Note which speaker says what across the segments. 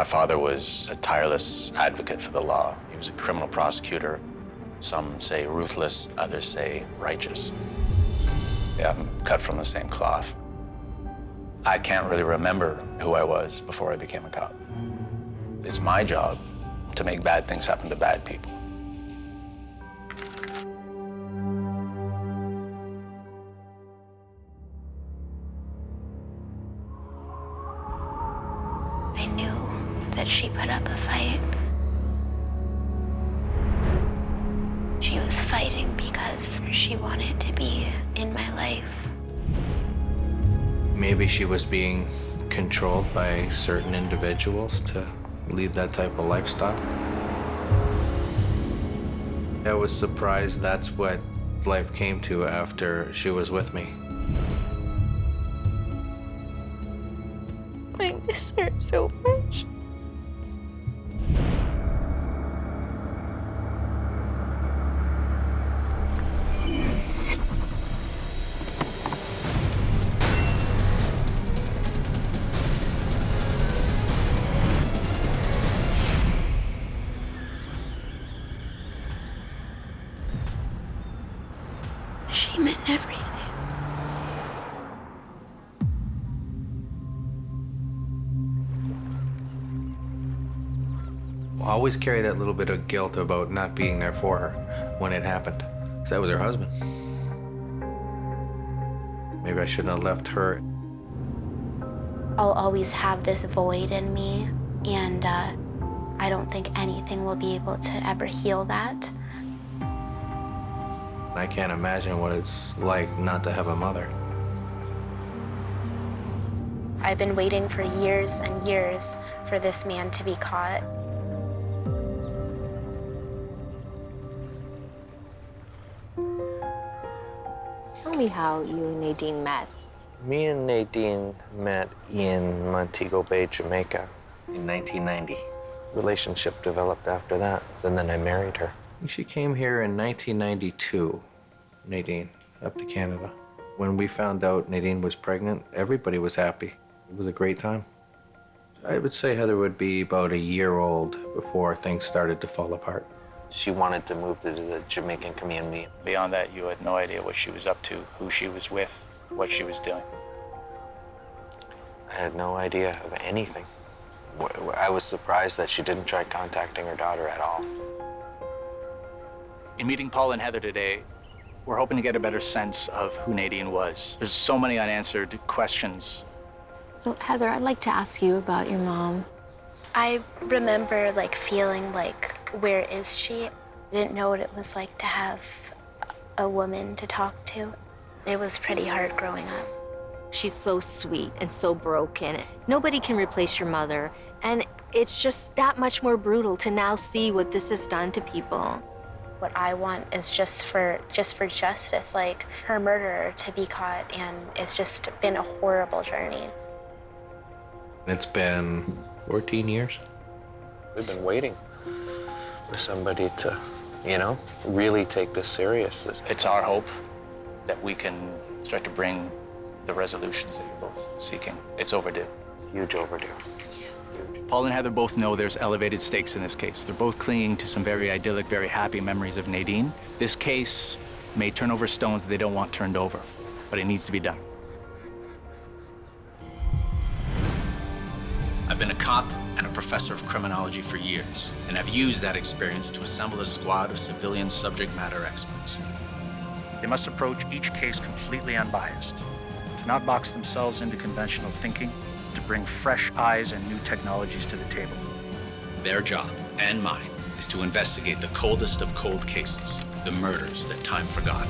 Speaker 1: My father was a tireless advocate for the law. He was a criminal prosecutor. Some say ruthless, others say righteous. Yeah, I'm cut from the same cloth. I can't really remember who I was before I became a cop. It's my job to make bad things happen to bad people.
Speaker 2: I knew that she put up a fight. She was fighting because she wanted to be in my life.
Speaker 3: Maybe she was being controlled by certain individuals to lead that type of lifestyle. I was surprised that's what life came to after she was with me.
Speaker 2: I miss her so much. She meant everything.
Speaker 3: I always carry that little bit of guilt about not being there for her when it happened, because that was her husband. Maybe I shouldn't have left her.
Speaker 2: I'll always have this void in me, and I don't think anything will be able to ever heal that.
Speaker 3: I can't imagine what it's like not to have a mother.
Speaker 2: I've been waiting for years and years for this man to be caught.
Speaker 4: Tell me how you and Nadine met.
Speaker 3: Me and Nadine met in Montego Bay, Jamaica in 1990. Relationship developed after that, and then I married her. She came here in 1992, Nadine, up to Canada. When we found out Nadine was pregnant, everybody was happy. It was a great time. I would say Heather would be about a year old before things started to fall apart. She wanted to move to the Jamaican community.
Speaker 1: Beyond that, you had no idea what she was up to, who she was with, what she was doing.
Speaker 3: I had no idea of anything. I was surprised that she didn't try contacting her daughter at all.
Speaker 5: In meeting Paul and Heather today, we're hoping to get a better sense of who Nadine was. There's so many unanswered questions.
Speaker 4: So, Heather, I'd like to ask you about your mom.
Speaker 2: I remember feeling like, where is she? I didn't know what it was like to have a woman to talk to. It was pretty hard growing up.
Speaker 4: She's so sweet and so broken. Nobody can replace your mother. And it's just that much more brutal to now see what this has done to people.
Speaker 2: What I want is just for justice, like her murderer to be caught, and it's just been a horrible journey.
Speaker 3: It's been 14 years. We've been waiting for somebody to, really take this serious.
Speaker 5: It's our hope that we can start to bring the resolutions that you're both seeking. It's overdue.
Speaker 3: Huge overdue.
Speaker 5: Paul and Heather both know there's elevated stakes in this case. They're both clinging to some very idyllic, very happy memories of Nadine. This case may turn over stones that they don't want turned over, but it needs to be done.
Speaker 6: I've been a cop and a professor of criminology for years, and I've used that experience to assemble a squad of civilian subject matter experts.
Speaker 7: They must approach each case completely unbiased, to not box themselves into conventional thinking, to bring fresh eyes and new technologies to the table.
Speaker 6: Their job, and mine, is to investigate the coldest of cold cases, the murders that time forgot.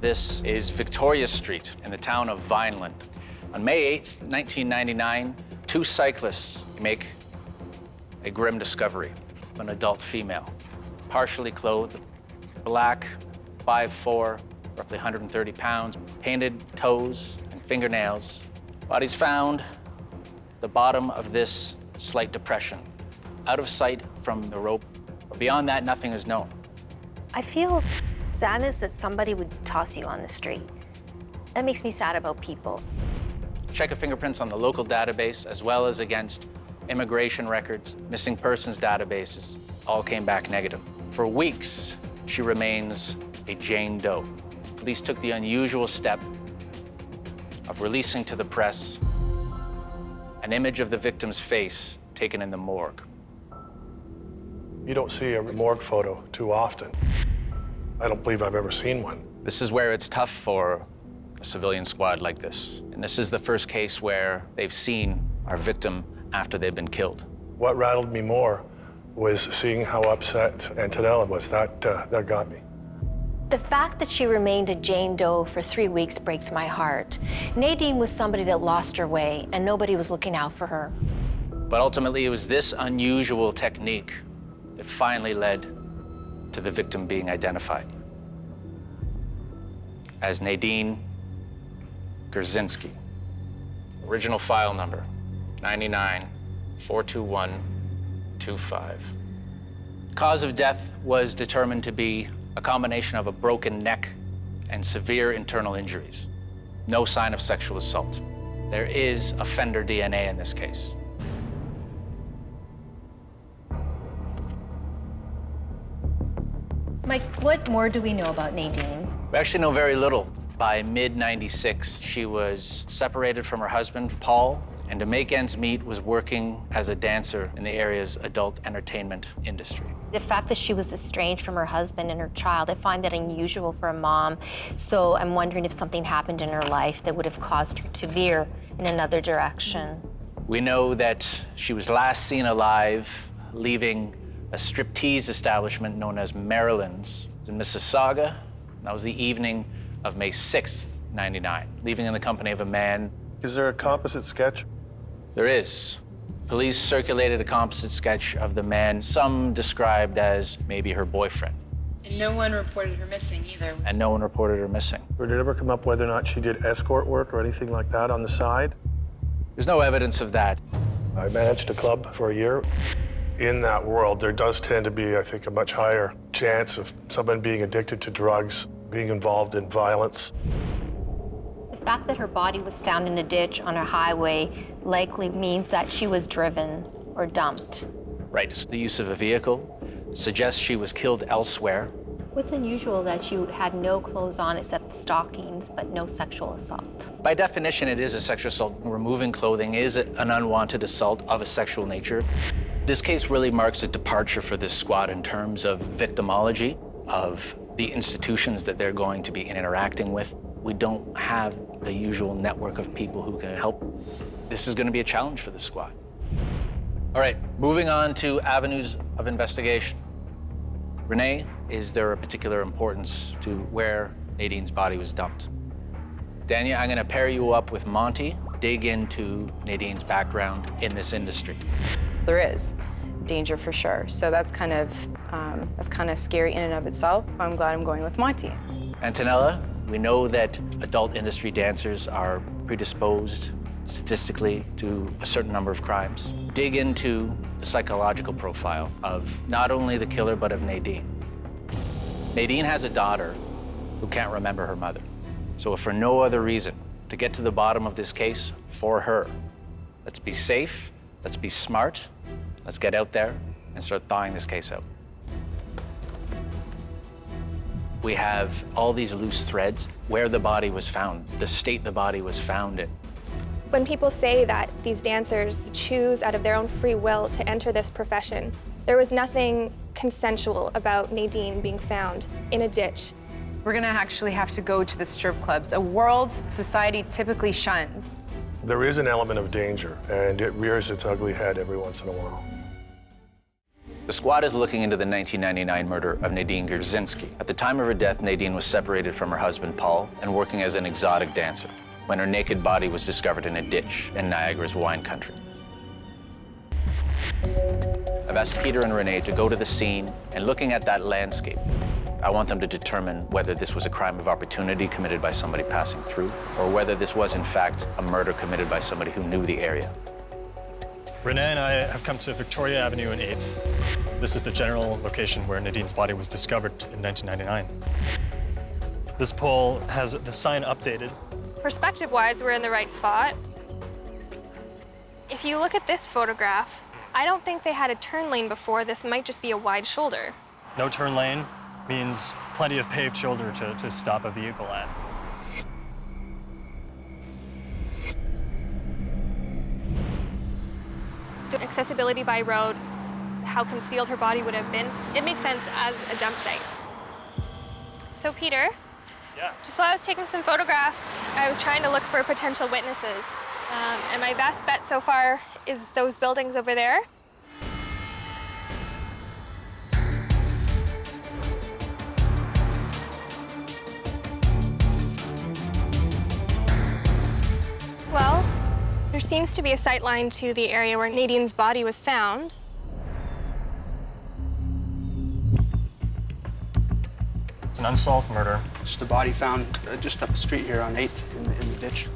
Speaker 5: This is Victoria Street in the town of Vineland. On May 8th, 1999, two cyclists make a grim discovery of an adult female, partially clothed, black, 5'4", roughly 130 pounds, painted toes and fingernails. Bodies found at the bottom of this slight depression, out of sight from the rope. But beyond that, nothing is known.
Speaker 8: I feel sadness that somebody would toss you on the street. That makes me sad about people.
Speaker 5: Check of fingerprints on the local database, as well as against immigration records, missing persons databases, all came back negative. For weeks, she remains a Jane Doe. Police took the unusual step of releasing to the press an image of the victim's face taken in the morgue.
Speaker 9: You don't see a morgue photo too often. I don't believe I've ever seen one.
Speaker 5: This is where it's tough for a civilian squad like this. And this is the first case where they've seen our victim after they've been killed.
Speaker 9: What rattled me more was seeing how upset Antonella was. That got me.
Speaker 8: The fact that she remained a Jane Doe for 3 weeks breaks my heart. Nadine was somebody that lost her way, and nobody was looking out for her.
Speaker 5: But ultimately, it was this unusual technique that finally led to the victim being identified as Nadine Gurczenski. Original file number 99-421-25. Cause of death was determined to be a combination of a broken neck and severe internal injuries. No sign of sexual assault. There is offender DNA in this case.
Speaker 8: Mike, what more do we know about Nadine?
Speaker 5: We actually know very little. By mid-96, she was separated from her husband, Paul, and to make ends meet was working as a dancer in the area's adult entertainment industry.
Speaker 8: The fact that she was estranged from her husband and her child, I find that unusual for a mom. So I'm wondering if something happened in her life that would have caused her to veer in another direction.
Speaker 5: We know that she was last seen alive, leaving a striptease establishment known as Maryland's in Mississauga. That was the evening of May 6th, 99, leaving in the company of a man.
Speaker 9: Is there a composite sketch?
Speaker 5: There is. Police circulated a composite sketch of the man, some described as maybe her boyfriend.
Speaker 10: And no one reported her missing either.
Speaker 5: And no one reported her missing.
Speaker 9: Or did it ever come up whether or not she did escort work or anything like that on the side?
Speaker 5: There's no evidence of that.
Speaker 9: I managed a club for a year. In that world, there does tend to be, I think, a much higher chance of someone being addicted to drugs, being involved in violence.
Speaker 8: The fact that her body was found in a ditch on a highway likely means that she was driven or dumped.
Speaker 5: Right, the use of a vehicle suggests she was killed elsewhere.
Speaker 8: What's unusual that she had no clothes on except stockings, but no sexual assault?
Speaker 5: By definition, it is a sexual assault. Removing clothing is an unwanted assault of a sexual nature. This case really marks a departure for this squad in terms of victimology, of the institutions that they're going to be interacting with. We don't have the usual network of people who can help. This is going to be a challenge for the squad. All right, moving on to avenues of investigation. Renee, is there a particular importance to where Nadine's body was dumped? Dania, I'm going to pair you up with Monty, dig into Nadine's background in this industry.
Speaker 10: There is danger for sure. So that's kind of scary in and of itself. I'm glad I'm going with Monty.
Speaker 5: Antonella, we know that adult industry dancers are predisposed statistically to a certain number of crimes. Dig into the psychological profile of not only the killer, but of Nadine. Nadine has a daughter who can't remember her mother. So if for no other reason, to get to the bottom of this case for her, let's be safe, let's be smart, let's get out there and start thawing this case out. We have all these loose threads, where the body was found, the state the body was found in.
Speaker 11: When people say that these dancers choose out of their own free will to enter this profession, there was nothing consensual about Nadine being found in a ditch.
Speaker 10: We're gonna actually have to go to the strip clubs, a world society typically shuns.
Speaker 9: There is an element of danger, and it rears its ugly head every once in a while.
Speaker 5: The squad is looking into the 1999 murder of Nadine Gurczenski. At the time of her death, Nadine was separated from her husband, Paul, and working as an exotic dancer when her naked body was discovered in a ditch in Niagara's wine country. I've asked Peter and Renee to go to the scene, and looking at that landscape, I want them to determine whether this was a crime of opportunity committed by somebody passing through, or whether this was, in fact, a murder committed by somebody who knew the area.
Speaker 12: Renee and I have come to Victoria Avenue and 8th. This is the general location where Nadine's body was discovered in 1999. This pole has the sign updated.
Speaker 11: Perspective-wise, we're in the right spot. If you look at this photograph, I don't think they had a turn lane before. This might just be a wide shoulder.
Speaker 12: No turn lane means plenty of paved shoulder to stop a vehicle at.
Speaker 11: The accessibility by road, how concealed her body would have been, it makes sense as a dump site. So Peter,
Speaker 12: Yeah.
Speaker 11: just while I was taking some photographs, I was trying to look for potential witnesses. And my best bet so far is those buildings over there. Well, there seems to be a sight line to the area where Nadine's body was found.
Speaker 12: It's an unsolved murder.
Speaker 13: Just a body found just up the street here on 8th in the ditch.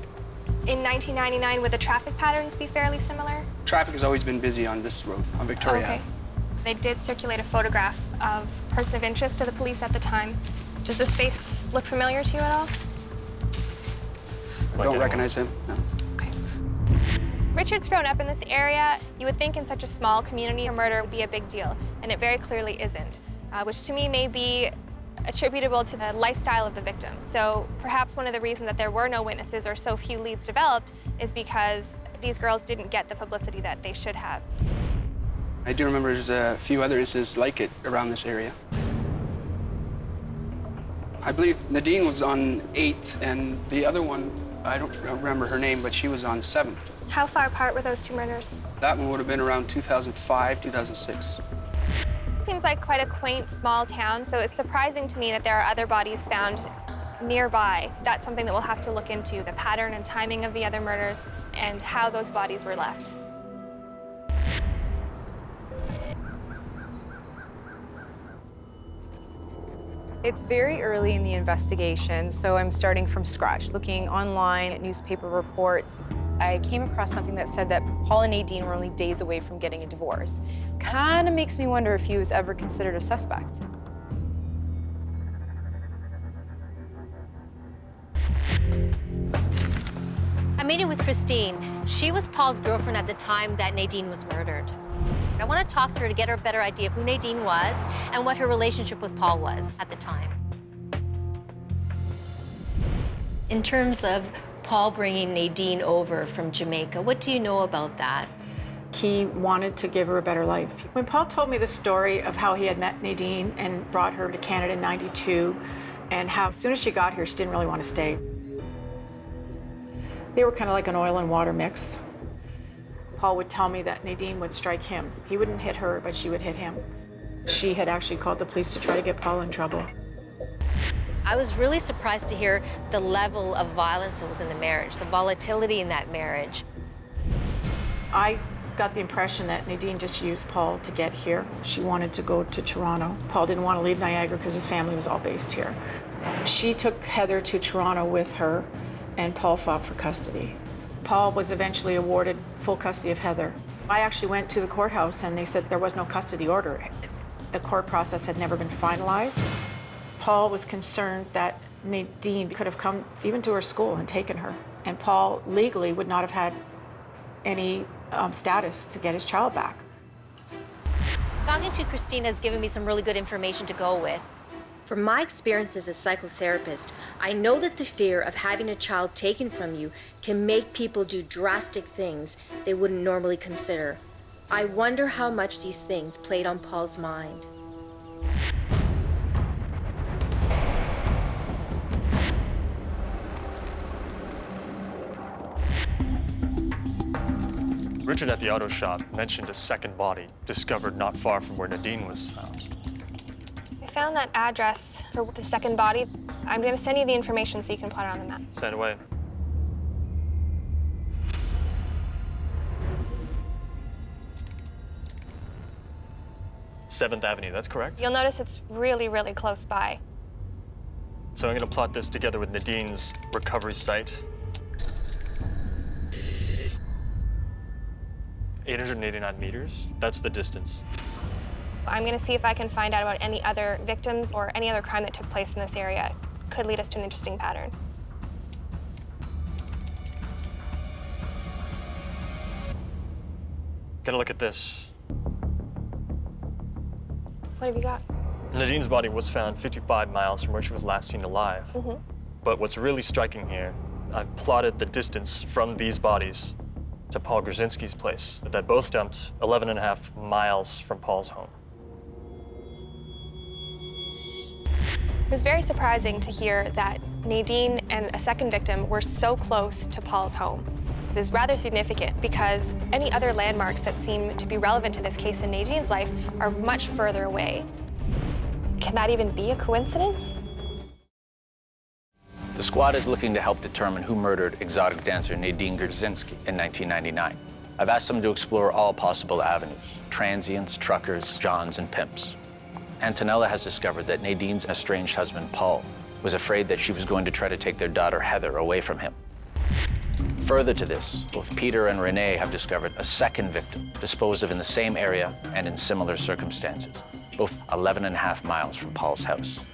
Speaker 11: In 1999, would the traffic patterns be fairly similar?
Speaker 13: Traffic has always been busy on this road, on Victoria.
Speaker 11: Okay. They did circulate a photograph of a person of interest to the police at the time. Does this face look familiar to you at all?
Speaker 13: I don't recognize him, no.
Speaker 11: Okay. Richard's grown up in this area. You would think in such a small community a murder would be a big deal, and it very clearly isn't, which to me may be attributable to the lifestyle of the victim. So perhaps one of the reasons that there were no witnesses or so few leads developed is because these girls didn't get the publicity that they should have.
Speaker 13: I do remember there's a few other instances like it around this area. I believe Nadine was on 8th, and the other one, I don't remember her name, but she was on 7th.
Speaker 11: How far apart were those two murders?
Speaker 13: That one would have been around 2005, 2006.
Speaker 11: Seems like quite a quaint, small town, so it's surprising to me that there are other bodies found nearby. That's something that we'll have to look into, the pattern and timing of the other murders and how those bodies were left.
Speaker 10: It's very early in the investigation, so I'm starting from scratch, looking online at newspaper reports. I came across something that said that Paul and Nadine were only days away from getting a divorce. Kind of makes me wonder if he was ever considered a suspect.
Speaker 4: I made it with Christine. She was Paul's girlfriend at the time that Nadine was murdered. I want to talk to her to get her a better idea of who Nadine was and what her relationship with Paul was at the time. In terms of Paul bringing Nadine over from Jamaica, what do you know about that?
Speaker 14: He wanted to give her a better life. When Paul told me the story of how he had met Nadine and brought her to Canada in '92, and how as soon as she got here, she didn't really want to stay. They were kind of like an oil and water mix. Paul would tell me that Nadine would strike him. He wouldn't hit her, but she would hit him. She had actually called the police to try to get Paul in trouble.
Speaker 4: I was really surprised to hear the level of violence that was in the marriage, the volatility in that marriage.
Speaker 14: I got the impression that Nadine just used Paul to get here. She wanted to go to Toronto. Paul didn't want to leave Niagara because his family was all based here. She took Heather to Toronto with her, and Paul fought for custody. Paul was eventually awarded full custody of Heather. I actually went to the courthouse and they said there was no custody order. The court process had never been finalized. Paul was concerned that Nadine could have come even to her school and taken her. And Paul legally would not have had any status to get his child back.
Speaker 4: Talking to Christine has given me some really good information to go with. From my experience as a psychotherapist, I know that the fear of having a child taken from you can make people do drastic things they wouldn't normally consider. I wonder how much these things played on Paul's mind.
Speaker 12: Richard at the auto shop mentioned a second body discovered not far from where Nadine was found.
Speaker 11: I found that address for the second body. I'm going to send you the information so you can plot it on the map.
Speaker 12: Send away. Seventh Avenue, that's correct?
Speaker 11: You'll notice it's really, really close by.
Speaker 12: So I'm going to plot this together with Nadine's recovery site. 889 meters. That's the distance.
Speaker 11: I'm going to see if I can find out about any other victims or any other crime that took place in this area. Could lead us to an interesting pattern.
Speaker 12: Get a look at this.
Speaker 11: What have you got?
Speaker 12: Nadine's body was found 55 miles from where she was last seen alive. But what's really striking here, I've plotted the distance from these bodies to Paul Gurczenski's place that both dumped 11.5 miles from Paul's home.
Speaker 11: It was very surprising to hear that Nadine and a second victim were so close to Paul's home. This is rather significant because any other landmarks that seem to be relevant to this case in Nadine's life are much further away. Can that even be a coincidence?
Speaker 5: The squad is looking to help determine who murdered exotic dancer Nadine Gurczenski in 1999. I've asked them to explore all possible avenues: transients, truckers, johns, and pimps. Antonella has discovered that Nadine's estranged husband, Paul, was afraid that she was going to try to take their daughter, Heather, away from him. Further to this, both Peter and Renee have discovered a second victim, disposed of in the same area and in similar circumstances, both 11.5 miles from Paul's house.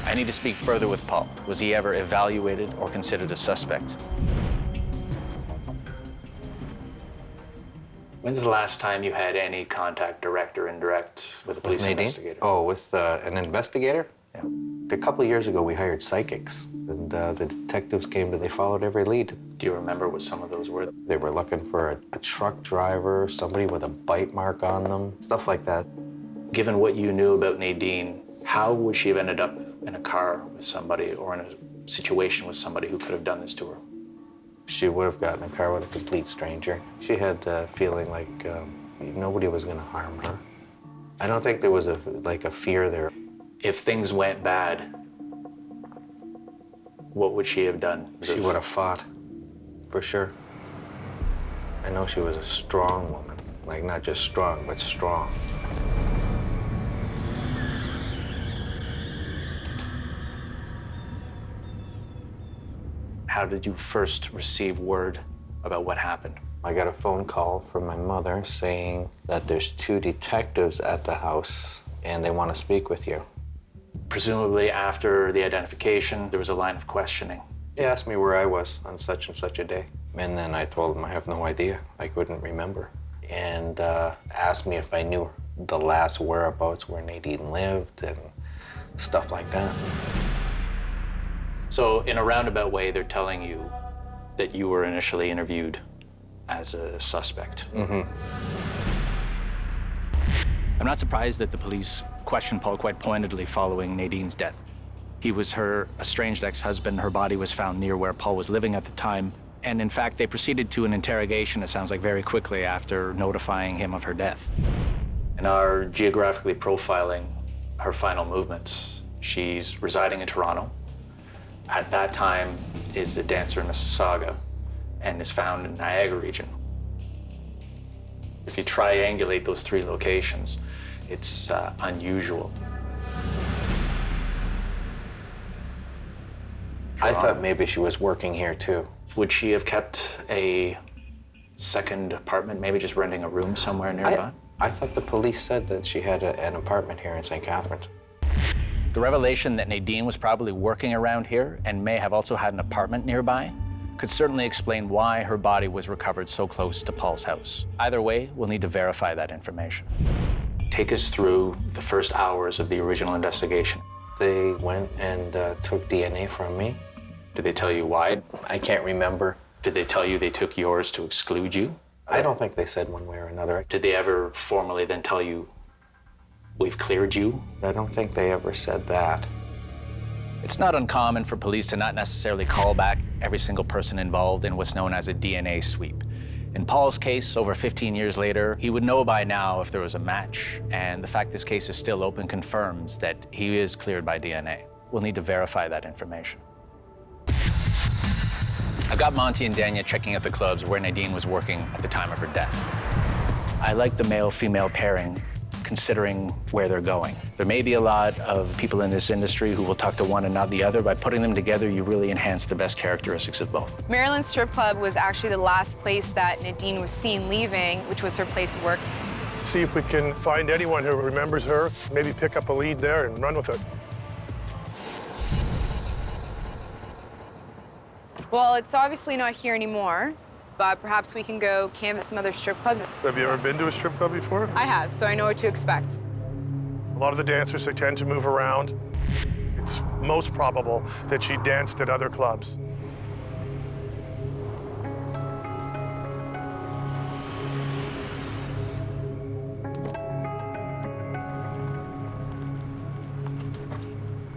Speaker 5: I need to speak further with Paul. Was he ever evaluated or considered a suspect? When's the last time you had any contact, direct or indirect, with a police investigator?
Speaker 3: Oh, with an investigator? Yeah. A couple of years ago, we hired psychics, and the detectives came and they followed every lead.
Speaker 5: Do you remember what some of those were?
Speaker 3: They were looking for a truck driver, somebody with a bite mark on them, stuff like that.
Speaker 5: Given what you knew about Nadine, how would she have ended up in a car with somebody or in a situation with somebody who could have done this to her?
Speaker 3: She would have gotten in a car with a complete stranger. She had the feeling like nobody was going to harm her. I don't think there was a fear there.
Speaker 5: If things went bad, what would she have done?
Speaker 3: She would have fought, for sure. I know she was a strong woman. Like, not just strong, but strong.
Speaker 5: How did you first receive word about what happened?
Speaker 3: I got a phone call from my mother saying that there's 2 detectives at the house and they want to speak with you.
Speaker 5: Presumably after the identification, there was a line of questioning.
Speaker 3: He asked me where I was on such and such a day. And then I told him I have no idea. I couldn't remember. And asked me if I knew the last whereabouts where Nadine lived and stuff like that.
Speaker 5: So in a roundabout way, they're telling you that you were initially interviewed as a suspect.
Speaker 3: Mm-hmm.
Speaker 5: I'm not surprised that the police questioned Paul quite pointedly following Nadine's death. He was her estranged ex-husband. Her body was found near where Paul was living at the time. And in fact, they proceeded to an interrogation, it sounds like, very quickly after notifying him of her death. And are geographically profiling her final movements. She's residing in Toronto. At that time is a dancer in Mississauga and is found in Niagara region. If you triangulate those 3 locations, it's unusual.
Speaker 3: I thought maybe she was working here too.
Speaker 5: Would she have kept a second apartment, maybe just renting a room somewhere nearby?
Speaker 3: I thought the police said that she had an apartment here in St. Catharines.
Speaker 5: The revelation that Nadine was probably working around here and may have also had an apartment nearby could certainly explain why her body was recovered so close to Paul's house. Either way, we'll need to verify that information. Take us through the first hours of the original investigation.
Speaker 3: They went and took DNA from me.
Speaker 5: Did they tell you why?
Speaker 3: I can't remember.
Speaker 5: Did they tell you they took yours to exclude you?
Speaker 3: I don't think they said one way or another.
Speaker 5: Did they ever formally then tell you, we've cleared you?
Speaker 3: I don't think they ever said that.
Speaker 5: It's not uncommon for police to not necessarily call back every single person involved in what's known as a DNA sweep. In Paul's case, over 15 years later, he would know by now if there was a match, and the fact this case is still open confirms that he is cleared by DNA. We'll need to verify that information. I've got Monty and Dania checking out the clubs where Nadine was working at the time of her death. I like the male-female pairing, considering where they're going. There may be a lot of people in this industry who will talk to one and not the other. By putting them together, you really enhance the best characteristics of both.
Speaker 10: Maryland's strip club was actually the last place that Nadine was seen leaving, which was her place of work.
Speaker 9: See if we can find anyone who remembers her, maybe pick up a lead there and run with it.
Speaker 10: Well, it's obviously not here anymore, but perhaps we can go canvass some other strip clubs.
Speaker 9: Have you ever been to a strip club before?
Speaker 10: I have, so I know what to expect.
Speaker 9: A lot of the dancers, they tend to move around. It's most probable that she danced at other clubs.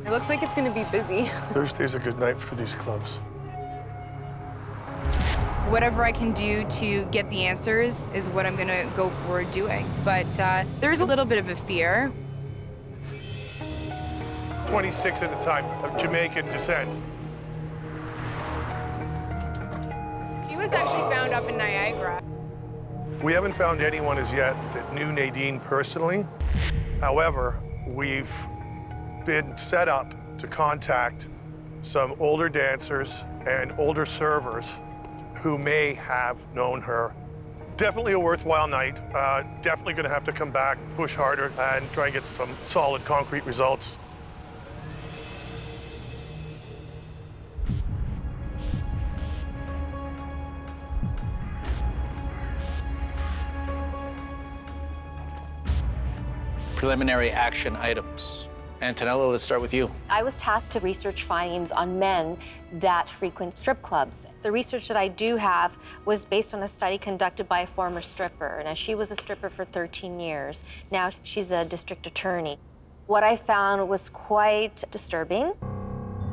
Speaker 10: It looks like it's going to be busy.
Speaker 9: Thursday's a good night for these clubs.
Speaker 10: Whatever I can do to get the answers is what I'm going to go forward doing. But there's a little bit of a fear.
Speaker 9: 26 at the time, of Jamaican descent.
Speaker 10: He was actually found up in Niagara.
Speaker 9: We haven't found anyone as yet that knew Nadine personally. However, we've been set up to contact some older dancers and older servers who may have known her. Definitely a worthwhile night. Definitely gonna have to come back, push harder, and try and get some solid, concrete results.
Speaker 5: Preliminary action items. Antonella, let's start with you.
Speaker 8: I was tasked to research findings on men that frequent strip clubs. The research that I do have was based on a study conducted by a former stripper. Now, she was a stripper for 13 years. Now she's a district attorney. What I found was quite disturbing.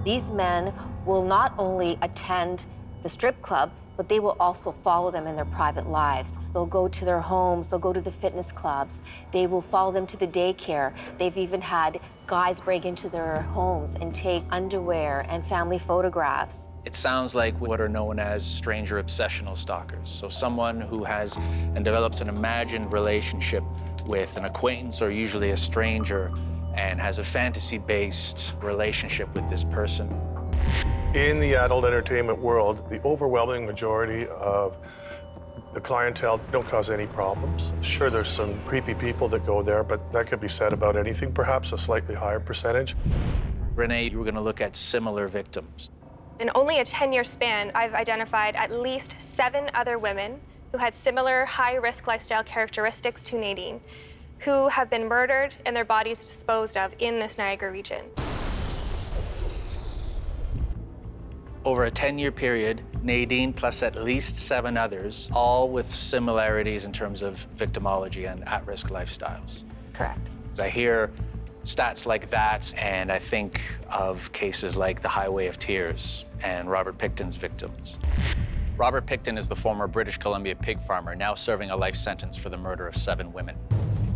Speaker 8: These men will not only attend the strip club, but they will also follow them in their private lives. They'll go to their homes, they'll go to the fitness clubs, they will follow them to the daycare. They've even had guys break into their homes and take underwear and family photographs.
Speaker 5: It sounds like what are known as stranger obsessional stalkers. So someone who has and develops an imagined relationship with an acquaintance or usually a stranger and has a fantasy-based relationship with this person.
Speaker 9: In the adult entertainment world, the overwhelming majority of the clientele don't cause any problems. Sure, there's some creepy people that go there, but that could be said about anything, perhaps a slightly higher percentage.
Speaker 5: Renee, you were going to look at similar victims.
Speaker 11: In only a 10-year span, I've identified at least 7 other women who had similar high-risk lifestyle characteristics to Nadine, who have been murdered and their bodies disposed of in this Niagara region.
Speaker 5: Over a 10-year period, Nadine plus at least 7 others, all with similarities in terms of victimology and at-risk lifestyles.
Speaker 8: Correct.
Speaker 5: I hear stats like that, and I think of cases like the Highway of Tears and Robert Picton's victims. Robert Picton is the former British Columbia pig farmer, now serving a life sentence for the murder of 7 women.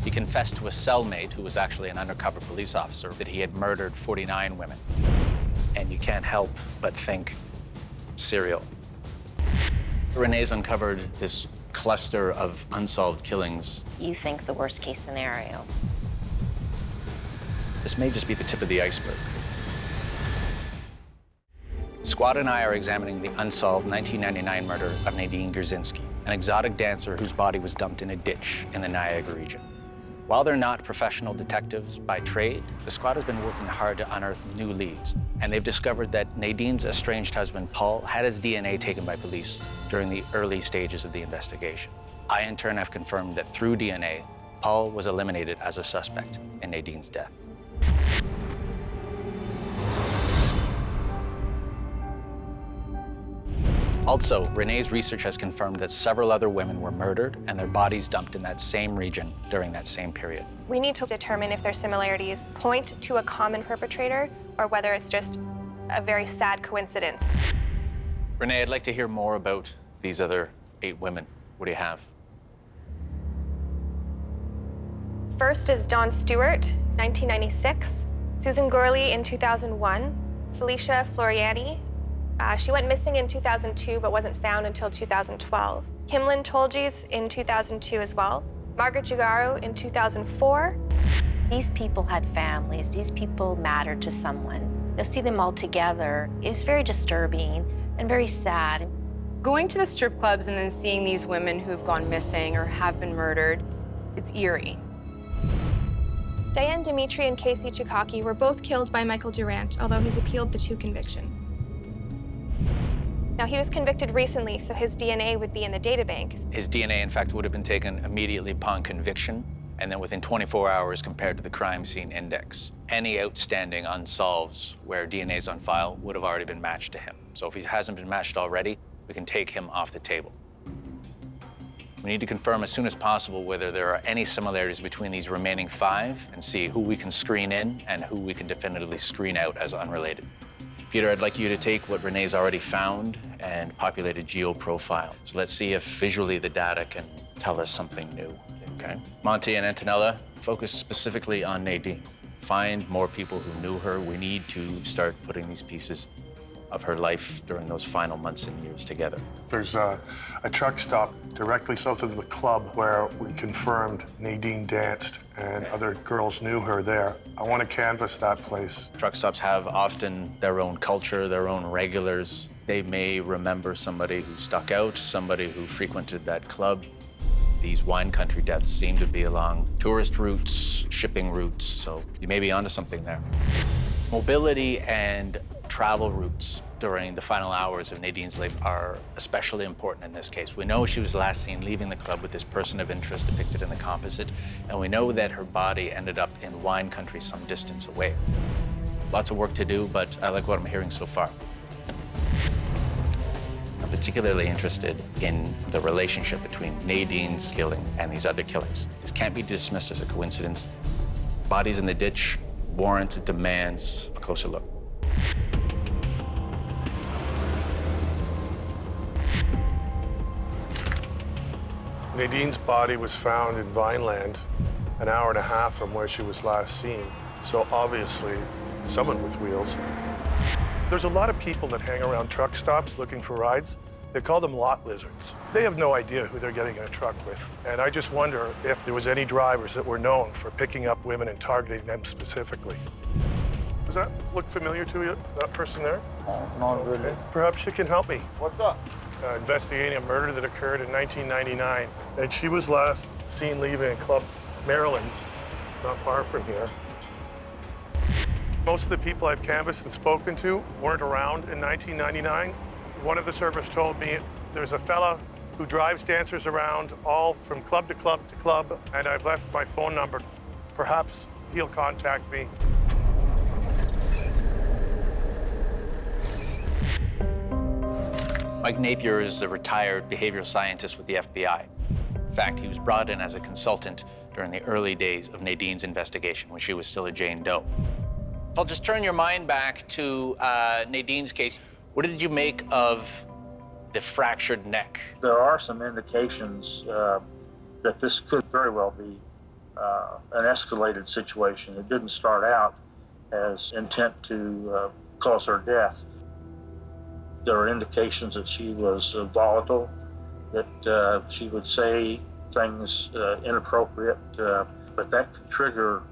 Speaker 5: He confessed to a cellmate, who was actually an undercover police officer, that he had murdered 49 women. And you can't help but think serial. Renee's uncovered this cluster of unsolved killings.
Speaker 8: You think the worst case scenario.
Speaker 5: This may just be the tip of the iceberg. Squad and I are examining the unsolved 1999 murder of Nadine Gurczenski, an exotic dancer whose body was dumped in a ditch in the Niagara region. While they're not professional detectives by trade, the squad has been working hard to unearth new leads, and they've discovered that Nadine's estranged husband, Paul, had his DNA taken by police during the early stages of the investigation. I, in turn, have confirmed that through DNA, Paul was eliminated as a suspect in Nadine's death. Also, Renee's research has confirmed that several other women were murdered and their bodies dumped in that same region during that same period.
Speaker 11: We need to determine if their similarities point to a common perpetrator or whether it's just a very sad coincidence.
Speaker 5: Renee, I'd like to hear more about these other 8 women. What do you have?
Speaker 11: First is Dawn Stewart, 1996, Susan Gorley in 2001, Felicia Floriani. She went missing in 2002 but wasn't found until 2012. Kimlin Tolges in 2002 as well. Margaret Jugaro in 2004.
Speaker 8: These people had families. These people mattered to someone. To see them all together is very disturbing and very sad.
Speaker 10: Going to the strip clubs and then seeing these women who have gone missing or have been murdered, it's eerie.
Speaker 11: Diane Dimitri and Casey Chikaki were both killed by Michael Durant, although he's appealed the 2 convictions. Now, he was convicted recently, so his DNA would be in the databank.
Speaker 5: His DNA, in fact, would have been taken immediately upon conviction, and then within 24 hours compared to the crime scene index. Any outstanding unsolveds where DNA is on file would have already been matched to him. So if he hasn't been matched already, we can take him off the table. We need to confirm as soon as possible whether there are any similarities between these remaining 5 and see who we can screen in and who we can definitively screen out as unrelated. Peter, I'd like you to take what Renee's already found and populate a geo-profile. So let's see if visually the data can tell us something new, okay? Monty and Antonella, focus specifically on Nadine. Find more people who knew her. We need to start putting these pieces of her life during those final months and years together.
Speaker 9: There's a truck stop directly south of the club where we confirmed Nadine danced and other girls knew her there. I want to canvass that place.
Speaker 5: Truck stops have often their own culture, their own regulars. They may remember somebody who stuck out, somebody who frequented that club. These wine country deaths seem to be along tourist routes, shipping routes, so you may be onto something there. Mobility and travel routes during the final hours of Nadine's life are especially important in this case. We know she was last seen leaving the club with this person of interest depicted in the composite, and we know that her body ended up in wine country some distance away. Lots of work to do, but I like what I'm hearing so far. I'm particularly interested in the relationship between Nadine's killing and these other killings. This can't be dismissed as a coincidence. Bodies in the ditch warrants, it demands a closer look.
Speaker 9: Nadine's body was found in Vineland an hour and a half from where she was last seen. So obviously, someone with wheels. There's a lot of people that hang around truck stops looking for rides. They call them lot lizards. They have no idea who they're getting in a truck with. And I just wonder if there was any drivers that were known for picking up women and targeting them specifically. Does that look familiar to you, that person there?
Speaker 15: Not really.
Speaker 9: Perhaps you can help me.
Speaker 15: What's up?
Speaker 9: Investigating a murder that occurred in 1999. And she was last seen leaving a club, Maryland's, not far from here. Most of the people I've canvassed and spoken to weren't around in 1999. One of the servers told me there's a fella who drives dancers around all from club to club to club, and I've left my phone number. Perhaps he'll contact me.
Speaker 5: Mike Napier is a retired behavioral scientist with the FBI. In fact, he was brought in as a consultant during the early days of Nadine's investigation when she was still a Jane Doe. If I'll just turn your mind back to Nadine's case, what did you make of the fractured neck?
Speaker 15: There are some indications that this could very well be an escalated situation. It didn't start out as intent to cause her death. There are indications that she was volatile, that she would say things inappropriate, but that could trigger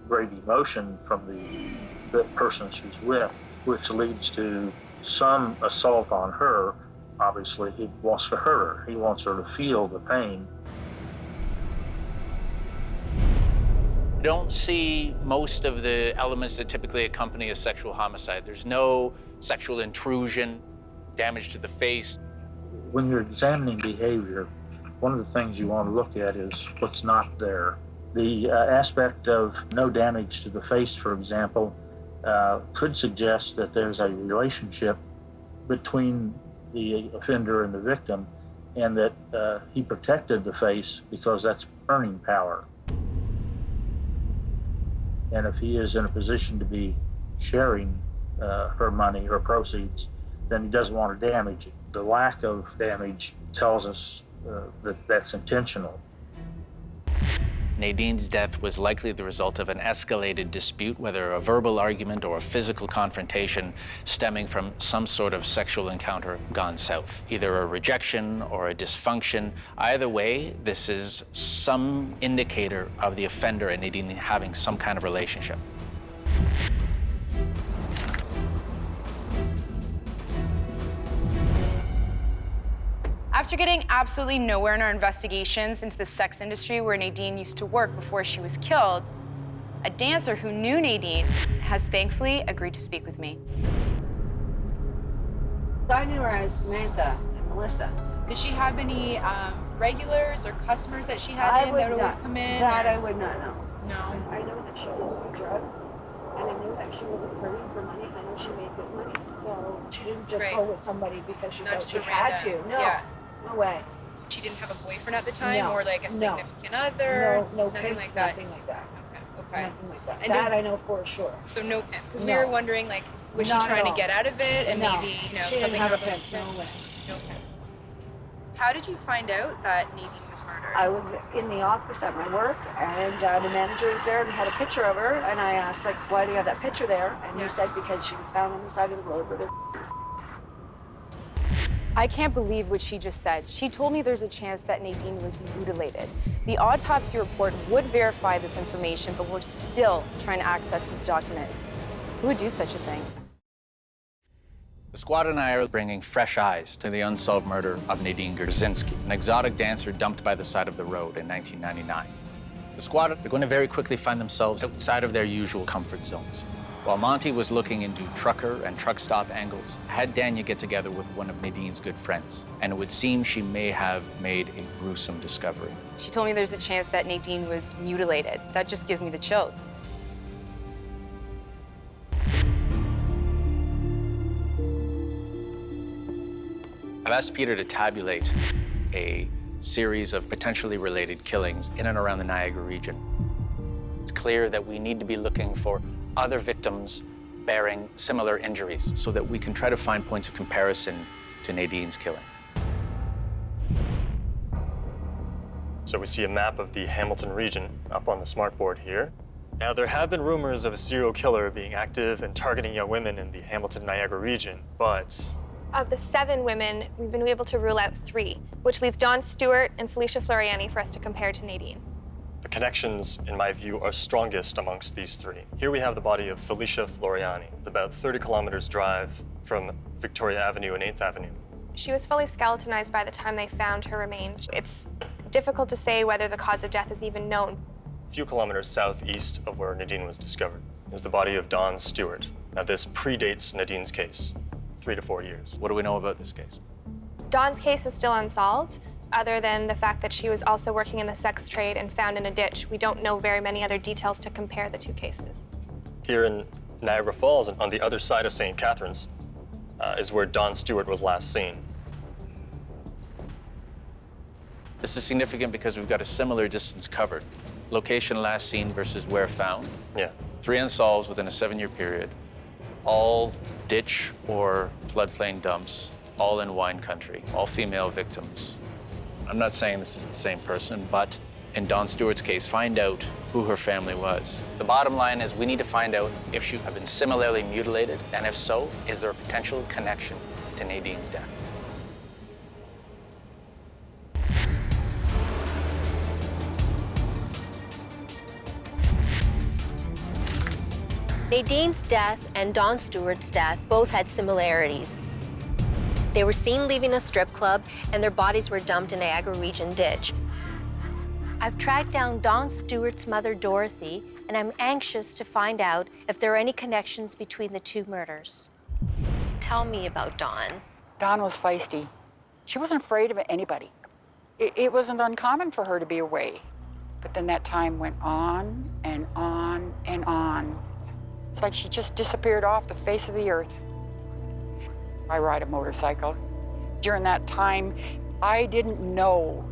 Speaker 15: great emotion from the person she's with, which leads to some assault on her. Obviously, he wants to hurt her. He wants her to feel the pain.
Speaker 5: I don't see most of the elements that typically accompany a sexual homicide. There's no sexual intrusion, damage to the face.
Speaker 15: When you're examining behavior, one of the things you want to look at is what's not there. The aspect of no damage to the face, for example, could suggest that there's a relationship between the offender and the victim, and that he protected the face because that's earning power. And if he is in a position to be sharing her money, her proceeds, then he doesn't want to damage it. The lack of damage tells us that that's intentional.
Speaker 5: Nadine's death was likely the result of an escalated dispute, whether a verbal argument or a physical confrontation stemming from some sort of sexual encounter gone south. Either a rejection or a dysfunction. Either way, this is some indicator of the offender and Nadine having some kind of relationship.
Speaker 10: After getting absolutely nowhere in our investigations into the sex industry where Nadine used to work before she was killed, a dancer who knew Nadine has thankfully agreed to speak with me.
Speaker 16: I knew her as Samantha and Melissa.
Speaker 10: Did she have any regulars or customers that she had that would always come in?
Speaker 16: That I would not know.
Speaker 10: No.
Speaker 16: I know that she didn't do drugs, and I knew that she wasn't hurting for money. I know she made good money, so she didn't just go with somebody because she felt she had to. No.
Speaker 10: Yeah.
Speaker 16: No way.
Speaker 10: She didn't have a boyfriend at the time,
Speaker 16: No.
Speaker 10: or like a significant other?
Speaker 16: No,
Speaker 10: nothing
Speaker 16: pimp,
Speaker 10: like that.
Speaker 16: Nothing like that.
Speaker 10: Okay.
Speaker 16: Nothing like that.
Speaker 10: And
Speaker 16: That I know for sure.
Speaker 10: So no pimp, because we
Speaker 16: No.
Speaker 10: were wondering, like, was she
Speaker 16: Not at
Speaker 10: trying to
Speaker 16: all.
Speaker 10: get out of it, and
Speaker 16: No.
Speaker 10: maybe
Speaker 16: She
Speaker 10: something
Speaker 16: didn't have a
Speaker 10: happened?
Speaker 16: pimp. No way.
Speaker 10: No pimp. How did you find out that Nadine was murdered?
Speaker 16: I was in the office at my work, and the manager was there and had a picture of her, and I asked, like, why do you have that picture there? And he said, because she was found on the side of the road with her.
Speaker 10: I can't believe what she just said. She told me there's a chance that Nadine was mutilated. The autopsy report would verify this information, but we're still trying to access these documents. Who would do such a thing?
Speaker 5: The squad and I are bringing fresh eyes to the unsolved murder of Nadine Gurczenski, an exotic dancer dumped by the side of the road in 1999. The squad are going to very quickly find themselves outside of their usual comfort zones. While Monty was looking into trucker and truck stop angles, I had Dania get together with one of Nadine's good friends, and it would seem she may have made a gruesome discovery.
Speaker 10: She told me there's a chance that Nadine was mutilated. That just gives me the chills.
Speaker 5: I've asked Peter to tabulate a series of potentially related killings in and around the Niagara region. It's clear that we need to be looking for other victims bearing similar injuries so that we can try to find points of comparison to Nadine's killing.
Speaker 12: So we see a map of the Hamilton region up on the smartboard here. Now, there have been rumors of a serial killer being active and targeting young women in the Hamilton-Niagara region, but
Speaker 11: Of the 7 women, we've been able to rule out 3, which leaves Dawn Stewart and Felicia Floriani for us to compare to Nadine.
Speaker 12: the connections, in my view, are strongest amongst these 3. Here we have the body of Felicia Floriani. It's about 30 kilometers drive from Victoria Avenue and 8th Avenue.
Speaker 11: She was fully skeletonized by the time they found her remains. It's difficult to say whether the cause of death is even known.
Speaker 12: A few kilometers southeast of where Nadine was discovered is the body of Dawn Stewart. Now, this predates Nadine's case, 3 to 4 years.
Speaker 5: What do we know about this case?
Speaker 11: Dawn's case is still unsolved, other than the fact that she was also working in the sex trade and found in a ditch. We don't know very many other details to compare the 2 cases.
Speaker 12: Here in Niagara Falls, on the other side of St. Catharines, is where Dawn Stewart was last seen.
Speaker 5: This is significant because we've got a similar distance covered. Location last seen versus where found.
Speaker 12: Yeah.
Speaker 5: 3 unsolved within a 7-year period. All ditch or floodplain dumps, all in wine country, all female victims. I'm not saying this is the same person, but in Dawn Stewart's case, find out who her family was. The bottom line is we need to find out if she had been similarly mutilated, and if so, is there a potential connection to Nadine's death?
Speaker 4: Nadine's death and Dawn Stewart's death both had similarities. They were seen leaving a strip club, and their bodies were dumped in Niagara Region ditch. I've tracked down Dawn Stewart's mother, Dorothy, and I'm anxious to find out if there are any connections between the 2 murders. Tell me about Dawn.
Speaker 17: Dawn was feisty. She wasn't afraid of anybody. It wasn't uncommon for her to be away. But then that time went on and on and on. It's like she just disappeared off the face of the earth. I ride a motorcycle. During that time, I didn't know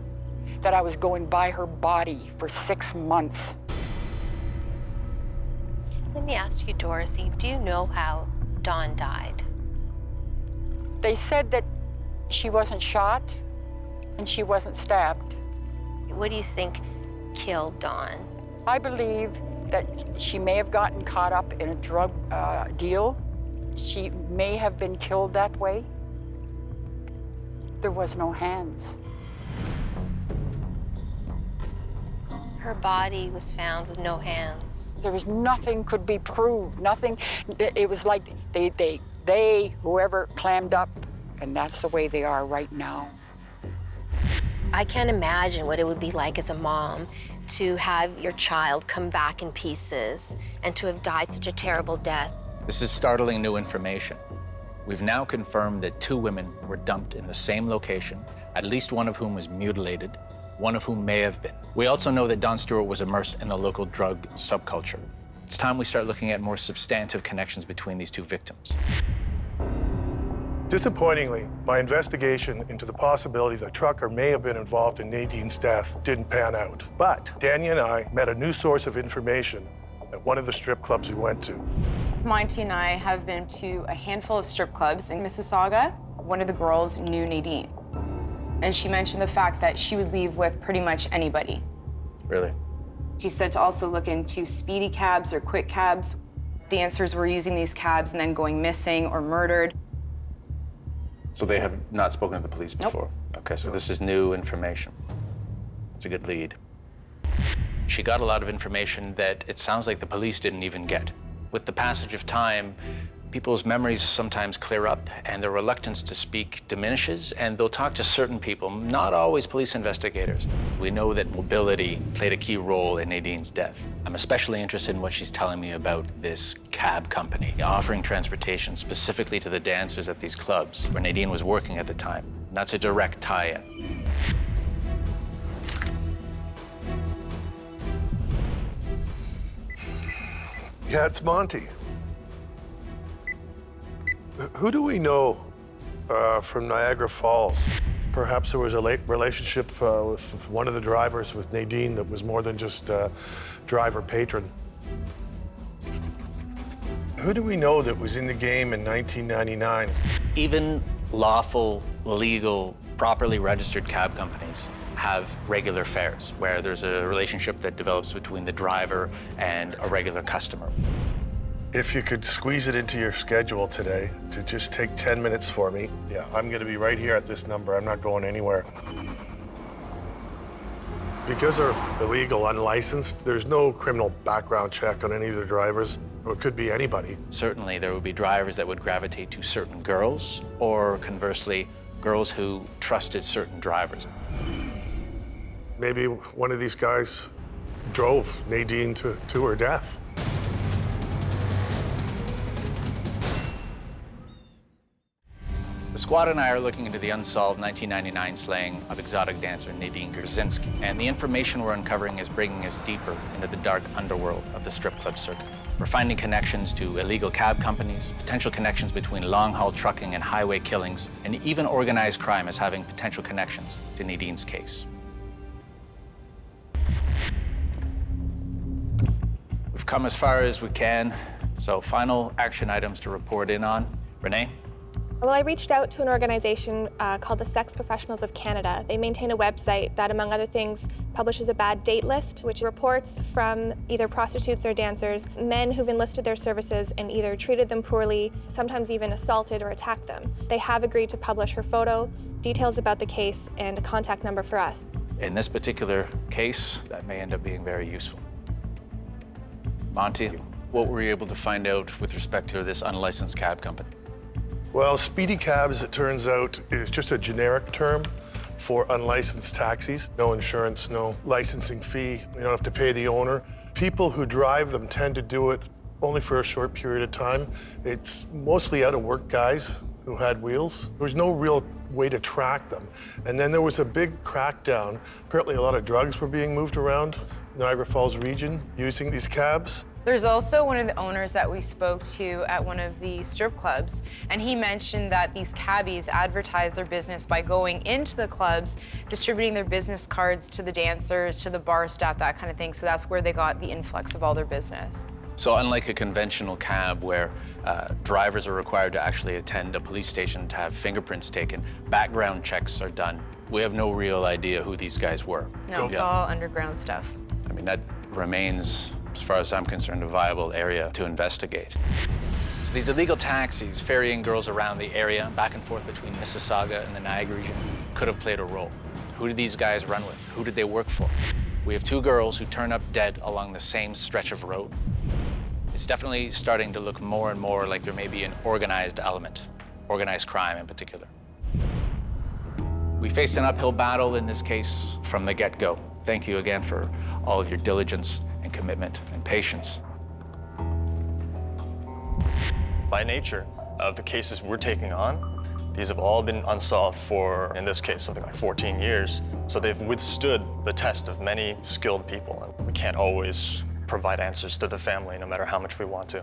Speaker 17: that I was going by her body for 6 months.
Speaker 4: Let me ask you, Dorothy, do you know how Dawn died?
Speaker 17: They said that she wasn't shot and she wasn't stabbed.
Speaker 4: What do you think killed Dawn?
Speaker 17: I believe that she may have gotten caught up in a drug deal. She may have been killed that way. There was no hands.
Speaker 4: Her body was found with no hands.
Speaker 17: There was nothing could be proved, nothing. It was like whoever clammed up, and that's the way they are right now.
Speaker 4: I can't imagine what it would be like as a mom to have your child come back in pieces and to have died such a terrible death.
Speaker 5: This is startling new information. We've now confirmed that 2 women were dumped in the same location, at least one of whom was mutilated, one of whom may have been. We also know that Dawn Stewart was immersed in the local drug subculture. It's time we start looking at more substantive connections between these 2 victims.
Speaker 9: Disappointingly, my investigation into the possibility that Trucker may have been involved in Nadine's death didn't pan out. But Dania and I met a new source of information at one of the strip clubs we went to.
Speaker 10: Monty and I have been to a handful of strip clubs in Mississauga. One of the girls knew Nadine, and she mentioned the fact that she would leave with pretty much anybody.
Speaker 5: Really?
Speaker 10: She said to also look into speedy cabs or quick cabs. Dancers were using these cabs and then going missing or murdered.
Speaker 5: So they have not spoken to the police before? Nope. Okay, so this is new information. It's a good lead. She got a lot of information that it sounds like the police didn't even get. With the passage of time, people's memories sometimes clear up and their reluctance to speak diminishes, and they'll talk to certain people, not always police investigators. We know that mobility played a key role in Nadine's death. I'm especially interested in what she's telling me about this cab company, offering transportation specifically to the dancers at these clubs where Nadine was working at the time. And that's a direct tie-in.
Speaker 9: Yeah, it's Monty. Who do we know from Niagara Falls? Perhaps there was a late relationship with one of the drivers with Nadine that was more than just driver-patron. Who do we know that was in the game in 1999?
Speaker 5: Even lawful, legal, properly registered cab companies have regular fares where there's a relationship that develops between the driver and a regular customer.
Speaker 9: If you could squeeze it into your schedule today to just take 10 minutes for me. Yeah, I'm gonna be right here at this number. I'm not going anywhere. Because they're illegal, unlicensed, there's no criminal background check on any of the drivers. Or it could be anybody.
Speaker 5: Certainly, there would be drivers that would gravitate to certain girls, or conversely, girls who trusted certain drivers.
Speaker 9: Maybe one of these guys drove Nadine to her death.
Speaker 5: The squad and I are looking into the unsolved 1999 slaying of exotic dancer Nadine Gurczenski, and the information we're uncovering is bringing us deeper into the dark underworld of the strip club circuit. We're finding connections to illegal cab companies, potential connections between long-haul trucking and highway killings, and even organized crime as having potential connections to Nadine's case. We've come as far as we can, so final action items to report in on. Renee?
Speaker 11: Well, I reached out to an organization called the Sex Professionals of Canada. They maintain a website that, among other things, publishes a bad date list, which reports from either prostitutes or dancers, men who've enlisted their services and either treated them poorly, sometimes even assaulted or attacked them. They have agreed to publish her photo, details about the case, and a contact number for us.
Speaker 5: In this particular case, that may end up being very useful. Monty, what were you able to find out with respect to this unlicensed cab company?
Speaker 9: Well, speedy cabs, it turns out, is just a generic term for unlicensed taxis. No insurance, no licensing fee. You don't have to pay the owner. People who drive them tend to do it only for a short period of time. It's mostly out-of-work guys who had wheels. There was no real way to track them. And then there was a big crackdown. Apparently a lot of drugs were being moved around Niagara Falls region using these cabs.
Speaker 10: There's also one of the owners that we spoke to at one of the strip clubs, and he mentioned that these cabbies advertise their business by going into the clubs, distributing their business cards to the dancers, to the bar staff, that kind of thing. So that's where they got the influx of all their business.
Speaker 5: So unlike a conventional cab where drivers are required to actually attend a police station to have fingerprints taken, background checks are done. We have no real idea who these guys were.
Speaker 10: No, it's all underground stuff.
Speaker 5: I mean, that remains, as far as I'm concerned, a viable area to investigate. So these illegal taxis ferrying girls around the area, back and forth between Mississauga and the Niagara region, could have played a role. Who did these guys run with? Who did they work for? We have two girls who turn up dead along the same stretch of road. It's definitely starting to look more and more like there may be an organized element, organized crime in particular. We faced an uphill battle in this case from the get-go. Thank you again for all of your diligence and commitment and patience.
Speaker 12: By nature of the cases we're taking on, these have all been unsolved for, in this case, something like 14 years. So they've withstood the test of many skilled people. And we can't always provide answers to the family, no matter how much we want to.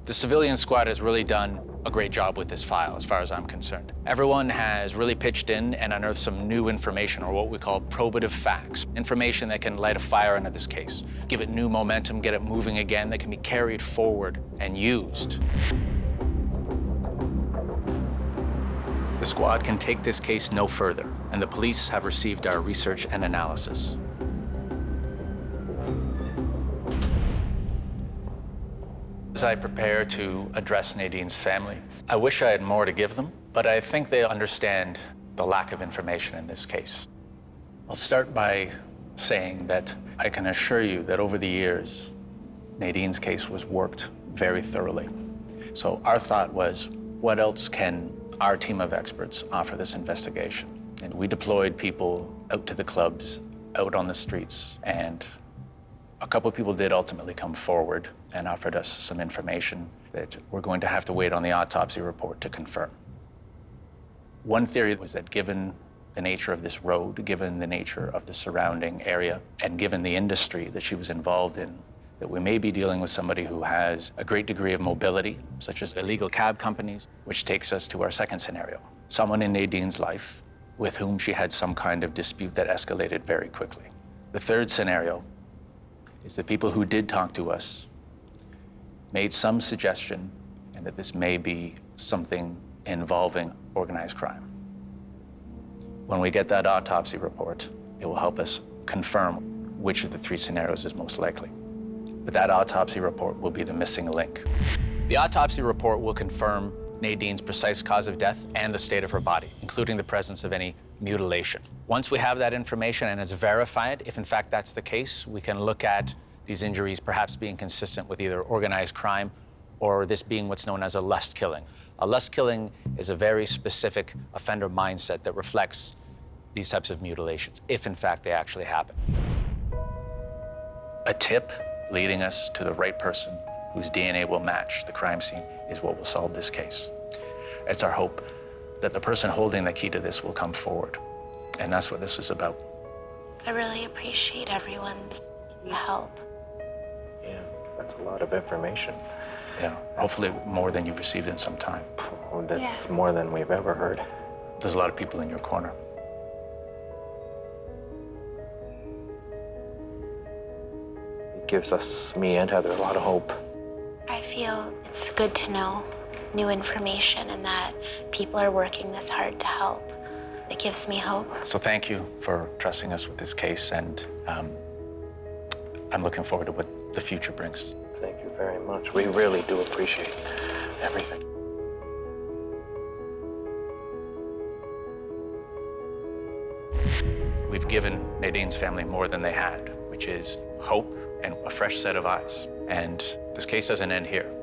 Speaker 5: The civilian squad has really done a great job with this file, as far as I'm concerned. Everyone has really pitched in and unearthed some new information, or what we call probative facts. Information that can light a fire into this case, give it new momentum, get it moving again, that can be carried forward and used. The squad can take this case no further, and the police have received our research and analysis. As I prepare to address Nadine's family, I wish I had more to give them, but I think they understand the lack of information in this case. I'll start by saying that I can assure you that over the years, Nadine's case was worked very thoroughly. So our thought was, what else can our team of experts offer this investigation? And we deployed people out to the clubs, out on the streets, and a couple of people did ultimately come forward and offered us some information that we're going to have to wait on the autopsy report to confirm. One theory was that given the nature of this road, given the nature of the surrounding area, and given the industry that she was involved in, that we may be dealing with somebody who has a great degree of mobility, such as illegal cab companies, which takes us to our second scenario. Someone in Nadine's life with whom she had some kind of dispute that escalated very quickly. The third scenario is the people who did talk to us made some suggestion, and that this may be something involving organized crime. When we get that autopsy report, it will help us confirm which of the three scenarios is most likely. But that autopsy report will be the missing link. The autopsy report will confirm Nadine's precise cause of death and the state of her body, including the presence of any mutilation. Once we have that information and it's verified, if in fact that's the case, we can look at these injuries perhaps being consistent with either organized crime or this being what's known as a lust killing. A lust killing is a very specific offender mindset that reflects these types of mutilations, if in fact they actually happen. A tip leading us to the right person whose DNA will match the crime scene is what will solve this case. It's our hope that the person holding the key to this will come forward. And that's what this is about.
Speaker 2: I really appreciate everyone's help.
Speaker 3: Yeah, that's a lot of information.
Speaker 5: Yeah, hopefully more than you've received in some time.
Speaker 3: Oh, that's more than we've ever heard.
Speaker 5: There's a lot of people in your corner.
Speaker 3: It gives us, me and Heather, a lot of hope.
Speaker 2: I feel it's good to know new information and that people are working this hard to help. It gives me hope.
Speaker 5: So thank you for trusting us with this case, and I'm looking forward to what the future brings.
Speaker 3: Thank you very much. We really do appreciate everything.
Speaker 5: We've given Nadine's family more than they had, which is hope and a fresh set of eyes. And this case doesn't end here.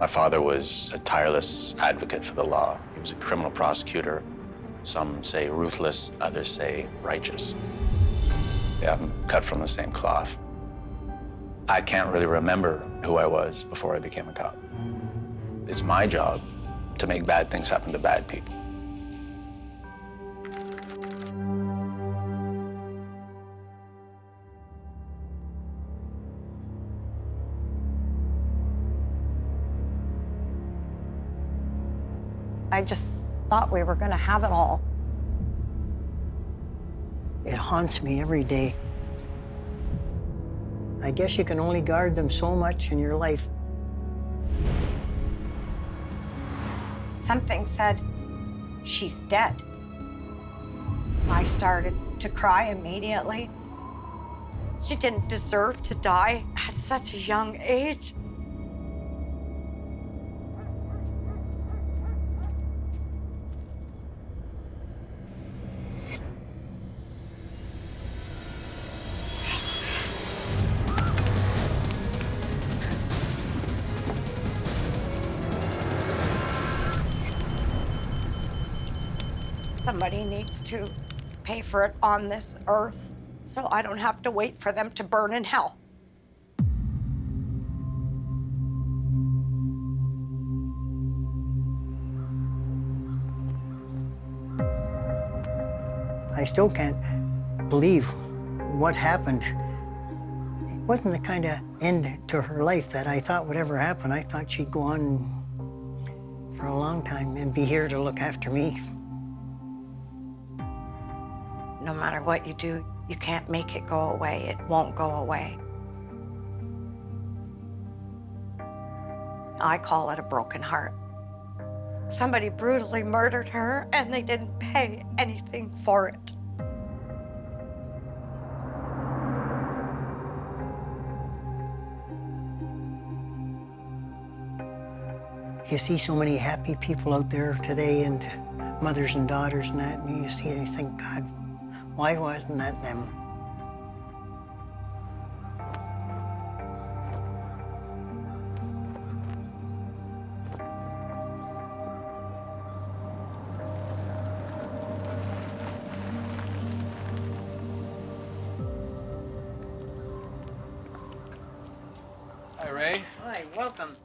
Speaker 1: My father was a tireless advocate for the law. He was a criminal prosecutor. Some say ruthless, others say righteous. Yeah, I'm cut from the same cloth. I can't really remember who I was before I became a cop. It's my job to make bad things happen to bad people.
Speaker 18: I just thought we were going to have it all.
Speaker 19: It haunts me every day. I guess you can only guard them so much in your life.
Speaker 18: Something said, she's dead. I started to cry immediately. She didn't deserve to die at such a young age. Somebody needs to pay for it on this earth, so I don't have to wait for them to burn in hell.
Speaker 19: I still can't believe what happened. It wasn't the kind of end to her life that I thought would ever happen. I thought she'd go on for a long time and be here to look after me.
Speaker 18: No matter what you do, you can't make it go away. It won't go away. I call it a broken heart. Somebody brutally murdered her, and they didn't pay anything for it.
Speaker 19: You see so many happy people out there today, and mothers and daughters and that, and you see, and you think, God, why wasn't that them?
Speaker 5: Hi, Ray.
Speaker 19: Hi, welcome.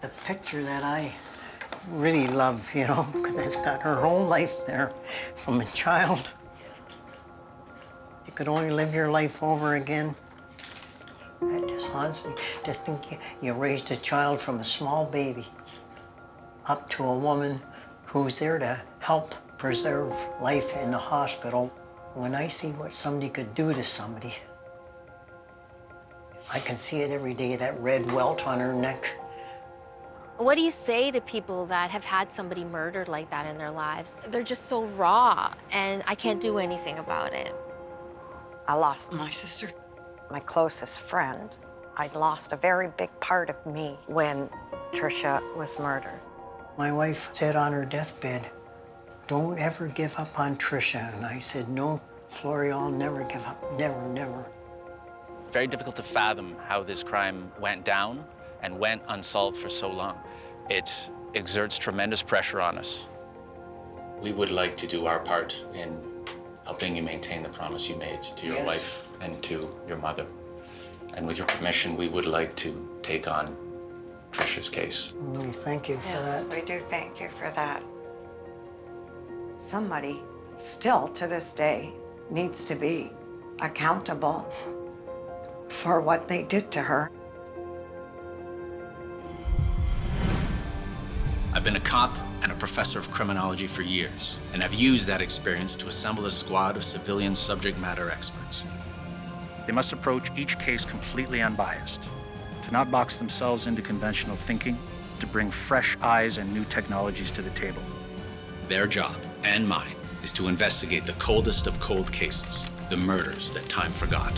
Speaker 19: The picture that I really love, you know, because it's got her whole life there from a child. You could only live your life over again. It just haunts me to think you raised a child from a small baby up to a woman who's there to help preserve life in the hospital. When I see what somebody could do to somebody, I can see it every day, that red welt on her neck.
Speaker 4: What do you say to people that have had somebody murdered like that in their lives? They're just so raw, and I can't do anything about it.
Speaker 18: I lost my sister, my closest friend. I'd lost a very big part of me when Tricia was murdered.
Speaker 19: My wife said on her deathbed, "Don't ever give up on Tricia." And I said, "No, Flory, I'll never give up, never, never."
Speaker 5: Very difficult to fathom how this crime went down and went unsolved for so long. It exerts tremendous pressure on us. We would like to do our part in helping you maintain the promise you made to your wife and to your mother. And with your permission, we would like to take on Tricia's case.
Speaker 19: We thank you for that.
Speaker 18: Yes, we do thank you for that. Somebody still to this day needs to be accountable for what they did to her.
Speaker 6: I've been a cop and a professor of criminology for years, and I've used that experience to assemble a squad of civilian subject matter experts.
Speaker 7: They must approach each case completely unbiased, to not box themselves into conventional thinking, to bring fresh eyes and new technologies to the table.
Speaker 6: Their job, and mine, is to investigate the coldest of cold cases, the murders that time forgot.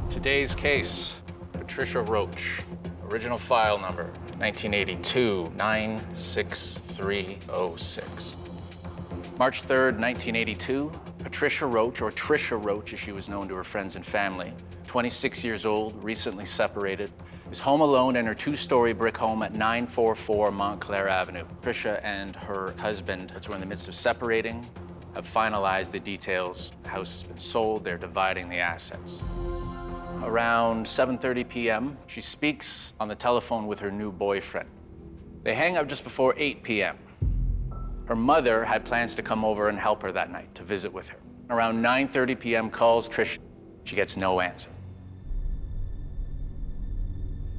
Speaker 5: Today's case, a Patricia Roach. Original file number, 1982, 96306. March 3rd, 1982, Patricia Roach, or Trisha Roach as she was known to her friends and family, 26 years old, recently separated, is home alone in her two-story brick home at 944 Montclair Avenue. Trisha and her husband, were in the midst of separating, have finalized the details. The house has been sold, they're dividing the assets. Around 7:30 p.m., she speaks on the telephone with her new boyfriend. They hang up just before 8 p.m. Her mother had plans to come over and help her that night, to visit with her. Around 9:30 p.m., calls Trish. She gets no answer.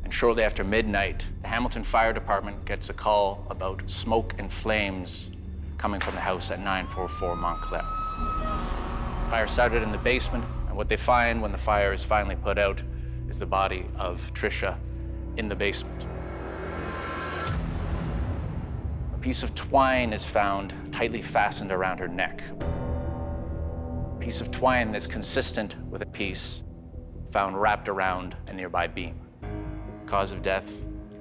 Speaker 5: And shortly after midnight, the Hamilton Fire Department gets a call about smoke and flames coming from the house at 944 Montclair. Fire started in the basement, and what they find when the fire is finally put out is the body of Trisha in the basement. A piece of twine is found tightly fastened around her neck. A piece of twine that's consistent with a piece found wrapped around a nearby beam. Cause of death,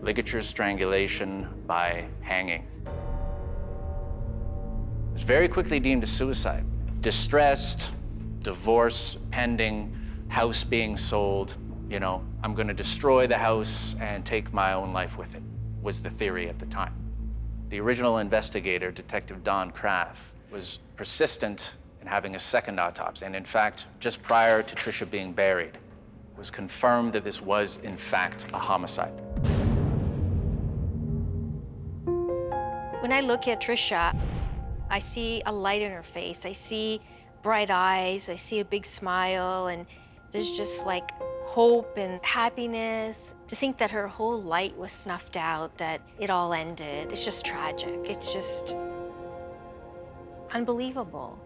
Speaker 5: ligature strangulation by hanging. It was very quickly deemed a suicide. Distressed, divorce pending, house being sold, you know, I'm gonna destroy the house and take my own life with it, was the theory at the time. The original investigator, Detective Don Kraft, was persistent in having a second autopsy, and in fact, just prior to Trisha being buried, it was confirmed that this was, in fact, a homicide.
Speaker 4: When I look at Trisha, I see a light in her face. I see bright eyes, I see a big smile, and there's just like hope and happiness. To think that her whole light was snuffed out, that it all ended, it's just tragic. It's just unbelievable.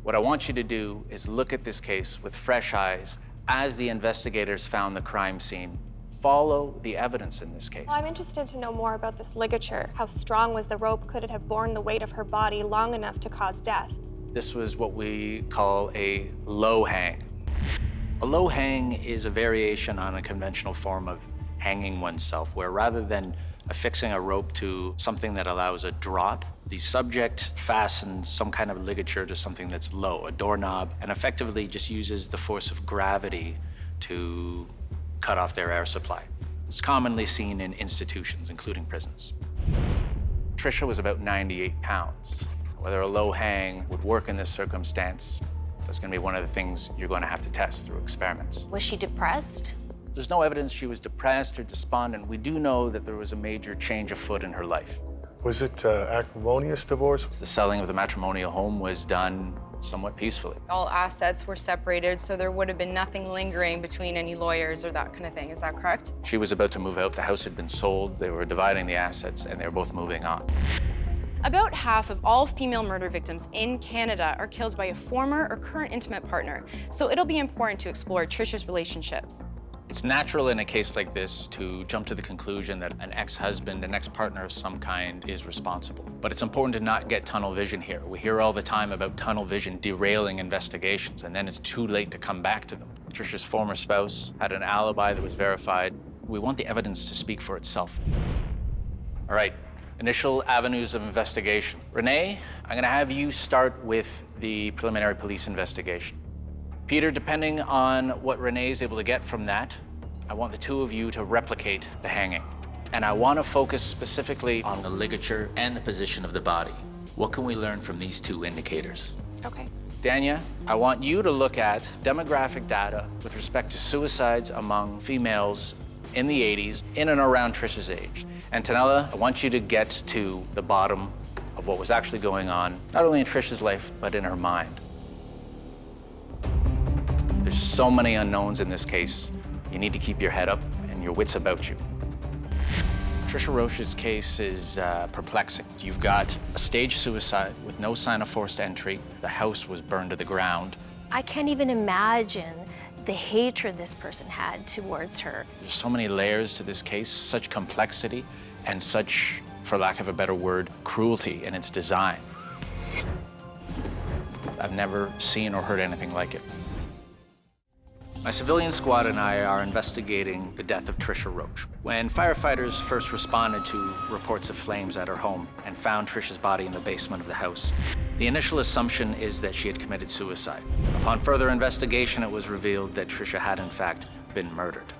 Speaker 5: What I want you to do is look at this case with fresh eyes as the investigators found the crime scene. Follow the evidence in this case.
Speaker 11: Well, I'm interested to know more about this ligature. How strong was the rope? Could it have borne the weight of her body long enough to cause death?
Speaker 5: This was what we call a low hang. A low hang is a variation on a conventional form of hanging oneself, where rather than affixing a rope to something that allows a drop, the subject fastens some kind of ligature to something that's low, a doorknob, and effectively just uses the force of gravity to cut off their air supply. It's commonly seen in institutions, including prisons. Trisha was about 98 pounds. Whether a low hang would work in this circumstance, that's gonna be one of the things you're gonna have to test through experiments.
Speaker 4: Was she depressed?
Speaker 5: There's no evidence she was depressed or despondent. We do know that there was a major change afoot in her life.
Speaker 9: Was it acrimonious divorce?
Speaker 5: The selling of the matrimonial home was done somewhat peacefully.
Speaker 10: All assets were separated, so there would have been nothing lingering between any lawyers or that kind of thing. Is that correct?
Speaker 5: She was about to move out. The house had been sold. They were dividing the assets, and they were both moving on.
Speaker 10: About half of all female murder victims in Canada are killed by a former or current intimate partner, so it'll be important to explore Trisha's relationships.
Speaker 5: It's natural in a case like this to jump to the conclusion that an ex-husband, an ex-partner of some kind is responsible. But it's important to not get tunnel vision here. We hear all the time about tunnel vision derailing investigations, and then it's too late to come back to them. Trisha's former spouse had an alibi that was verified. We want the evidence to speak for itself. All right, initial avenues of investigation. Renee, I'm gonna have you start with the preliminary police investigation. Peter, depending on what Renee is able to get from that, I want the two of you to replicate the hanging. And I want to focus specifically on the ligature and the position of the body. What can we learn from these two indicators?
Speaker 11: Okay.
Speaker 5: Dania, I want you to look at demographic data with respect to suicides among females in the 80s, in and around Trisha's age. And Tanella, I want you to get to the bottom of what was actually going on, not only in Trisha's life, but in her mind. There's so many unknowns in this case. You need to keep your head up and your wits about you. Trisha Roach's case is perplexing. You've got a staged suicide with no sign of forced entry. The house was burned to the ground.
Speaker 4: I can't even imagine the hatred this person had towards her.
Speaker 5: There's so many layers to this case, such complexity, and such, for lack of a better word, cruelty in its design. I've never seen or heard anything like it. My civilian squad and I are investigating the death of Tricia Roach. When firefighters first responded to reports of flames at her home and found Tricia's body in the basement of the house, the initial assumption is that she had committed suicide. Upon further investigation, it was revealed that Tricia had in fact been murdered.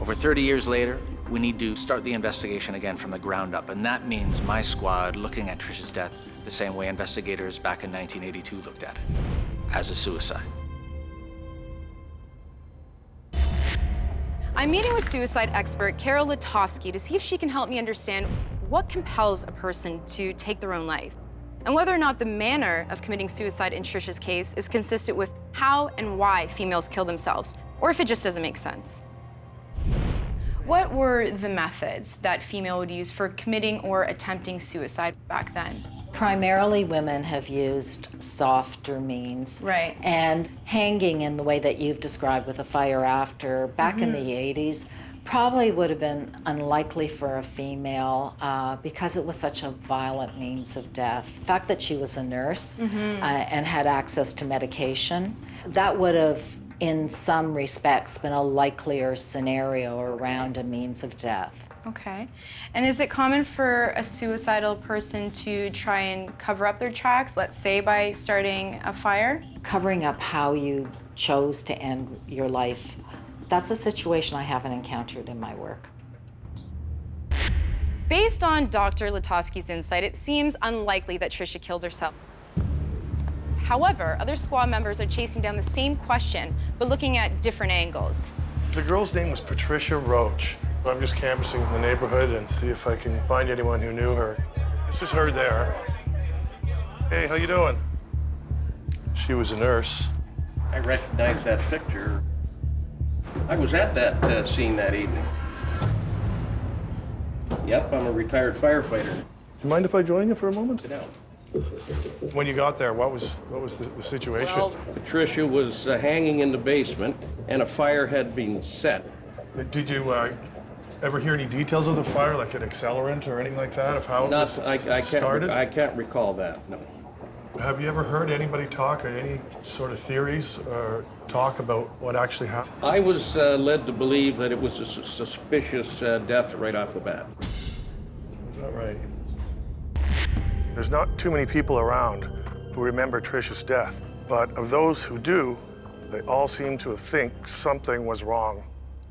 Speaker 5: Over 30 years later, we need to start the investigation again from the ground up, and that means my squad looking at Tricia's death the same way investigators back in 1982 looked at it, as a suicide.
Speaker 10: I'm meeting with suicide expert Carol Lutovsky to see if she can help me understand what compels a person to take their own life, and whether or not the manner of committing suicide in Tricia's case is consistent with how and why females kill themselves, or if it just doesn't make sense. What were the methods that female would use for committing or attempting suicide back then?
Speaker 20: Primarily, women have used softer means.
Speaker 10: Right.
Speaker 20: And hanging in the way that you've described with a fire after, back in the 80s, probably would have been unlikely for a female because it was such a violent means of death. The fact that she was a nurse and had access to medication, that would have, in some respects, been a likelier scenario around a means of death.
Speaker 10: Okay. And is it common for a suicidal person to try and cover up their tracks, let's say by starting a fire?
Speaker 20: Covering up how you chose to end your life, that's a situation I haven't encountered in my work.
Speaker 10: Based on Dr. Lutovsky's insight, it seems unlikely that Tricia killed herself. However, other squad members are chasing down the same question, but looking at different angles.
Speaker 9: The girl's name was Patricia Roach. I'm just canvassing the neighborhood and see if I can find anyone who knew her. This is her there. Hey, how you doing? She was a nurse.
Speaker 21: I recognize that picture. I was at that scene that evening. Yep, I'm a retired firefighter.
Speaker 9: Do you mind if I join you for a moment?
Speaker 21: Sit down.
Speaker 9: When you got there, what was the situation?
Speaker 21: Well, Patricia was hanging in the basement, and a fire had been set.
Speaker 9: Did you ever hear any details of the fire, like an accelerant or anything like that, of how it was started?
Speaker 21: I can't recall that, no.
Speaker 9: Have you ever heard anybody talk, or any sort of theories or talk about what actually happened?
Speaker 21: I was led to believe that it was a suspicious death right off the bat.
Speaker 9: Is that right? There's not too many people around who remember Tricia's death, but of those who do, they all seem to think something was wrong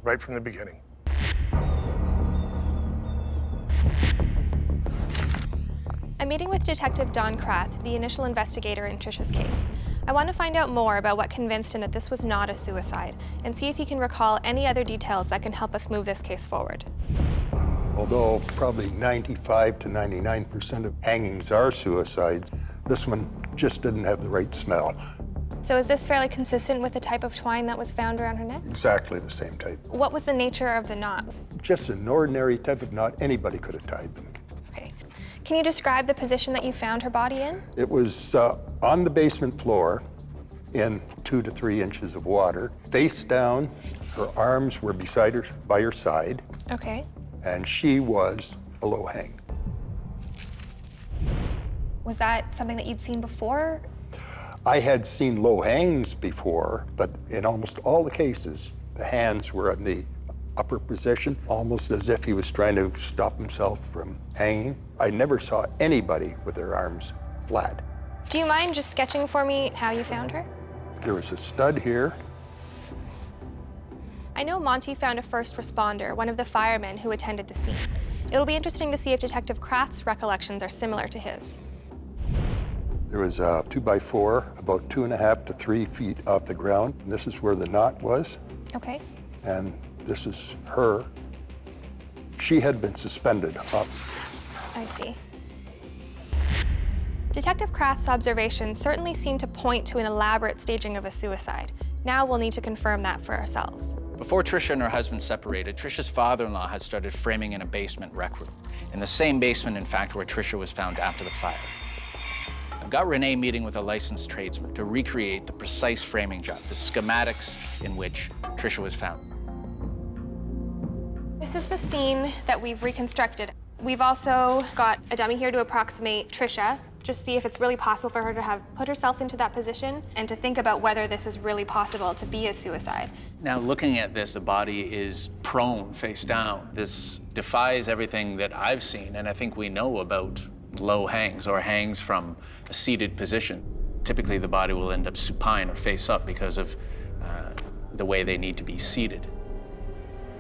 Speaker 9: right from the beginning.
Speaker 11: I'm meeting with Detective Don Krath, the initial investigator in Tricia's case. I want to find out more about what convinced him that this was not a suicide, and see if he can recall any other details that can help us move this case forward.
Speaker 22: Although probably 95 to 99% of hangings are suicides, this one just didn't have the right smell.
Speaker 11: So is this fairly consistent with the type of twine that was found around her neck?
Speaker 22: Exactly the same type.
Speaker 11: What was the nature of the knot?
Speaker 22: Just an ordinary type of knot. Anybody could have tied them.
Speaker 11: Okay. Can you describe the position that you found her body in?
Speaker 22: It was on the basement floor in 2 to 3 inches of water, face down. Her arms were beside her, by her side.
Speaker 11: Okay.
Speaker 22: And she was below hanged.
Speaker 11: Was that something that you'd seen before?
Speaker 22: I had seen low hangs before, but in almost all the cases, the hands were in the upper position, almost as if he was trying to stop himself from hanging. I never saw anybody with their arms flat.
Speaker 11: Do you mind just sketching for me how you found her?
Speaker 22: There was a stud here.
Speaker 11: I know Monty found a first responder, one of the firemen who attended the scene. It'll be interesting to see if Detective Krath's recollections are similar to his.
Speaker 22: There was a 2x4, about 2.5 to 3 feet off the ground. And this is where the knot was.
Speaker 11: Okay.
Speaker 22: And this is her. She had been suspended up.
Speaker 11: I see. Detective Krath's observations certainly seem to point to an elaborate staging of a suicide. Now we'll need to confirm that for ourselves.
Speaker 5: Before Tricia and her husband separated, Tricia's father-in-law had started framing in a basement rec room. In the same basement, in fact, where Tricia was found after the fire. I've got Renee meeting with a licensed tradesman to recreate the precise framing job, the schematics in which Tricia was found.
Speaker 11: This is the scene that we've reconstructed. We've also got a dummy here to approximate Tricia. just see if it's really possible for her to have put herself into that position and to think about whether this is really possible to be a suicide.
Speaker 5: Now, looking at this, the body is prone, face down. This defies everything that I've seen, and I think we know about low hangs or hangs from a seated position. Typically, the body will end up supine or face up because of the way they need to be seated.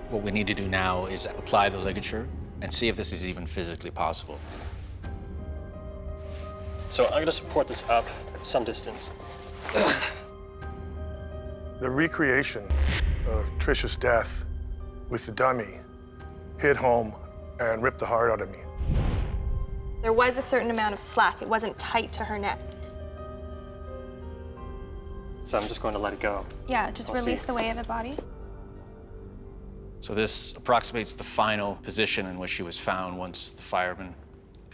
Speaker 5: What we need to do now is apply the ligature and see if this is even physically possible.
Speaker 12: So I'm gonna support this up some distance.
Speaker 9: The recreation of Trisha's death with the dummy hit home and ripped the heart out of me.
Speaker 11: There was a certain amount of slack. It wasn't tight to her neck.
Speaker 12: So I'm just going to let it go.
Speaker 11: Yeah, just release the weight of the body.
Speaker 5: So this approximates the final position in which she was found once the firemen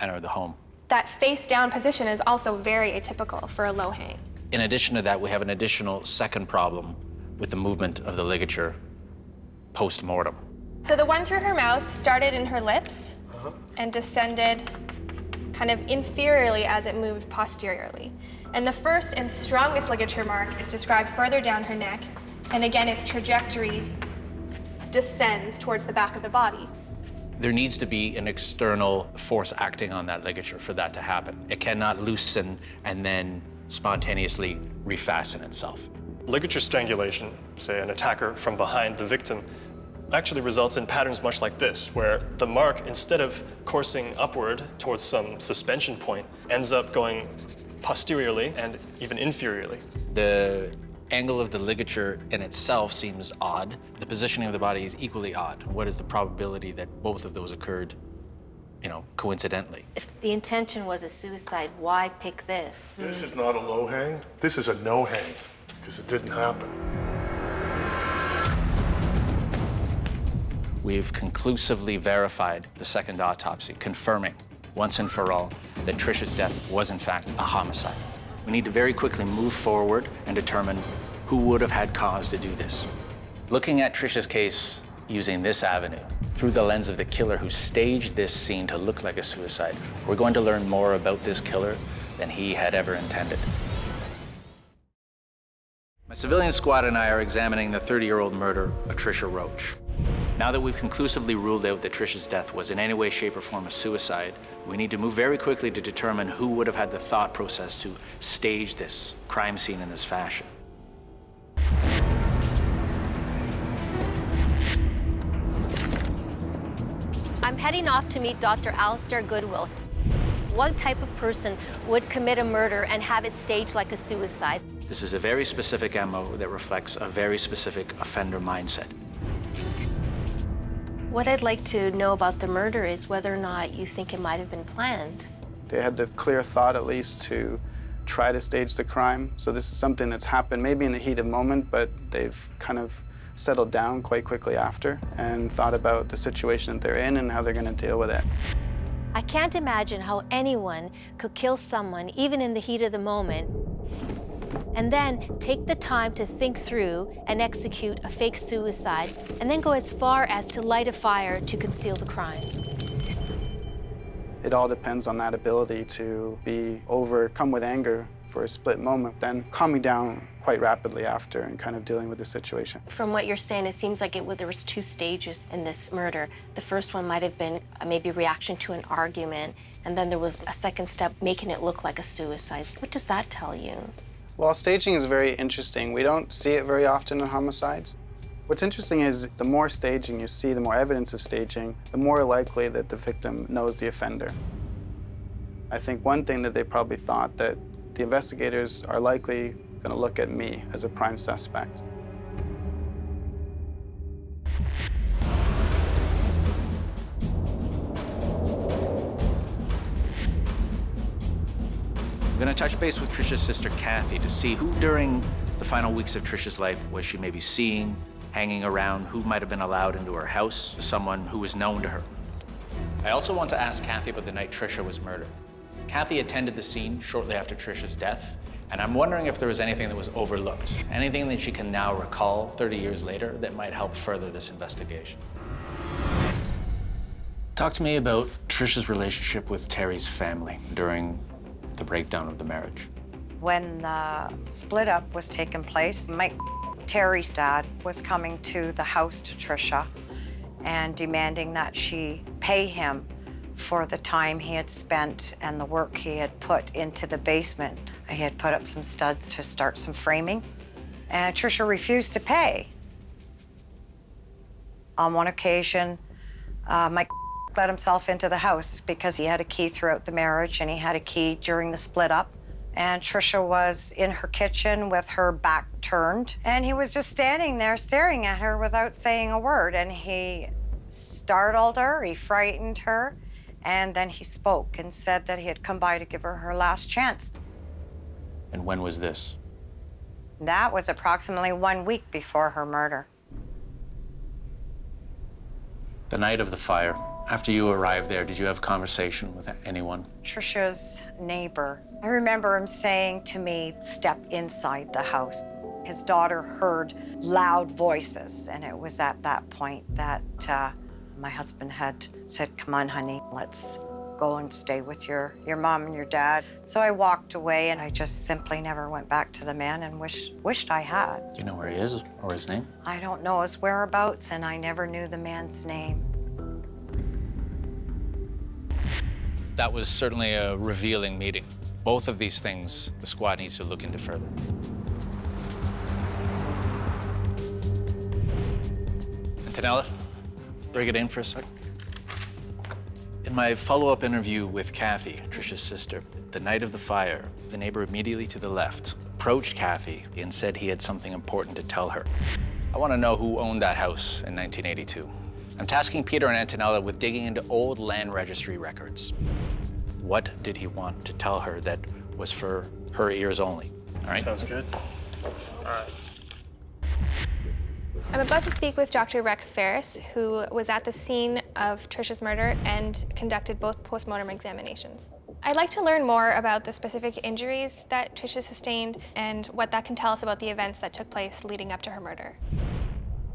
Speaker 5: entered the home.
Speaker 11: That face down position is also very atypical for a low hang.
Speaker 5: In addition to that, we have an additional second problem with the movement of the ligature post-mortem.
Speaker 11: So the one through her mouth started in her lips and descended kind of inferiorly as it moved posteriorly. And the first and strongest ligature mark is described further down her neck, and again, its trajectory descends towards the back of the body.
Speaker 5: There needs to be an external force acting on that ligature for that to happen. It cannot loosen and then spontaneously refasten itself.
Speaker 12: Ligature strangulation, say an attacker from behind the victim, actually results in patterns much like this, where the mark, instead of coursing upward towards some suspension point, ends up going posteriorly and even inferiorly.
Speaker 5: The angle of the ligature in itself seems odd. The positioning of the body is equally odd. What is the probability that both of those occurred, coincidentally?
Speaker 4: If the intention was a suicide, why pick this?
Speaker 9: This is not a low hang. This is a no hang, because it didn't happen.
Speaker 5: We've conclusively verified the second autopsy, confirming once and for all that Trisha's death was in fact a homicide. We need to very quickly move forward and determine who would have had cause to do this. Looking at Trisha's case using this avenue, through the lens of the killer who staged this scene to look like a suicide, we're going to learn more about this killer than he had ever intended. My civilian squad and I are examining the 30-year-old murder of Trisha Roach. Now that we've conclusively ruled out that Trisha's death was in any way, shape, or form a suicide, we need to move very quickly to determine who would have had the thought process to stage this crime scene in this fashion.
Speaker 4: I'm heading off to meet Dr. Alistair Goodwill. What type of person would commit a murder and have it staged like a suicide?
Speaker 5: This is a very specific MO that reflects a very specific offender mindset.
Speaker 2: What I'd like to know about the murder is whether or not you think it might have been planned.
Speaker 13: They had the clear thought, at least, to try to stage the crime. So this is something that's happened maybe in the heat of moment, but they've kind of settled down quite quickly after and thought about the situation that they're in and how they're going to deal with it.
Speaker 4: I can't imagine how anyone could kill someone, even in the heat of the moment, and then take the time to think through and execute a fake suicide, and then go as far as to light a fire to conceal the crime.
Speaker 13: It all depends on that ability to be overcome with anger for a split moment, then calming down quite rapidly after and kind of dealing with the situation.
Speaker 2: From what you're saying, it seems like there was 2 stages in this murder. The first one might have been maybe a reaction to an argument, and then there was a second step, making it look like a suicide. What does that tell you?
Speaker 13: Well, staging is very interesting. We don't see it very often in homicides. What's interesting is the more staging you see, the more evidence of staging, the more likely that the victim knows the offender. I think one thing that they probably thought that the investigators are likely going to look at me as a prime suspect.
Speaker 5: I'm going to touch base with Trisha's sister, Kathy, to see who during the final weeks of Trisha's life was she maybe seeing, hanging around, who might have been allowed into her house, someone who was known to her. I also want to ask Kathy about the night Trisha was murdered. Kathy attended the scene shortly after Trisha's death, and I'm wondering if there was anything that was overlooked, anything that she can now recall 30 years later that might help further this investigation. Talk to me about Trisha's relationship with Terry's family during the breakdown of the marriage?
Speaker 18: When the split up was taking place, Mike Terry's dad was coming to the house to Tricia and demanding that she pay him for the time he had spent and the work he had put into the basement. He had put up some studs to start some framing, and Tricia refused to pay. On one occasion, Mike let himself into the house because he had a key throughout the marriage and he had a key during the split up. And Tricia was in her kitchen with her back turned, and he was just standing there staring at her without saying a word. And he startled her, he frightened her, and then he spoke and said that he had come by to give her her last chance.
Speaker 5: And when was this?
Speaker 18: That was approximately 1 week before her murder.
Speaker 5: The night of the fire, after you arrived there, did you have conversation with anyone?
Speaker 18: Tricia's neighbor. I remember him saying to me, step inside the house. His daughter heard loud voices, and it was at that point that my husband had said, come on, honey, let's go and stay with your mom and your dad. So I walked away, and I just simply never went back to the man and wished I had.
Speaker 5: Do you know where he is or his name?
Speaker 18: I don't know his whereabouts, and I never knew the man's name.
Speaker 5: That was certainly a revealing meeting. Both of these things the squad needs to look into further. Antonella, bring it in for a sec. In my follow-up interview with Kathy, Tricia's sister, the night of the fire, the neighbor immediately to the left approached Kathy and said he had something important to tell her. I want to know who owned that house in 1982. I'm tasking Peter and Antonella with digging into old land registry records. What did he want to tell her that was for her ears only? All right?
Speaker 12: Sounds good. All right.
Speaker 11: I'm about to speak with Dr. Rex Ferris, who was at the scene of Tricia's murder and conducted both postmortem examinations. I'd like to learn more about the specific injuries that Tricia sustained and what that can tell us about the events that took place leading up to her murder.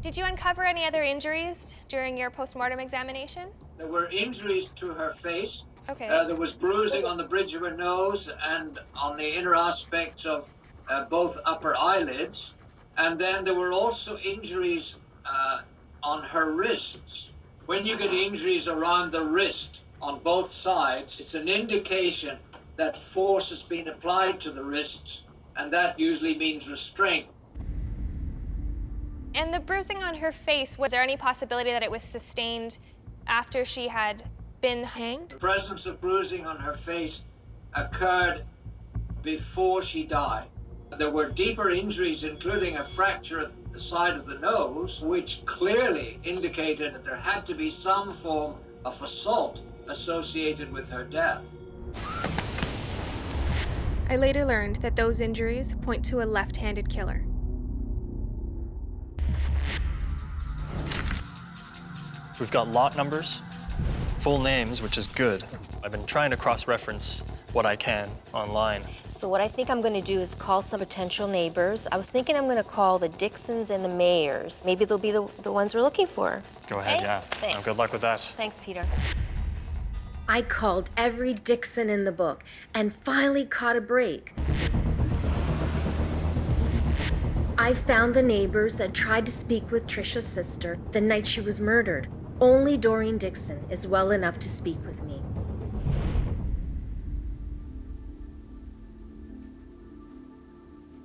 Speaker 11: Did you uncover any other injuries during your postmortem examination?
Speaker 8: There were injuries to her face.
Speaker 11: Okay.
Speaker 8: There was bruising on the bridge of her nose and on the inner aspects of both upper eyelids. And then there were also injuries on her wrists. When you get injuries around the wrist on both sides, it's an indication that force has been applied to the wrists, and that usually means restraint.
Speaker 11: And the bruising on her face, was there any possibility that it was sustained after she had been hanged?
Speaker 8: The presence of bruising on her face occurred before she died. There were deeper injuries, including a fracture at the side of the nose, which clearly indicated that there had to be some form of assault associated with her death.
Speaker 11: I later learned that those injuries point to a left-handed killer.
Speaker 12: We've got lot numbers, full names, which is good. I've been trying to cross-reference what I can online.
Speaker 2: So what I think I'm going to do is call some potential neighbors. I was thinking I'm going to call the Dixons and the Mayers. Maybe they'll be the ones we're looking for.
Speaker 12: Go ahead,
Speaker 2: Okay?
Speaker 12: yeah.
Speaker 2: Thanks.
Speaker 12: Good luck with that.
Speaker 2: Thanks, Peter.
Speaker 4: I called every Dixon in the book and finally caught a break. I found the neighbors that tried to speak with Tricia's sister the night she was murdered. Only Doreen Dixon is well enough to speak with me.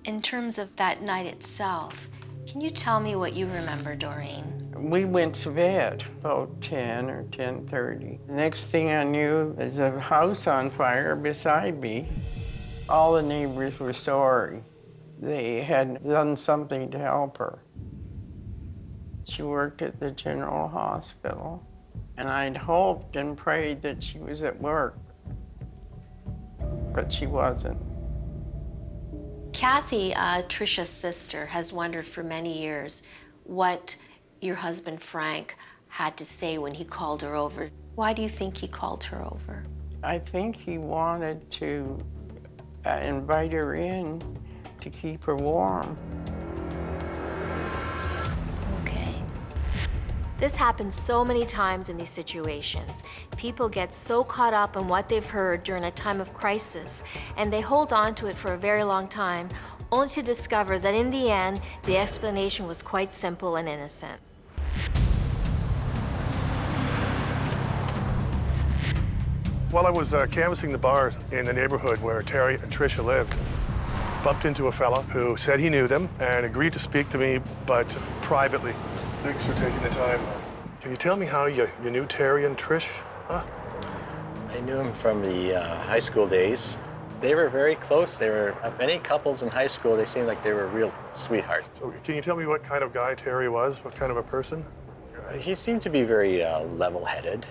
Speaker 2: In terms of that night itself, can you tell me what you remember, Doreen?
Speaker 14: We went to bed about 10 or 10:30. The next thing I knew, there's a house on fire beside me. All the neighbors were sorry. They had done something to help her. She worked at the general hospital, and I'd hoped and prayed that she was at work, but she wasn't.
Speaker 2: Kathy, Tricia's sister, has wondered for many years what your husband Frank had to say when he called her over. Why do you think he called her over?
Speaker 14: I think he wanted to invite her in to keep her warm.
Speaker 2: Okay.
Speaker 4: This happens so many times in these situations. People get so caught up in what they've heard during a time of crisis, and they hold on to it for a very long time, only to discover that in the end, the explanation was quite simple and innocent.
Speaker 9: While I was canvassing the bars in the neighborhood where Terry and Tricia lived, bumped into a fella who said he knew them and agreed to speak to me, but privately. Thanks for taking the time. Can you tell me how you knew Terry and Trish? Huh?
Speaker 3: I knew him from the high school days. They were very close. They were, of any couples in high school, they seemed like they were real sweethearts.
Speaker 9: So can you tell me what kind of guy Terry was? What kind of a person?
Speaker 3: He seemed to be very level-headed.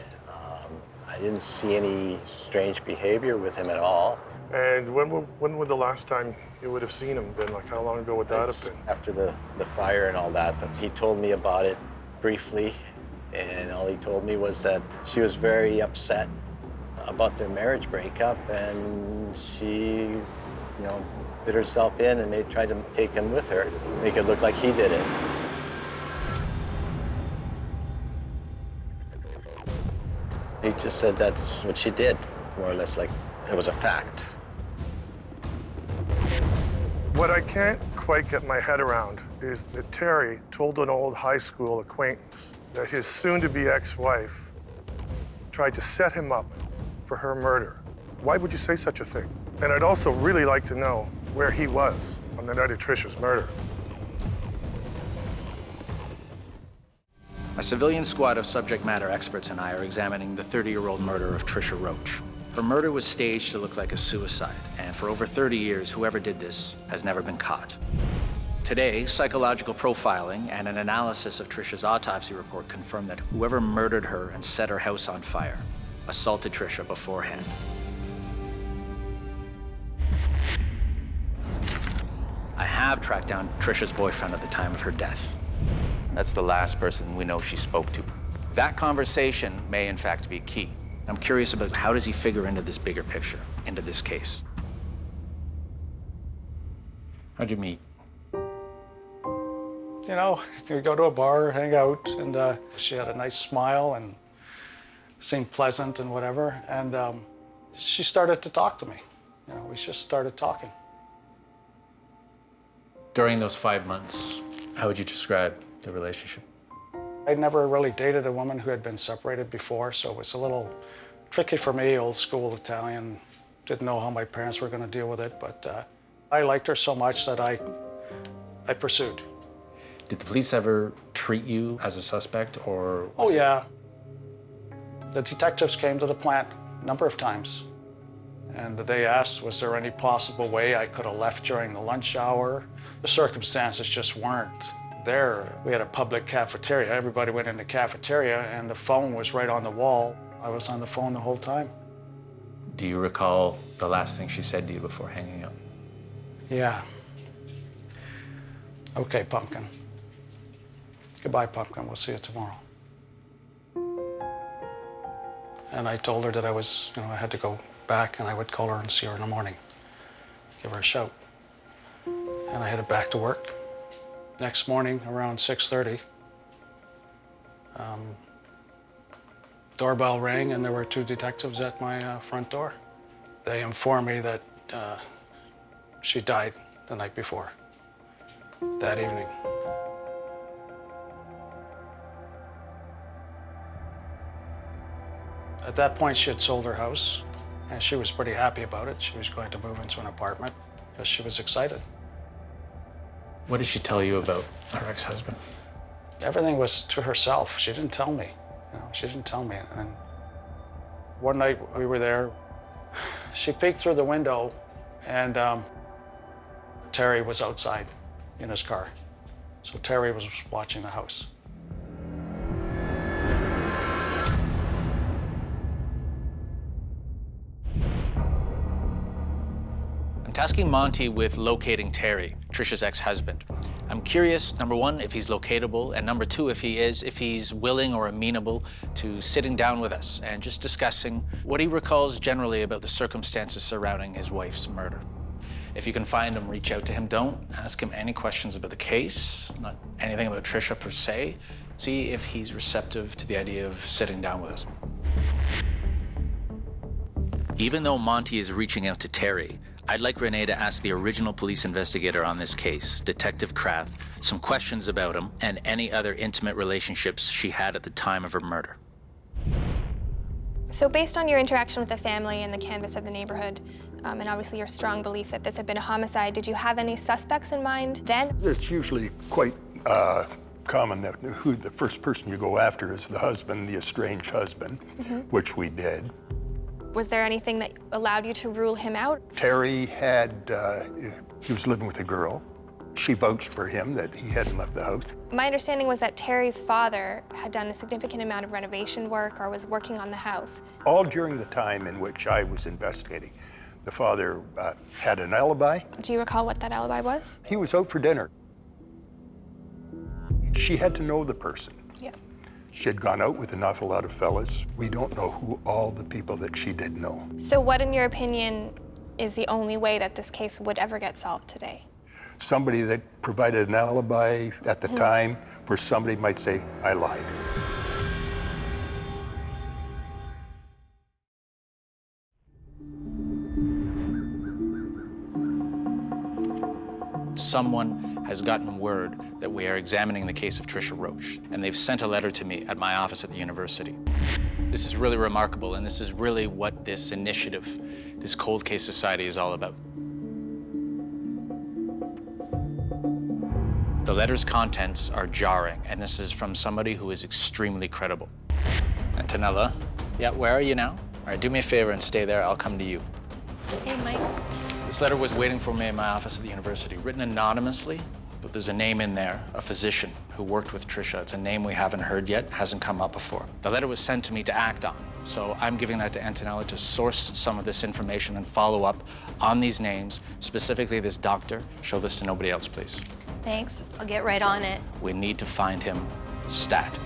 Speaker 3: I didn't see any strange behavior with him at all.
Speaker 9: And when would the last time you would have seen him been? Like, how long ago would that have been?
Speaker 3: After the fire and all that. He told me about it briefly, and all he told me was that she was very upset about their marriage breakup, and she, did herself in and they tried to take him with her, make it look like he did it. He just said that's what she did, more or less, like it was a fact.
Speaker 9: What I can't quite get my head around is that Terry told an old high school acquaintance that his soon-to-be ex-wife tried to set him up for her murder. Why would you say such a thing? And I'd also really like to know where he was on the night of Tricia's murder.
Speaker 5: A civilian squad of subject matter experts and I are examining the 30-year-old murder of Tricia Roach. Her murder was staged to look like a suicide, and for over 30 years, whoever did this has never been caught. Today, psychological profiling and an analysis of Tricia's autopsy report confirm that whoever murdered her and set her house on fire assaulted Tricia beforehand. I have tracked down Tricia's boyfriend at the time of her death. That's the last person we know she spoke to. That conversation may in fact be key. I'm curious about how does he figure into this bigger picture, into this case. How'd you meet?
Speaker 15: We go to a bar, hang out, and she had a nice smile and seemed pleasant and whatever. And she started to talk to me. We just started talking.
Speaker 5: During those 5 months, how would you describe the relationship?
Speaker 15: I'd never really dated a woman who had been separated before, so it was a little tricky for me, old school Italian. Didn't know how my parents were going to deal with it, but I liked her so much that I pursued.
Speaker 5: Did the police ever treat you as a suspect, or?
Speaker 15: Oh, yeah. The detectives came to the plant a number of times, and they asked, was there any possible way I could have left during the lunch hour? The circumstances just weren't there. We had a public cafeteria. Everybody went in the cafeteria, and the phone was right on the wall. I was on the phone the whole time.
Speaker 5: Do you recall the last thing she said to you before hanging up?
Speaker 15: Yeah. Okay, Pumpkin. Goodbye, Pumpkin. We'll see you tomorrow. And I told her that I had to go back, and I would call her and see her in the morning. Give her a shout. And I headed back to work. Next morning, around 6:30, doorbell rang, and there were 2 detectives at my front door. They informed me that she died the night before, that evening. At that point, she had sold her house, and she was pretty happy about it. She was going to move into an apartment because she was excited.
Speaker 5: What did she tell you about her ex-husband?
Speaker 15: Everything was to herself. She didn't tell me. She didn't tell me. And one night we were there, she peeked through the window, and Terry was outside in his car. So Terry was watching the house.
Speaker 5: I'm tasking Monty with locating Terry, Tricia's ex-husband. I'm curious, number one, if he's locatable, and number two, if he's willing or amenable to sitting down with us and just discussing what he recalls generally about the circumstances surrounding his wife's murder. If you can find him, reach out to him. Don't ask him any questions about the case, not anything about Tricia per se. See if he's receptive to the idea of sitting down with us.
Speaker 6: Even though Monty is reaching out to Terry, I'd like Renee to ask the original police investigator on this case, Detective Krath, some questions about him and any other intimate relationships she had at the time of her murder.
Speaker 11: So based on your interaction with the family and the canvass of the neighborhood, and obviously your strong belief that this had been a homicide, did you have any suspects in mind then?
Speaker 22: It's usually quite common that who the first person you go after is the husband, the estranged husband, which we did.
Speaker 11: Was there anything that allowed you to rule him out?
Speaker 22: Terry he was living with a girl. She vouched for him that he hadn't left the house.
Speaker 11: My understanding was that Terry's father had done a significant amount of renovation work or was working on the house.
Speaker 22: All during the time in which I was investigating. The father had an alibi.
Speaker 11: Do you recall what that alibi was?
Speaker 22: He was out for dinner. She had to know the person.
Speaker 11: Yeah.
Speaker 22: She had gone out with an awful lot of fellas. We don't know who all the people that she did know.
Speaker 11: So what, in your opinion, is the only way that this case would ever get solved today?
Speaker 22: Somebody that provided an alibi at the time where somebody might say, I lied.
Speaker 5: Someone has gotten word that we are examining the case of Tricia Roach, and they've sent a letter to me at my office at the university. This is really remarkable, and this is really what this initiative, this Cold Case Society, is all about. The letter's contents are jarring, and this is from somebody who is extremely credible. Antonella, yeah, where are you now? All right, do me a favor and stay there. I'll come to you.
Speaker 2: Hey, Mike.
Speaker 5: This letter was waiting for me in my office at the university, written anonymously, but there's a name in there, a physician who worked with Tricia. It's a name we haven't heard yet, hasn't come up before. The letter was sent to me to act on, so I'm giving that to Antonella to source some of this information and follow up on these names, specifically this doctor. Show this to nobody else, please.
Speaker 2: Thanks. I'll get right on it.
Speaker 5: We need to find him stat.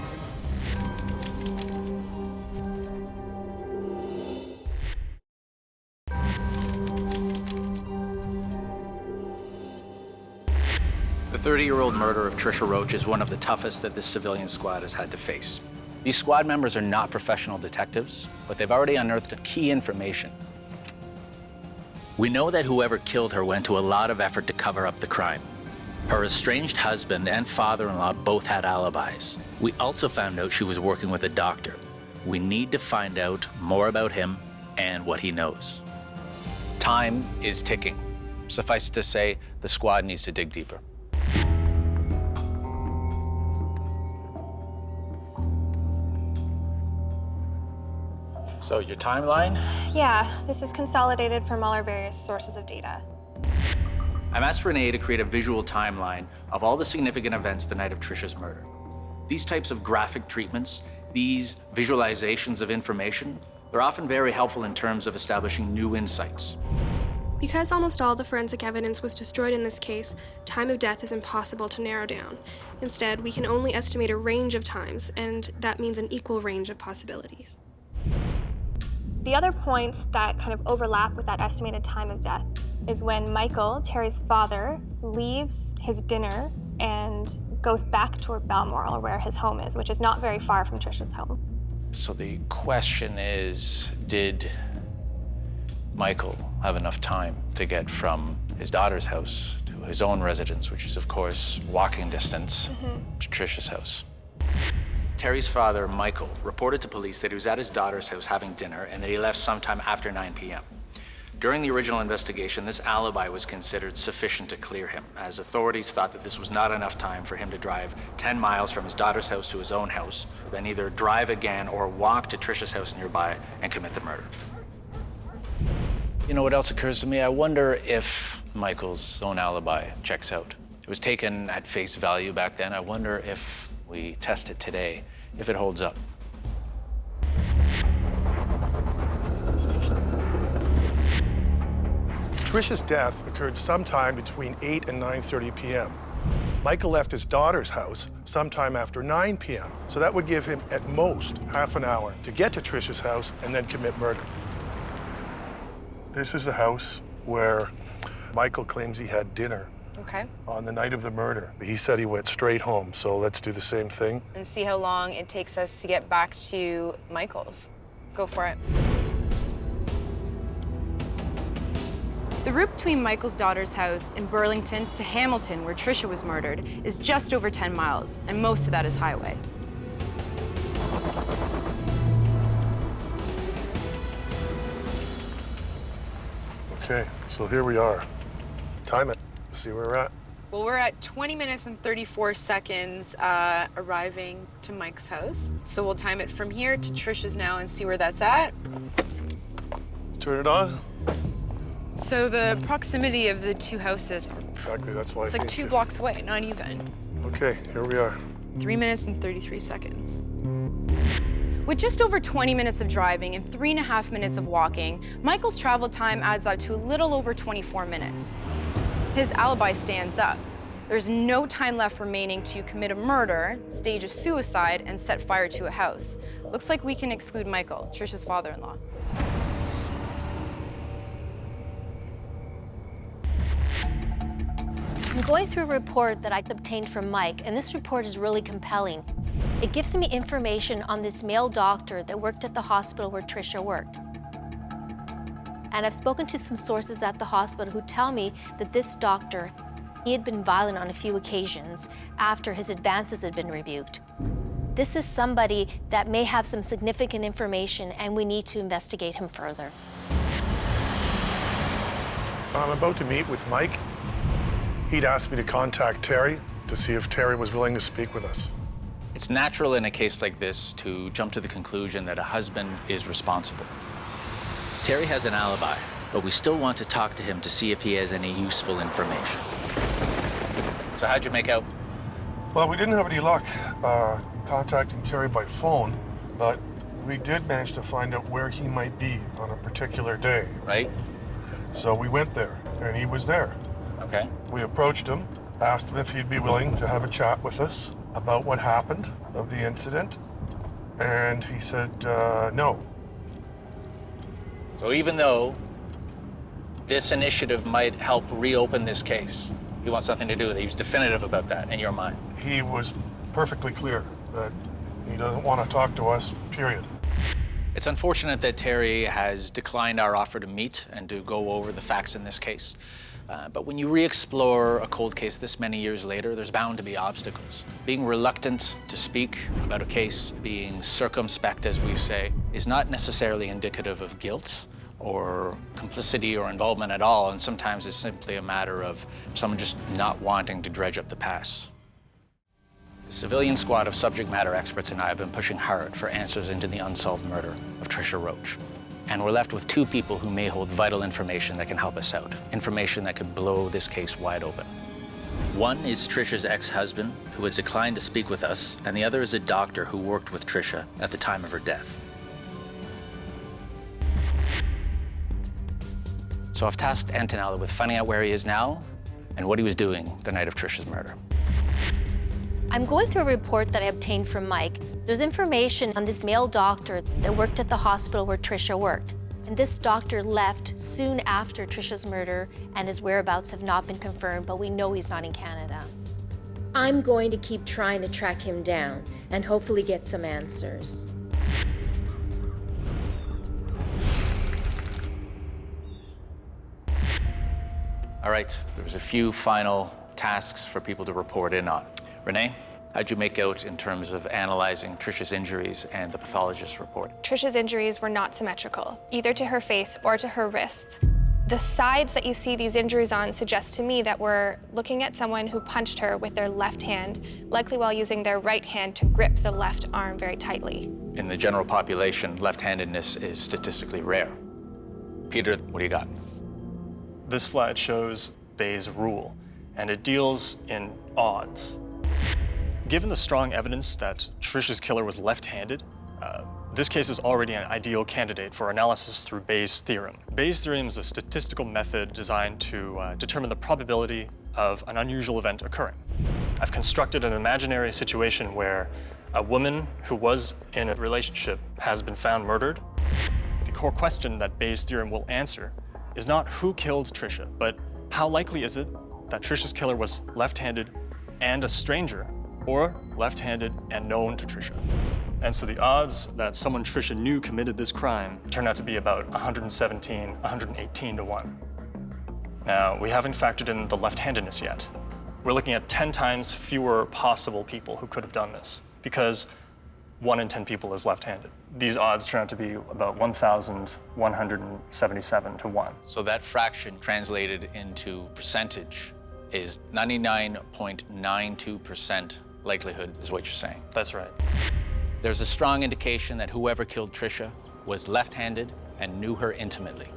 Speaker 5: The 30-year-old murder of Tricia Roach is one of the toughest that this civilian squad has had to face. These squad members are not professional detectives, but they've already unearthed key information.
Speaker 6: We know that whoever killed her went to a lot of effort to cover up the crime. Her estranged husband and father-in-law both had alibis. We also found out she was working with a doctor. We need to find out more about him and what he knows.
Speaker 5: Time is ticking. Suffice it to say, the squad needs to dig deeper. So your timeline?
Speaker 11: Yeah, this is consolidated from all our various sources of data.
Speaker 5: I've asked Renee to create a visual timeline of all the significant events the night of Tricia's murder. These types of graphic treatments, these visualizations of information, they're often very helpful in terms of establishing new insights.
Speaker 16: Because almost all the forensic evidence was destroyed in this case, time of death is impossible to narrow down. Instead, we can only estimate a range of times, and that means an equal range of possibilities.
Speaker 11: The other points that kind of overlap with that estimated time of death is when Michael, Terry's father, leaves his dinner and goes back toward Balmoral, where his home is, which is not very far from Tricia's home.
Speaker 5: So the question is, did Michael have enough time to get from his daughter's house to his own residence, which is, of course, walking distance to Tricia's house? Terry's father, Michael, reported to police that he was at his daughter's house having dinner and that he left sometime after 9 p.m. During the original investigation, this alibi was considered sufficient to clear him, as authorities thought that this was not enough time for him to drive 10 miles from his daughter's house to his own house, then either drive again or walk to Tricia's house nearby and commit the murder. You know what else occurs to me? I wonder if Michael's own alibi checks out. It was taken at face value back then. I wonder if we test it today, if it holds up.
Speaker 9: Tricia's death occurred sometime between 8 and 9:30 p.m. Michael left his daughter's house sometime after 9 p.m., so that would give him at most half an hour to get to Tricia's house and then commit murder. This is the house where Michael claims he had dinner
Speaker 10: Okay.
Speaker 9: on the night of the murder. He said he went straight home, so let's do the same thing.
Speaker 10: And see how long it takes us to get back to Michael's. Let's go for it. The route between Michael's daughter's house in Burlington to Hamilton, where Tricia was murdered, is just over 10 miles, and most of that is highway.
Speaker 9: Okay, so here we are. Time it, see where we're at.
Speaker 10: Well, we're at 20 minutes and 34 seconds arriving to Mike's house. So we'll time it from here to Tricia's now and see where that's at.
Speaker 9: Turn it on.
Speaker 10: So the proximity of the two houses,
Speaker 9: Exactly, that's why
Speaker 10: it's like 2 blocks away, not even.
Speaker 9: Okay, here we are.
Speaker 10: 3 minutes and 33 seconds. With just over 20 minutes of driving and 3.5 minutes of walking, Michael's travel time adds up to a little over 24 minutes. His alibi stands up. There's no time left remaining to commit a murder, stage a suicide, and set fire to a house. Looks like we can exclude Michael, Tricia's father-in-law.
Speaker 2: I'm going through a report that I obtained from Mike, and this report is really compelling. It gives me information on this male doctor that worked at the hospital where Tricia worked. And I've spoken to some sources at the hospital who tell me that this doctor, he had been violent on a few occasions after his advances had been rebuked. This is somebody that may have some significant information, and we need to investigate him further.
Speaker 9: I'm about to meet with Mike. He'd asked me to contact Terry to see if Terry was willing to speak with us.
Speaker 5: It's natural in a case like this to jump to the conclusion that a husband is responsible.
Speaker 6: Terry has an alibi, but we still want to talk to him to see if he has any useful information.
Speaker 5: So how'd you make out?
Speaker 9: Well, we didn't have any luck contacting Terry by phone, but we did manage to find out where he might be on a particular day.
Speaker 5: Right.
Speaker 9: So we went there, and he was there.
Speaker 5: Okay.
Speaker 9: We approached him, asked him if he'd be willing to have a chat with us about what happened of the incident, and he said no.
Speaker 5: So even though this initiative might help reopen this case, he wants nothing to do with it. He was definitive about that in your mind.
Speaker 9: He was perfectly clear that he doesn't want to talk to us, period.
Speaker 5: It's unfortunate that Terry has declined our offer to meet and to go over the facts in this case. But when you re-explore a cold case this many years later, there's bound to be obstacles. Being reluctant to speak about a case, being circumspect, as we say, is not necessarily indicative of guilt or complicity or involvement at all, and sometimes it's simply a matter of someone just not wanting to dredge up the past. The civilian squad of subject matter experts and I have been pushing hard for answers into the unsolved murder of Tricia Roach. And we're left with 2 people who may hold vital information that can help us out, information that could blow this case wide open.
Speaker 6: One is Tricia's ex-husband, who has declined to speak with us, and the other is a doctor who worked with Tricia at the time of her death.
Speaker 5: So I've tasked Antonella with finding out where he is now and what he was doing the night of Tricia's murder.
Speaker 2: I'm going through a report that I obtained from Mike. There's information on this male doctor that worked at the hospital where Tricia worked. And this doctor left soon after Tricia's murder, and his whereabouts have not been confirmed, but we know he's not in Canada.
Speaker 4: I'm going to keep trying to track him down and hopefully get some answers.
Speaker 5: All right, there's a few final tasks for people to report in on. Renee, how'd you make out in terms of analyzing Tricia's injuries and the pathologist's report?
Speaker 11: Tricia's injuries were not symmetrical, either to her face or to her wrists. The sides that you see these injuries on suggest to me that we're looking at someone who punched her with their left hand, likely while using their right hand to grip the left arm very tightly.
Speaker 5: In the general population, left-handedness is statistically rare. Peter, what do you got?
Speaker 12: This slide shows Bayes' rule, and it deals in odds. Given the strong evidence that Tricia's killer was left-handed, this case is already an ideal candidate for analysis through Bayes' theorem. Bayes' theorem is a statistical method designed to determine the probability of an unusual event occurring. I've constructed an imaginary situation where a woman who was in a relationship has been found murdered. The core question that Bayes' theorem will answer is not who killed Tricia, but how likely is it that Trisha's killer was left-handed and a stranger, or left-handed and known to Trisha. And so the odds that someone Trisha knew committed this crime turned out to be about 117, 118 to 1. Now, we haven't factored in the left-handedness yet. We're looking at 10 times fewer possible people who could have done this, because 1 in 10 people is left-handed. These odds turn out to be about 1,177 to 1.
Speaker 5: So that fraction translated into percentage is 99.92% likelihood is what you're saying.
Speaker 12: That's right.
Speaker 5: There's a strong indication that whoever killed Trisha was left-handed and knew her intimately.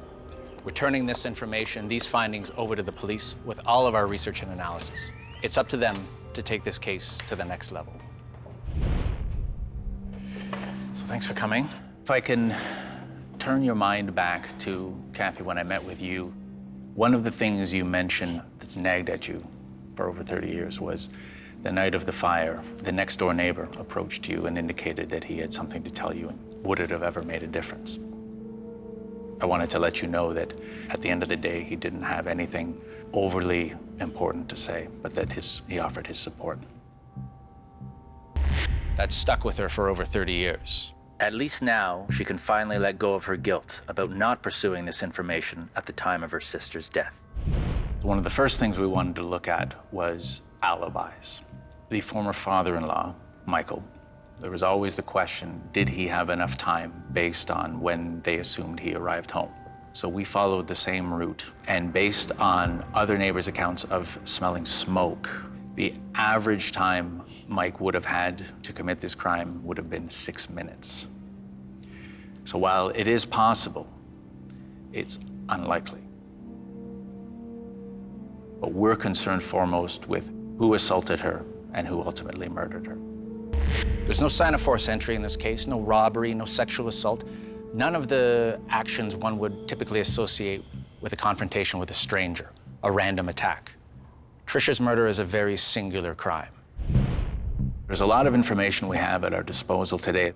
Speaker 5: We're turning this information, these findings, over to the police with all of our research and analysis. It's up to them to take this case to the next level. So thanks for coming. If I can turn your mind back to, Kathy, when I met with you, one of the things you mentioned that's nagged at you for over 30 years was the night of the fire, the next door neighbor approached you and indicated that he had something to tell you. Would it have ever made a difference? I wanted to let you know that at the end of the day, he didn't have anything overly important to say, but that he offered his support. That stuck with her for over 30 years. At least now, she can finally let go of her guilt about not pursuing this information at the time of her sister's death. One of the first things we wanted to look at was alibis. The former father-in-law, Michael, there was always the question, did he have enough time based on when they assumed he arrived home? So we followed the same route, and based on other neighbors' accounts of smelling smoke, the average time Mike would have had to commit this crime would have been 6 minutes. So while it is possible, it's unlikely. But we're concerned foremost with who assaulted her and who ultimately murdered her. There's no sign of forced entry in this case, no robbery, no sexual assault. None of the actions one would typically associate with a confrontation with a stranger, a random attack. Trisha's murder is a very singular crime. There's a lot of information we have at our disposal today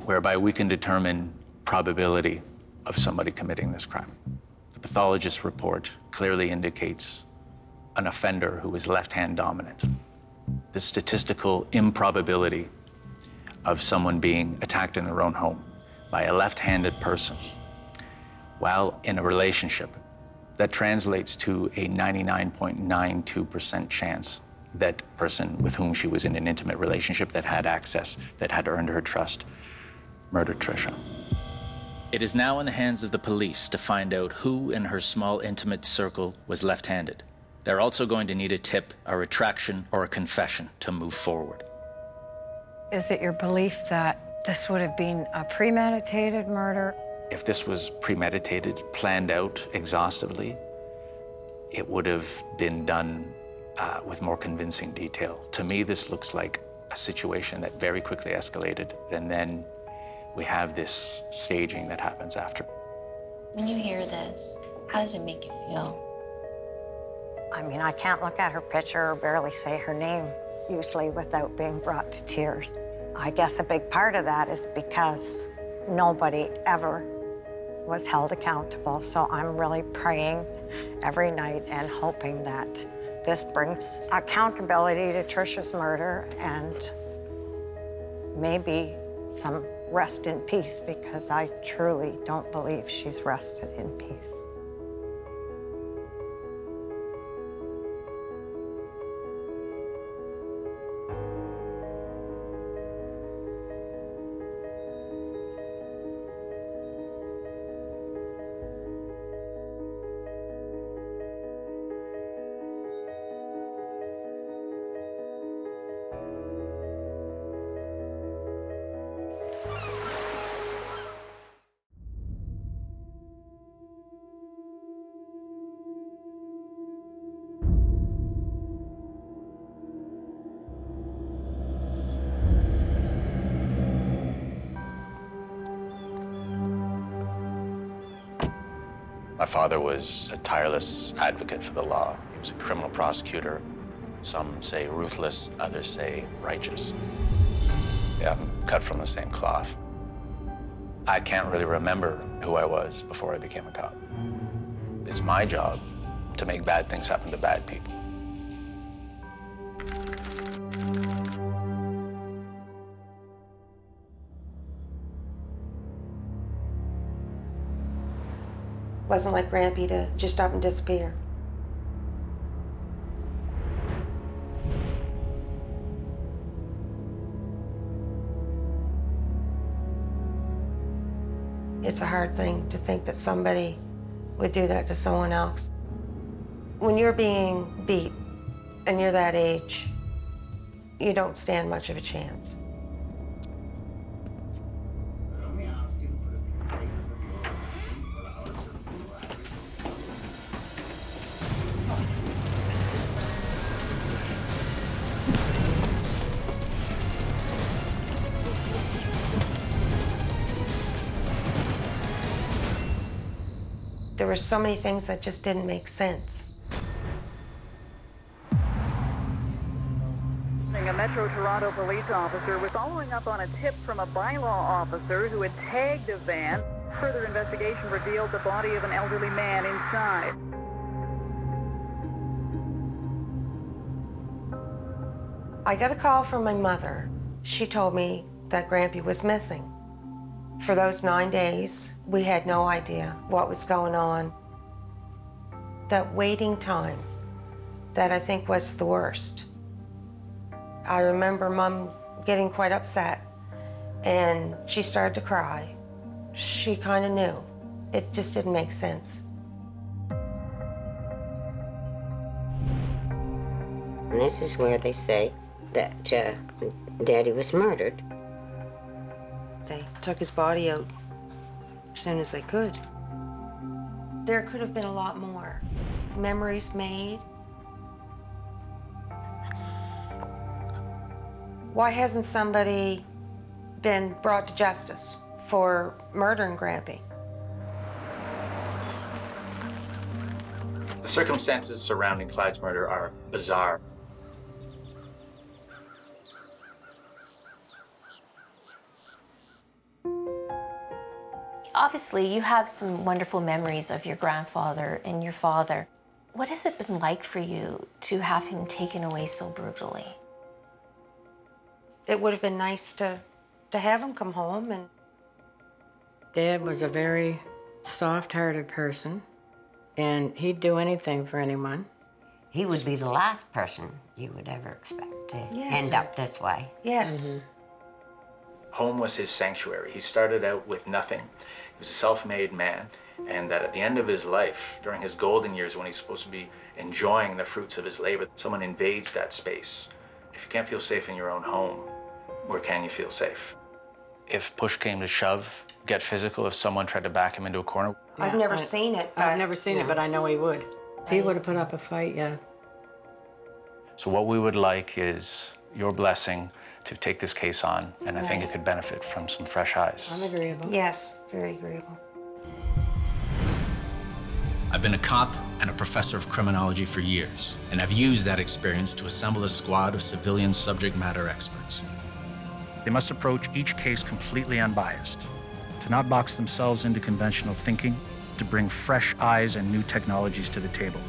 Speaker 5: whereby we can determine probability of somebody committing this crime. The pathologist's report clearly indicates an offender who is left-hand dominant. The statistical improbability of someone being attacked in their own home by a left-handed person while in a relationship, that translates to a 99.92% chance that person with whom she was in an intimate relationship, that had access, that had earned her trust, murdered Trisha. It is now in the hands of the police to find out who in her small, intimate circle was left-handed. They're also going to need a tip, a retraction, or a confession to move forward.
Speaker 18: Is it your belief that this would have been a premeditated murder?
Speaker 5: If this was premeditated, planned out exhaustively, it would have been done with more convincing detail. To me, this looks like a situation that very quickly escalated, and then we have this staging that happens after.
Speaker 2: When you hear this, how does it make you feel?
Speaker 18: I mean, I can't look at her picture or barely say her name, usually without being brought to tears. I guess a big part of that is because nobody ever was held accountable. So I'm really praying every night and hoping that this brings accountability to Trisha's murder and maybe some rest in peace, because I truly don't believe she's rested in peace.
Speaker 5: My father was a tireless advocate for the law. He was a criminal prosecutor. Some say ruthless, others say righteous. Yeah, I'm cut from the same cloth. I can't really remember who I was before I became a cop. It's my job to make bad things happen to bad people.
Speaker 1: Wasn't like Grampy to just up and disappear. It's a hard thing to think that somebody would do that to someone else. When you're being beat and you're that age, you don't stand much of a chance. There were so many things that just didn't make sense.
Speaker 17: A Metro Toronto police officer was following up on a tip from a bylaw officer who had tagged a van. Further investigation revealed the body of an elderly man inside.
Speaker 1: I got a call from my mother. She told me that Grampy was missing. For those 9 days, we had no idea what was going on. That waiting time, that I think was the worst. I remember Mom getting quite upset, and she started to cry. She kind of knew. It just didn't make sense.
Speaker 23: And this is where they say that Daddy was murdered.
Speaker 1: They took his body out as soon as they could. There could have been a lot more. Memories made. Why hasn't somebody been brought to justice for murdering Grampy?
Speaker 5: The circumstances surrounding Clyde's murder are bizarre.
Speaker 2: Obviously, you have some wonderful memories of your grandfather and your father. What has it been like for you to have him taken away so brutally?
Speaker 1: It would have been nice to have him come home and...
Speaker 14: Dad was a very soft-hearted person, and he'd do anything for anyone.
Speaker 23: He would be the last person you would ever expect to end up this way.
Speaker 1: Yes.
Speaker 5: Home was his sanctuary. He started out with nothing. He was a self-made man, and that at the end of his life, during his golden years when he's supposed to be enjoying the fruits of his labor, someone invades that space. If you can't feel safe in your own home, where can you feel safe? If push came to shove, get physical if someone tried to back him into a corner.
Speaker 1: I've never seen it, but...
Speaker 14: I've never seen it, but I know he would. He would have put up a fight, yeah.
Speaker 5: So what we would like is your blessing to take this case on, and I think it could benefit from some fresh eyes.
Speaker 14: I'm agreeable.
Speaker 1: Yes, very agreeable.
Speaker 6: I've been a cop and a professor of criminology for years, and I've used that experience to assemble a squad of civilian subject matter experts.
Speaker 7: They must approach each case completely unbiased, to not box themselves into conventional thinking, to bring fresh eyes and new technologies to the table.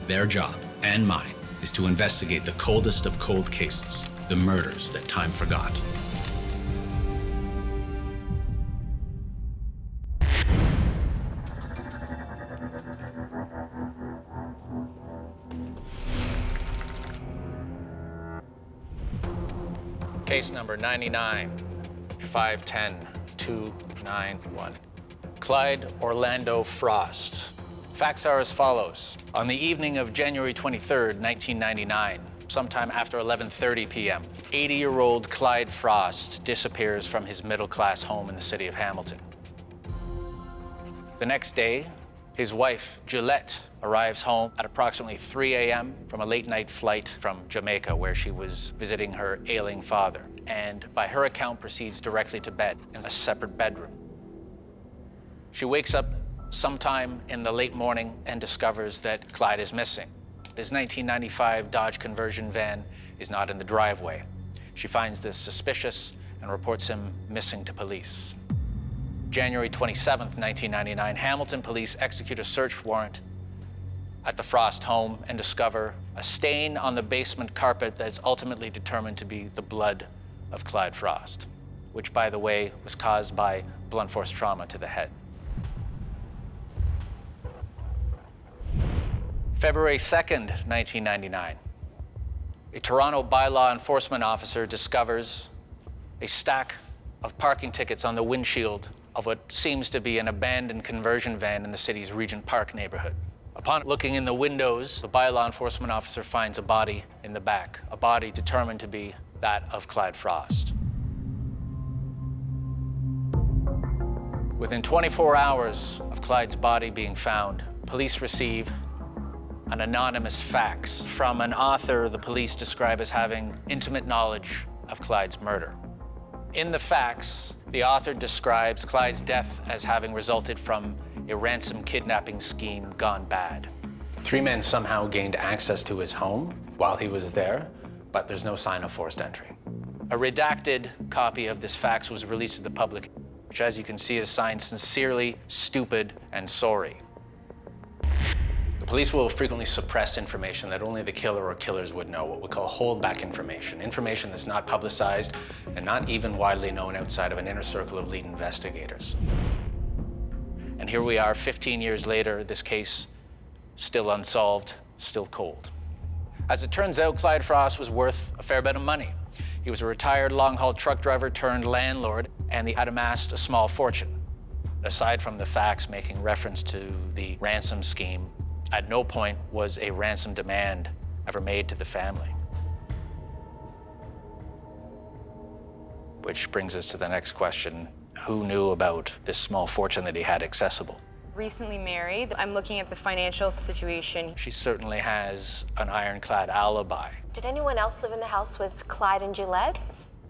Speaker 6: Their job, and mine, is to investigate the coldest of cold cases, the murders that time forgot.
Speaker 5: Case number 99-510-291. Clyde Orlando Frost. Facts are as follows. On the evening of January 23rd, 1999, sometime after 11:30 p.m., 80-year-old Clyde Frost disappears from his middle-class home in the city of Hamilton. The next day, his wife, Gillette, arrives home at approximately 3 a.m. from a late-night flight from Jamaica, where she was visiting her ailing father, and by her account proceeds directly to bed in a separate bedroom. She wakes up sometime in the late morning and discovers that Clyde is missing. His 1995 Dodge conversion van is not in the driveway. She finds this suspicious and reports him missing to police. January 27th, 1999, Hamilton police execute a search warrant at the Frost home and discover a stain on the basement carpet that is ultimately determined to be the blood of Clyde Frost, which, by the way, was caused by blunt force trauma to the head. February 2nd, 1999. A Toronto bylaw enforcement officer discovers a stack of parking tickets on the windshield of what seems to be an abandoned conversion van in the city's Regent Park neighborhood. Upon looking in the windows, the bylaw enforcement officer finds a body in the back, a body determined to be that of Clyde Frost. Within 24 hours of Clyde's body being found, police receive an anonymous fax from an author the police describe as having intimate knowledge of Clyde's murder. In the fax, the author describes Clyde's death as having resulted from a ransom kidnapping scheme gone bad. 3 men somehow gained access to his home while he was there, but there's no sign of forced entry. A redacted copy of this fax was released to the public, which, as you can see, is signed "Sincerely, Stupid, and Sorry." The police will frequently suppress information that only the killer or killers would know, what we call holdback information, information that's not publicized and not even widely known outside of an inner circle of lead investigators. And here we are 15 years later, this case still unsolved, still cold. As it turns out, Clyde Frost was worth a fair bit of money. He was a retired long-haul truck driver turned landlord, and he had amassed a small fortune. Aside from the facts making reference to the ransom scheme, at no point was a ransom demand ever made to the family. Which brings us to the next question. Who knew about this small fortune that he had accessible?
Speaker 10: Recently married. I'm looking at the financial situation.
Speaker 5: She certainly has an ironclad alibi.
Speaker 2: Did anyone else live in the house with Clyde and Gillette?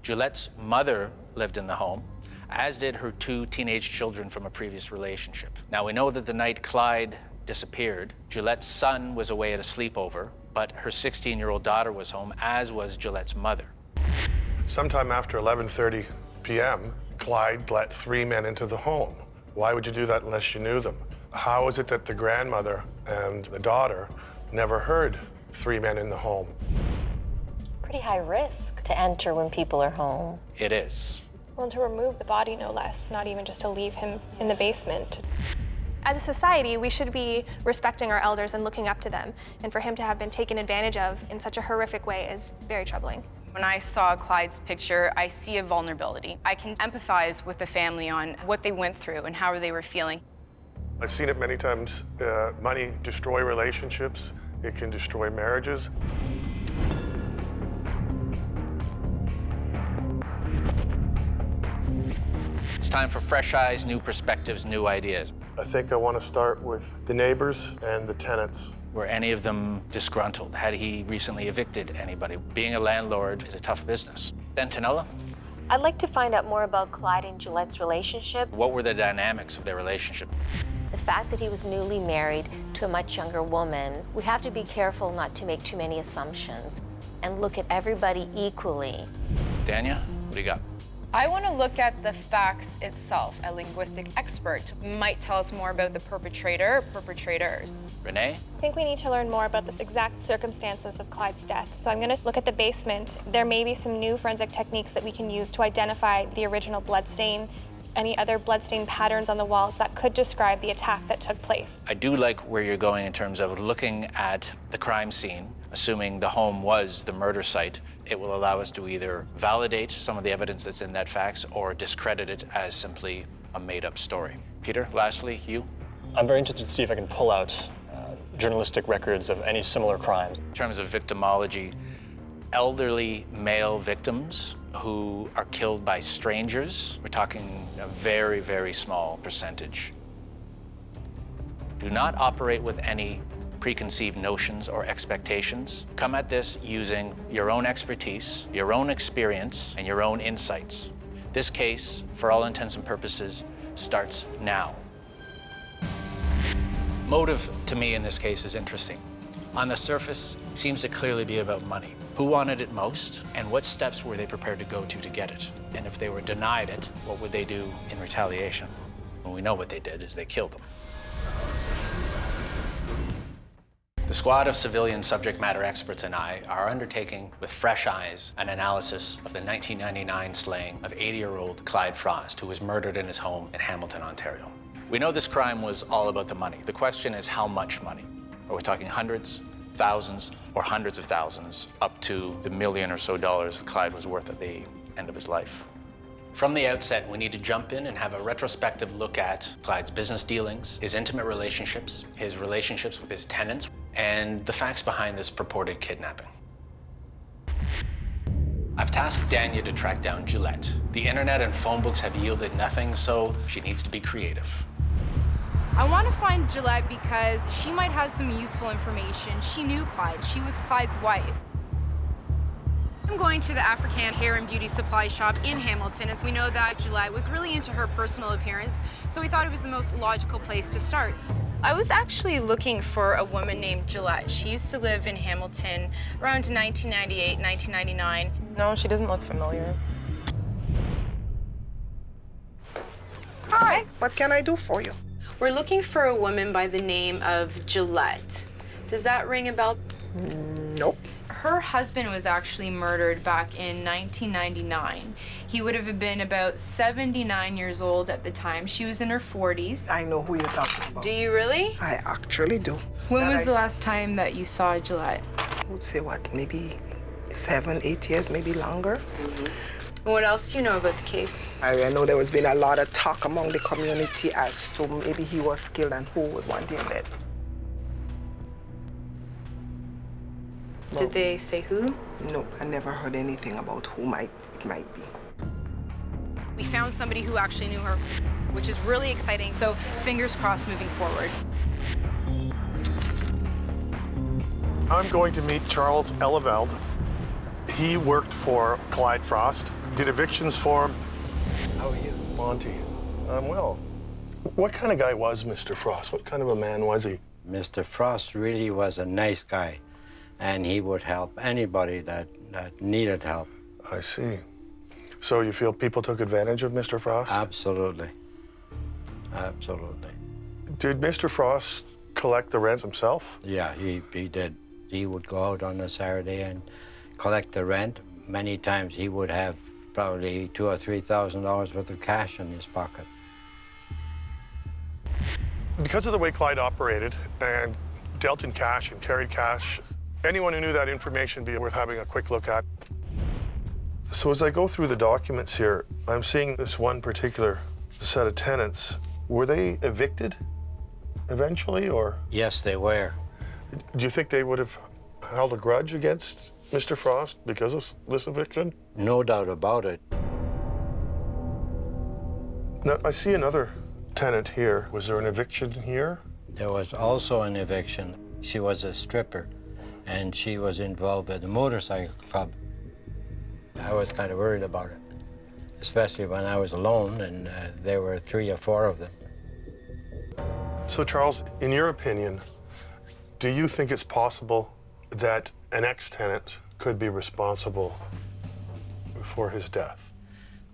Speaker 5: Gillette's mother lived in the home, as did her 2 teenage children from a previous relationship. Now, we know that the night Clyde disappeared, Gillette's son was away at a sleepover, but her 16-year-old daughter was home, as was Gillette's mother.
Speaker 9: Sometime after 11:30 p.m., Clyde let 3 men into the home. Why would you do that unless you knew them? How is it that the grandmother and the daughter never heard 3 men in the home?
Speaker 2: Pretty high risk to enter when people are home.
Speaker 5: It is.
Speaker 11: Well, to remove the body, no less, not even just to leave him in the basement. As a society, we should be respecting our elders and looking up to them. And for him to have been taken advantage of in such a horrific way is very troubling.
Speaker 10: When I saw Clyde's picture, I see a vulnerability. I can empathize with the family on what they went through and how they were feeling.
Speaker 9: I've seen it many times. Money destroy relationships. It can destroy marriages.
Speaker 5: It's time for fresh eyes, new perspectives, new ideas.
Speaker 9: I think I want to start with the neighbors and the tenants.
Speaker 5: Were any of them disgruntled? Had he recently evicted anybody? Being a landlord is a tough business. Antonella?
Speaker 2: I'd like to find out more about Clyde and Gillette's relationship.
Speaker 5: What were the dynamics of their relationship?
Speaker 2: The fact that he was newly married to a much younger woman, we have to be careful not to make too many assumptions and look at everybody equally.
Speaker 5: Dania, what do you got?
Speaker 10: I want to look at the facts itself. A linguistic expert might tell us more about the perpetrator, perpetrators.
Speaker 5: Renee?
Speaker 11: I think we need to learn more about the exact circumstances of Clyde's death. So I'm going to look at the basement. There may be some new forensic techniques that we can use to identify the original bloodstain, any other bloodstain patterns on the walls that could describe the attack that took place.
Speaker 5: I do like where you're going in terms of looking at the crime scene, assuming the home was the murder site. It will allow us to either validate some of the evidence that's in that fax or discredit it as simply a made-up story. Peter, lastly, you?
Speaker 12: I'm very interested to see if I can pull out journalistic records of any similar crimes.
Speaker 5: In terms of victimology, elderly male victims who are killed by strangers, we're talking a very, very small percentage. Do not operate with any preconceived notions or expectations. Come at this using your own expertise, your own experience, and your own insights. This case, for all intents and purposes, starts now. Motive, to me, in this case, is interesting. On the surface, seems to clearly be about money. Who wanted it most, and what steps were they prepared to go to get it? And if they were denied it, what would they do in retaliation? Well, we know what they did is they killed them. The squad of civilian subject matter experts and I are undertaking with fresh eyes an analysis of the 1999 slaying of 80-year-old Clyde Frost, who was murdered in his home in Hamilton, Ontario. We know this crime was all about the money. The question is how much money? Are we talking hundreds, thousands, or hundreds of thousands, up to the $1 million or so Clyde was worth at the end of his life? From the outset, we need to jump in and have a retrospective look at Clyde's business dealings, his intimate relationships, his relationships with his tenants, and the facts behind this purported kidnapping. I've tasked Dania to track down Gillette. The internet and phone books have yielded nothing, so she needs to be creative.
Speaker 10: I want to find Gillette because she might have some useful information. She knew Clyde. She was Clyde's wife. I'm going to the African hair and beauty supply shop in Hamilton, as we know that Gillette was really into her personal appearance, so we thought it was the most logical place to start. I was actually looking for a woman named Gillette. She used to live in Hamilton around 1998, 1999.
Speaker 19: No, she doesn't look familiar.
Speaker 20: Hi, what can I do for you?
Speaker 10: We're looking for a woman by the name of Gillette. Does that ring a bell?
Speaker 20: Nope.
Speaker 10: Her husband was actually murdered back in 1999. He would have been about 79 years old at the time. She was in her 40s.
Speaker 20: I know who you're talking about.
Speaker 10: Do you really?
Speaker 20: I actually do.
Speaker 10: When was the last time that you saw Gillette?
Speaker 20: I would say what, maybe 7, 8 years, maybe longer.
Speaker 10: What else do you know about the case?
Speaker 20: I know there has been a lot of talk among the community as to maybe he was killed and who would want him dead.
Speaker 10: Did they say who?
Speaker 20: No, I never heard anything about who it might be.
Speaker 10: We found somebody who actually knew her, which is really exciting. So fingers crossed moving forward.
Speaker 9: I'm going to meet Charles Eleveld. He worked for Clyde Frost, did evictions for him. How are you? Monty. I'm well. What kind of guy was Mr. Frost? What kind of a man was he?
Speaker 14: Mr. Frost really was a nice guy, and he would help anybody that needed help.
Speaker 9: I see. So you feel people took advantage of Mr. Frost?
Speaker 14: Absolutely. Absolutely.
Speaker 9: Did Mr. Frost collect the rent himself?
Speaker 14: Yeah, he did. He would go out on a Saturday and collect the rent. Many times he would have probably $2,000 or $3,000 worth of cash in his pocket.
Speaker 9: Because of the way Clyde operated and dealt in cash and carried cash, anyone who knew that information would be worth having a quick look at. So as I go through the documents here, I'm seeing this one particular set of tenants. Were they evicted eventually, or?
Speaker 14: Yes, they were.
Speaker 9: Do you think they would have held a grudge against Mr. Frost because of this eviction?
Speaker 14: No doubt about it.
Speaker 9: Now, I see another tenant here. Was there an eviction here?
Speaker 14: There was also an eviction. She was a stripper, and she was involved with the motorcycle club. I was kind of worried about it, especially when I was alone, and there were 3 or 4 of them.
Speaker 9: So, Charles, in your opinion, do you think it's possible that an ex-tenant could be responsible for his death?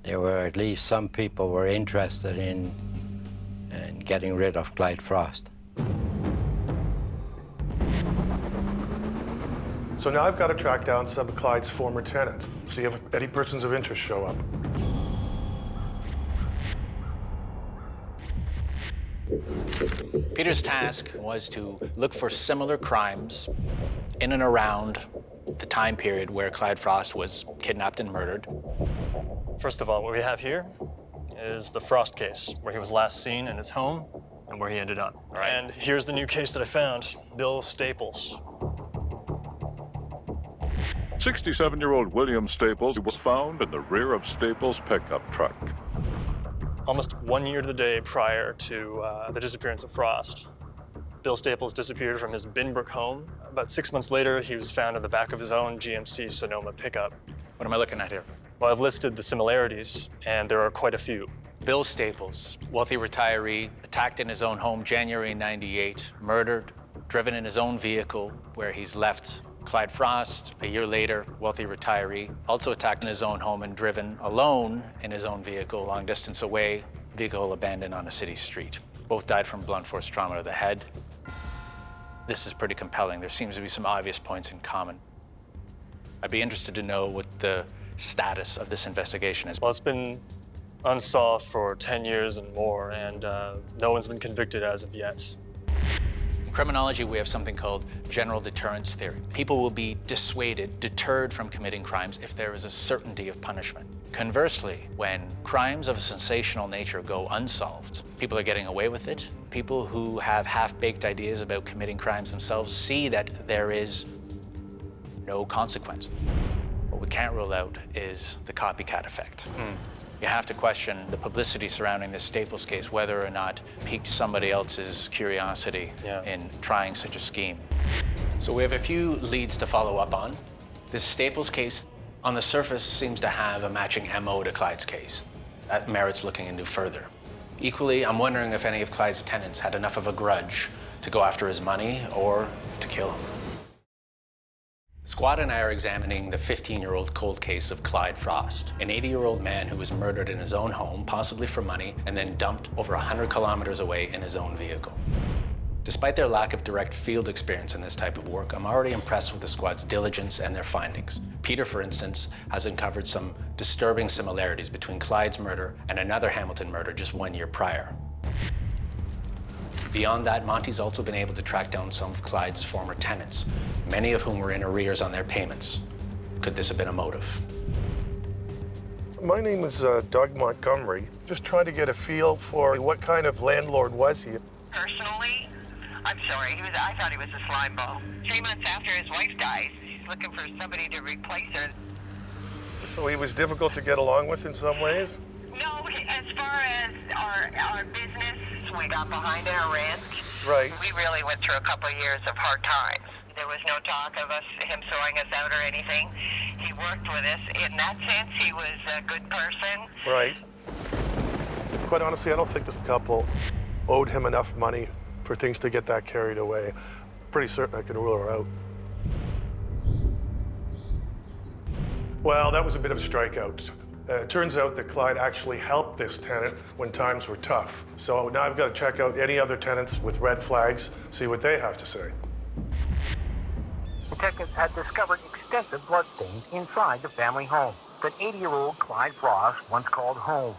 Speaker 14: There were at least some people were interested in getting rid of Clyde Frost.
Speaker 9: So now I've got to track down some of Clyde's former tenants, see if any persons of interest show up.
Speaker 5: Peter's task was to look for similar crimes in and around the time period where Clyde Frost was kidnapped and murdered.
Speaker 12: First of all, what we have here is the Frost case, where he was last seen in his home and where he ended up. Right. And here's the new case that I found, Bill Staples.
Speaker 21: 67-year-old William Staples was found in the rear of Staples' pickup truck.
Speaker 12: Almost 1 year to the day prior to the disappearance of Frost, Bill Staples disappeared from his Binbrook home. About 6 months later, he was found in the back of his own GMC Sonoma pickup.
Speaker 5: What am I looking at here?
Speaker 12: Well, I've listed the similarities, and there are quite a few.
Speaker 5: Bill Staples, wealthy retiree, attacked in his own home January '98, murdered, driven in his own vehicle where he's left Clyde Frost. A year later, wealthy retiree, also attacked in his own home and driven alone in his own vehicle long distance away, vehicle abandoned on a city street. Both died from blunt force trauma to the head. This is pretty compelling. There seems to be some obvious points in common. I'd be interested to know what the status of this investigation is.
Speaker 12: Well, it's been unsolved for 10 years and more, and no one's been convicted as of yet.
Speaker 5: criminology, we have something called general deterrence theory. People will be dissuaded, deterred from committing crimes if there is a certainty of punishment. Conversely, when crimes of a sensational nature go unsolved, people are getting away with it. People who have half-baked ideas about committing crimes themselves see that there is no consequence. What we can't rule out is the copycat effect. You have to question the publicity surrounding this Staples case, whether or not piqued somebody else's curiosity in trying such a scheme. So we have a few leads to follow up on. This Staples case, on the surface, seems to have a matching MO to Clyde's case. That merits looking into further. Equally, I'm wondering if any of Clyde's tenants had enough of a grudge to go after his money or to kill him. The squad and I are examining the 15-year-old cold case of Clyde Frost, an 80-year-old man who was murdered in his own home, possibly for money, and then dumped over 100 kilometers away in his own vehicle. Despite their lack of direct field experience in this type of work, I'm already impressed with the squad's diligence and their findings. Peter, for instance, has uncovered some disturbing similarities between Clyde's murder and another Hamilton murder just 1 year prior. Beyond that, Monty's also been able to track down some of Clyde's former tenants, many of whom were in arrears on their payments. Could this have been a motive?
Speaker 9: My name is Doug Montgomery. Just trying to get a feel for what kind of landlord was he.
Speaker 8: Personally, I'm sorry, I thought he was a slime ball. 3 months after his wife dies, he's looking for somebody to replace her.
Speaker 9: So he was difficult to get along with in some ways?
Speaker 8: No, as far as our business, we got behind our rent.
Speaker 9: Right.
Speaker 8: We really went through a couple of years of hard times. There was no talk of him throwing us out or anything. He worked with us. In that sense, he was a good person.
Speaker 9: Right. Quite honestly, I don't think this couple owed him enough money for things to get that carried away. Pretty certain I can rule her out. Well, that was a bit of a strikeout. It turns out that Clyde actually helped this tenant when times were tough. So now I've got to check out any other tenants with red flags, see what they have to say.
Speaker 13: Detectives had discovered extensive bloodstains inside the family home that 80-year-old Clyde Frost once called home.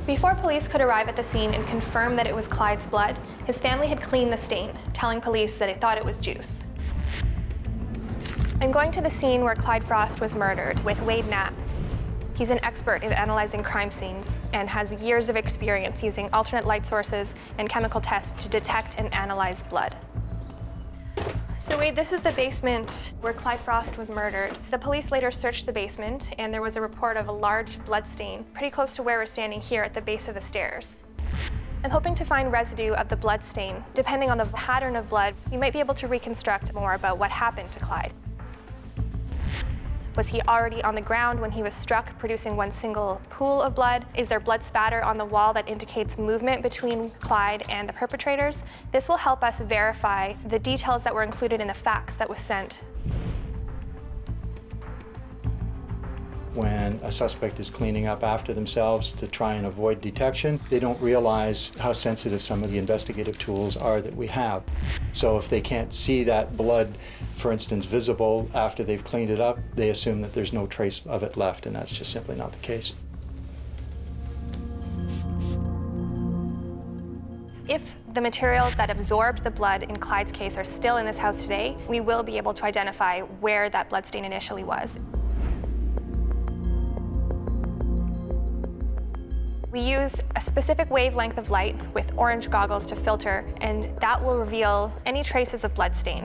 Speaker 10: Before police could arrive at the scene and confirm that it was Clyde's blood, his family had cleaned the stain, telling police that they thought it was juice. I'm going to the scene where Clyde Frost was murdered with Wade Knapp. He's an expert in analyzing crime scenes and has years of experience using alternate light sources and chemical tests to detect and analyze blood. So Wade, this is the basement where Clyde Frost was murdered. The police later searched the basement and there was a report of a large blood stain pretty close to where we're standing here at the base of the stairs. I'm hoping to find residue of the blood stain. Depending on the pattern of blood, you might be able to reconstruct more about what happened to Clyde. Was he already on the ground when he was struck, producing one single pool of blood? Is there blood spatter on the wall that indicates movement between Clyde and the perpetrators? This will help us verify the details that were included in the fax that was sent.
Speaker 19: When a suspect is cleaning up after themselves to try and avoid detection, they don't realize how sensitive some of the investigative tools are that we have. So if they can't see that blood, for instance, visible after they've cleaned it up, they assume that there's no trace of it left, and that's just simply not the case.
Speaker 10: If the materials that absorbed the blood in Clyde's case are still in this house today, we will be able to identify where that blood stain initially was. We use a specific wavelength of light with orange goggles to filter, and that will reveal any traces of blood stain.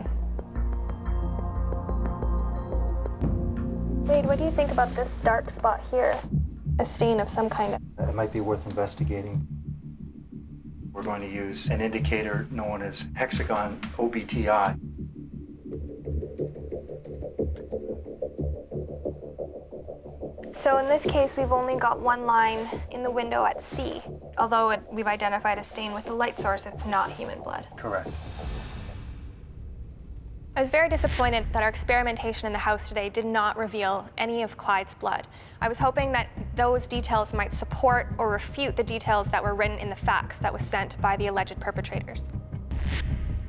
Speaker 10: Wade, what do you think about this dark spot here? A stain of some kind.
Speaker 19: It might be worth investigating. We're going to use an indicator known as hexagon OBTI.
Speaker 10: So in this case, we've only got one line in the window at C. Although we've identified a stain with the light source, it's not human blood.
Speaker 19: Correct.
Speaker 10: I was very disappointed that our experimentation in the house today did not reveal any of Clyde's blood. I was hoping that those details might support or refute the details that were written in the fax that was sent by the alleged perpetrators.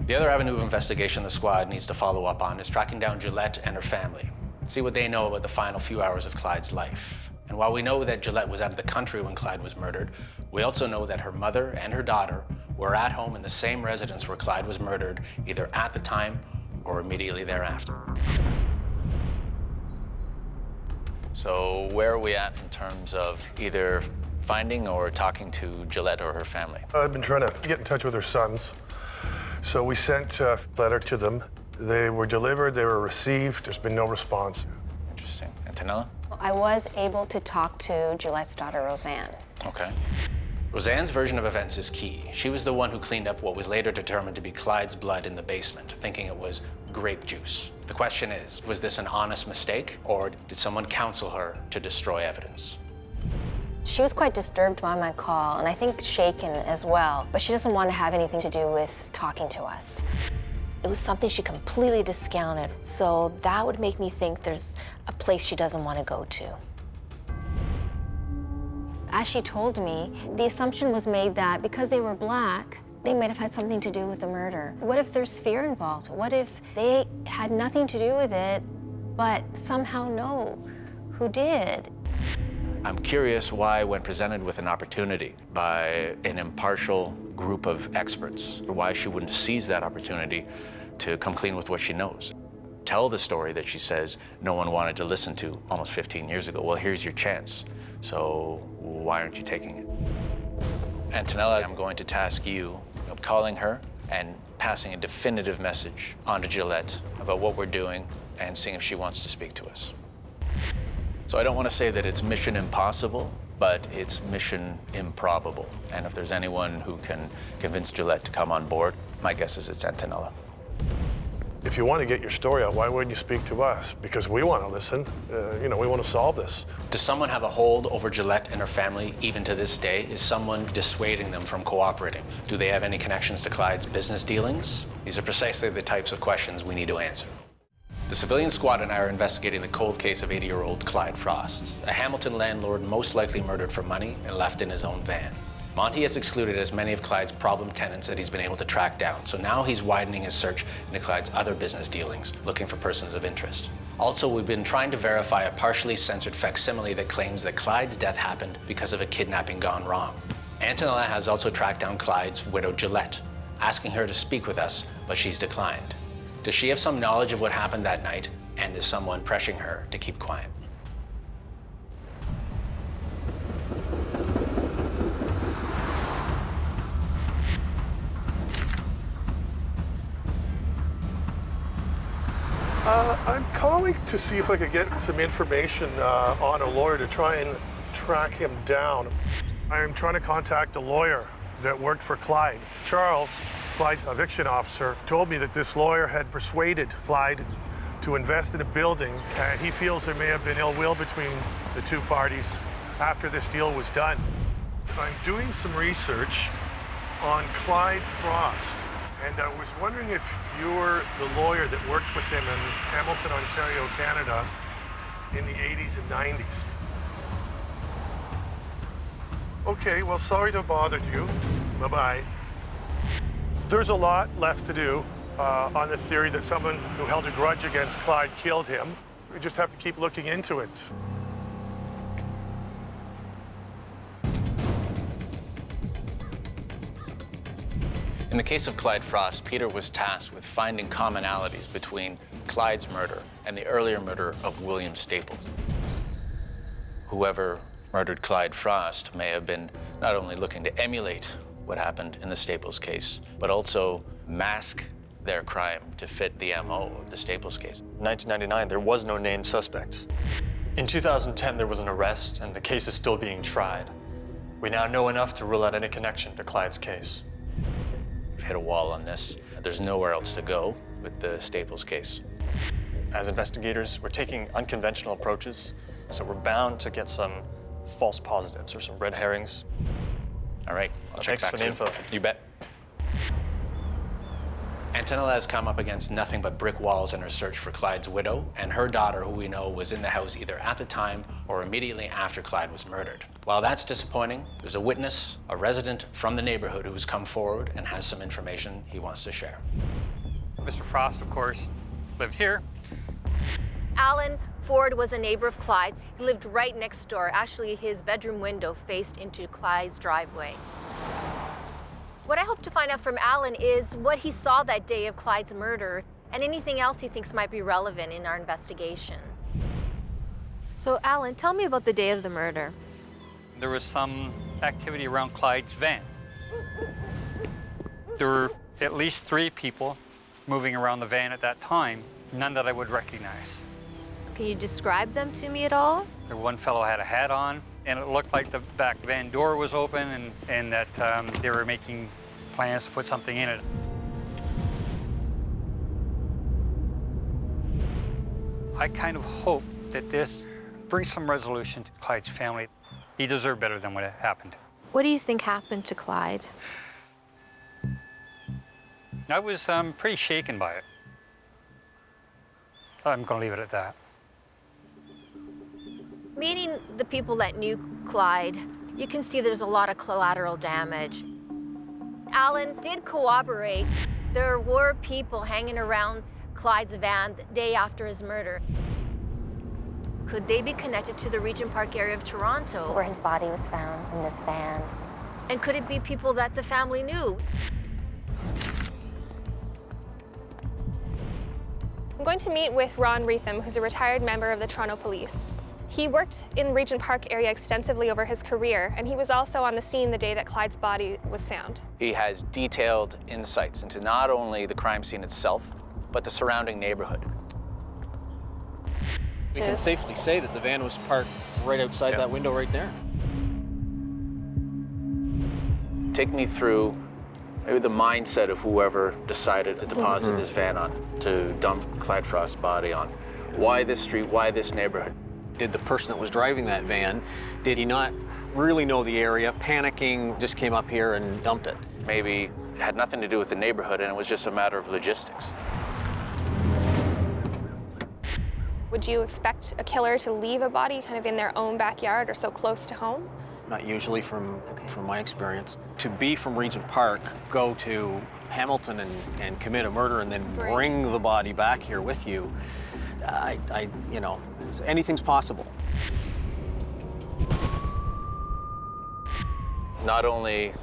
Speaker 5: The other avenue of investigation the squad needs to follow up on is tracking down Gillette and her family. See what they know about the final few hours of Clyde's life. And while we know that Gillette was out of the country when Clyde was murdered, we also know that her mother and her daughter were at home in the same residence where Clyde was murdered, either at the time or immediately thereafter. So where are we at in terms of either finding or talking to Gillette or her family?
Speaker 9: I've been trying to get in touch with her sons. So we sent a letter to them. They were delivered, they were received. There's been no response.
Speaker 5: Interesting. Antonella?
Speaker 2: I was able to talk to Gillette's daughter, Roseanne.
Speaker 5: Okay. Roseanne's version of events is key. She was the one who cleaned up what was later determined to be Clyde's blood in the basement, thinking it was grape juice. The question is, was this an honest mistake, or did someone counsel her to destroy evidence?
Speaker 2: She was quite disturbed by my call, and I think shaken as well, but she doesn't want to have anything to do with talking to us. It was something she completely discounted, so that would make me think there's a place she doesn't want to go to. As she told me, the assumption was made that because they were Black, they might have had something to do with the murder. What if there's fear involved? What if they had nothing to do with it, but somehow know who did?
Speaker 5: I'm curious why, when presented with an opportunity by an impartial group of experts, why she wouldn't seize that opportunity to come clean with what she knows. Tell the story that she says no one wanted to listen to almost 15 years ago. Well, here's your chance. So why aren't you taking it? Antonella, I'm going to task you of calling her and passing a definitive message on to Gillette about what we're doing and seeing if she wants to speak to us. So I don't want to say that it's mission impossible, but it's mission improbable. And if there's anyone who can convince Gillette to come on board, my guess is it's Antonella.
Speaker 9: If you want to get your story out, why wouldn't you speak to us? Because we want to listen. We want to solve this.
Speaker 5: Does someone have a hold over Gillette and her family even to this day? Is someone dissuading them from cooperating? Do they have any connections to Clyde's business dealings? These are precisely the types of questions we need to answer. The civilian squad and I are investigating the cold case of 80-year-old Clyde Frost, a Hamilton landlord most likely murdered for money and left in his own van. Monty has excluded as many of Clyde's problem tenants that he's been able to track down, so now he's widening his search into Clyde's other business dealings, looking for persons of interest. Also, we've been trying to verify a partially censored facsimile that claims that Clyde's death happened because of a kidnapping gone wrong. Antonella has also tracked down Clyde's widow, Gillette, asking her to speak with us, but she's declined. Does she have some knowledge of what happened that night, and is someone pressuring her to keep quiet?
Speaker 9: I'm calling to see if I could get some information on a lawyer to try and track him down. I'm trying to contact a lawyer that worked for Clyde. Charles, Clyde's eviction officer, told me that this lawyer had persuaded Clyde to invest in a building, and he feels there may have been ill will between the two parties after this deal was done. I'm doing some research on Clyde Frost, and I was wondering if you were the lawyer that worked with him in Hamilton, Ontario, Canada in the 80s and 90s. Okay, well, sorry to have bothered you. Bye-bye. There's a lot left to do on the theory that someone who held a grudge against Clyde killed him. We just have to keep looking into it.
Speaker 5: In the case of Clyde Frost, Peter was tasked with finding commonalities between Clyde's murder and the earlier murder of William Staples. Whoever murdered Clyde Frost may have been not only looking to emulate what happened in the Staples case, but also mask their crime to fit the MO of the Staples case.
Speaker 12: In 1999, there was no named suspect. In 2010, there was an arrest, and the case is still being tried. We now know enough to rule out any connection to Clyde's case.
Speaker 5: We've hit a wall on this. There's nowhere else to go with the Staples case.
Speaker 12: As investigators, we're taking unconventional approaches, so we're bound to get some false positives or some red herrings.
Speaker 5: All right, I'll check
Speaker 12: Thanks
Speaker 5: back
Speaker 12: for the
Speaker 5: soon.
Speaker 12: info.
Speaker 5: You bet. Antonella has come up against nothing but brick walls in her search for Clyde's widow and her daughter, who we know was in the house either at the time or immediately after Clyde was murdered. While that's disappointing, there's a witness, a resident from the neighborhood, who has come forward and has some information he wants to share.
Speaker 3: Mr. Frost, of course, lived here.
Speaker 4: Alan Ford was a neighbor of Clyde's. He lived right next door. Actually, his bedroom window faced into Clyde's driveway. What I hope to find out from Alan is what he saw that day of Clyde's murder and anything else he thinks might be relevant in our investigation. So, Alan, tell me about the day of the murder.
Speaker 3: There was some activity around Clyde's van. There were at least 3 people moving around the van at that time, none that I would recognize.
Speaker 4: Can you describe them to me at all?
Speaker 3: One fellow had a hat on, and it looked like the back van door was open and that they were making plans to put something in it. I kind of hope that this brings some resolution to Clyde's family. He deserved better than what happened.
Speaker 4: What do you think happened to Clyde?
Speaker 3: I was pretty shaken by it. I'm going to leave it at that.
Speaker 4: Meeting the people that knew Clyde, you can see there's a lot of collateral damage. Alan did corroborate there were people hanging around Clyde's van the day after his murder. Could they be connected to the Regent Park area of Toronto?
Speaker 2: Where his body was found in this van.
Speaker 4: And could it be people that the family knew?
Speaker 11: I'm going to meet with Ron Reetham, who's a retired member of the Toronto Police. He worked in Regent Park area extensively over his career, and he was also on the scene the day that Clyde's body was found.
Speaker 5: He has detailed insights into not only the crime scene itself, but the surrounding neighborhood.
Speaker 15: We can safely say that the van was parked right outside that window right there.
Speaker 5: Take me through maybe the mindset of whoever decided to deposit this van on, to dump Clyde Frost's body on. Why this street, why this neighborhood?
Speaker 15: Did the person that was driving that van, did he not really know the area, panicking, just came up here and dumped it?
Speaker 5: Maybe it had nothing to do with the neighborhood and it was just a matter of logistics.
Speaker 11: Would you expect a killer to leave a body kind of in their own backyard or so close to home?
Speaker 15: Not usually from my experience. To be from Regent Park, go to Hamilton and commit a murder and then bring the body back here with you, you know, anything's possible.
Speaker 5: Not only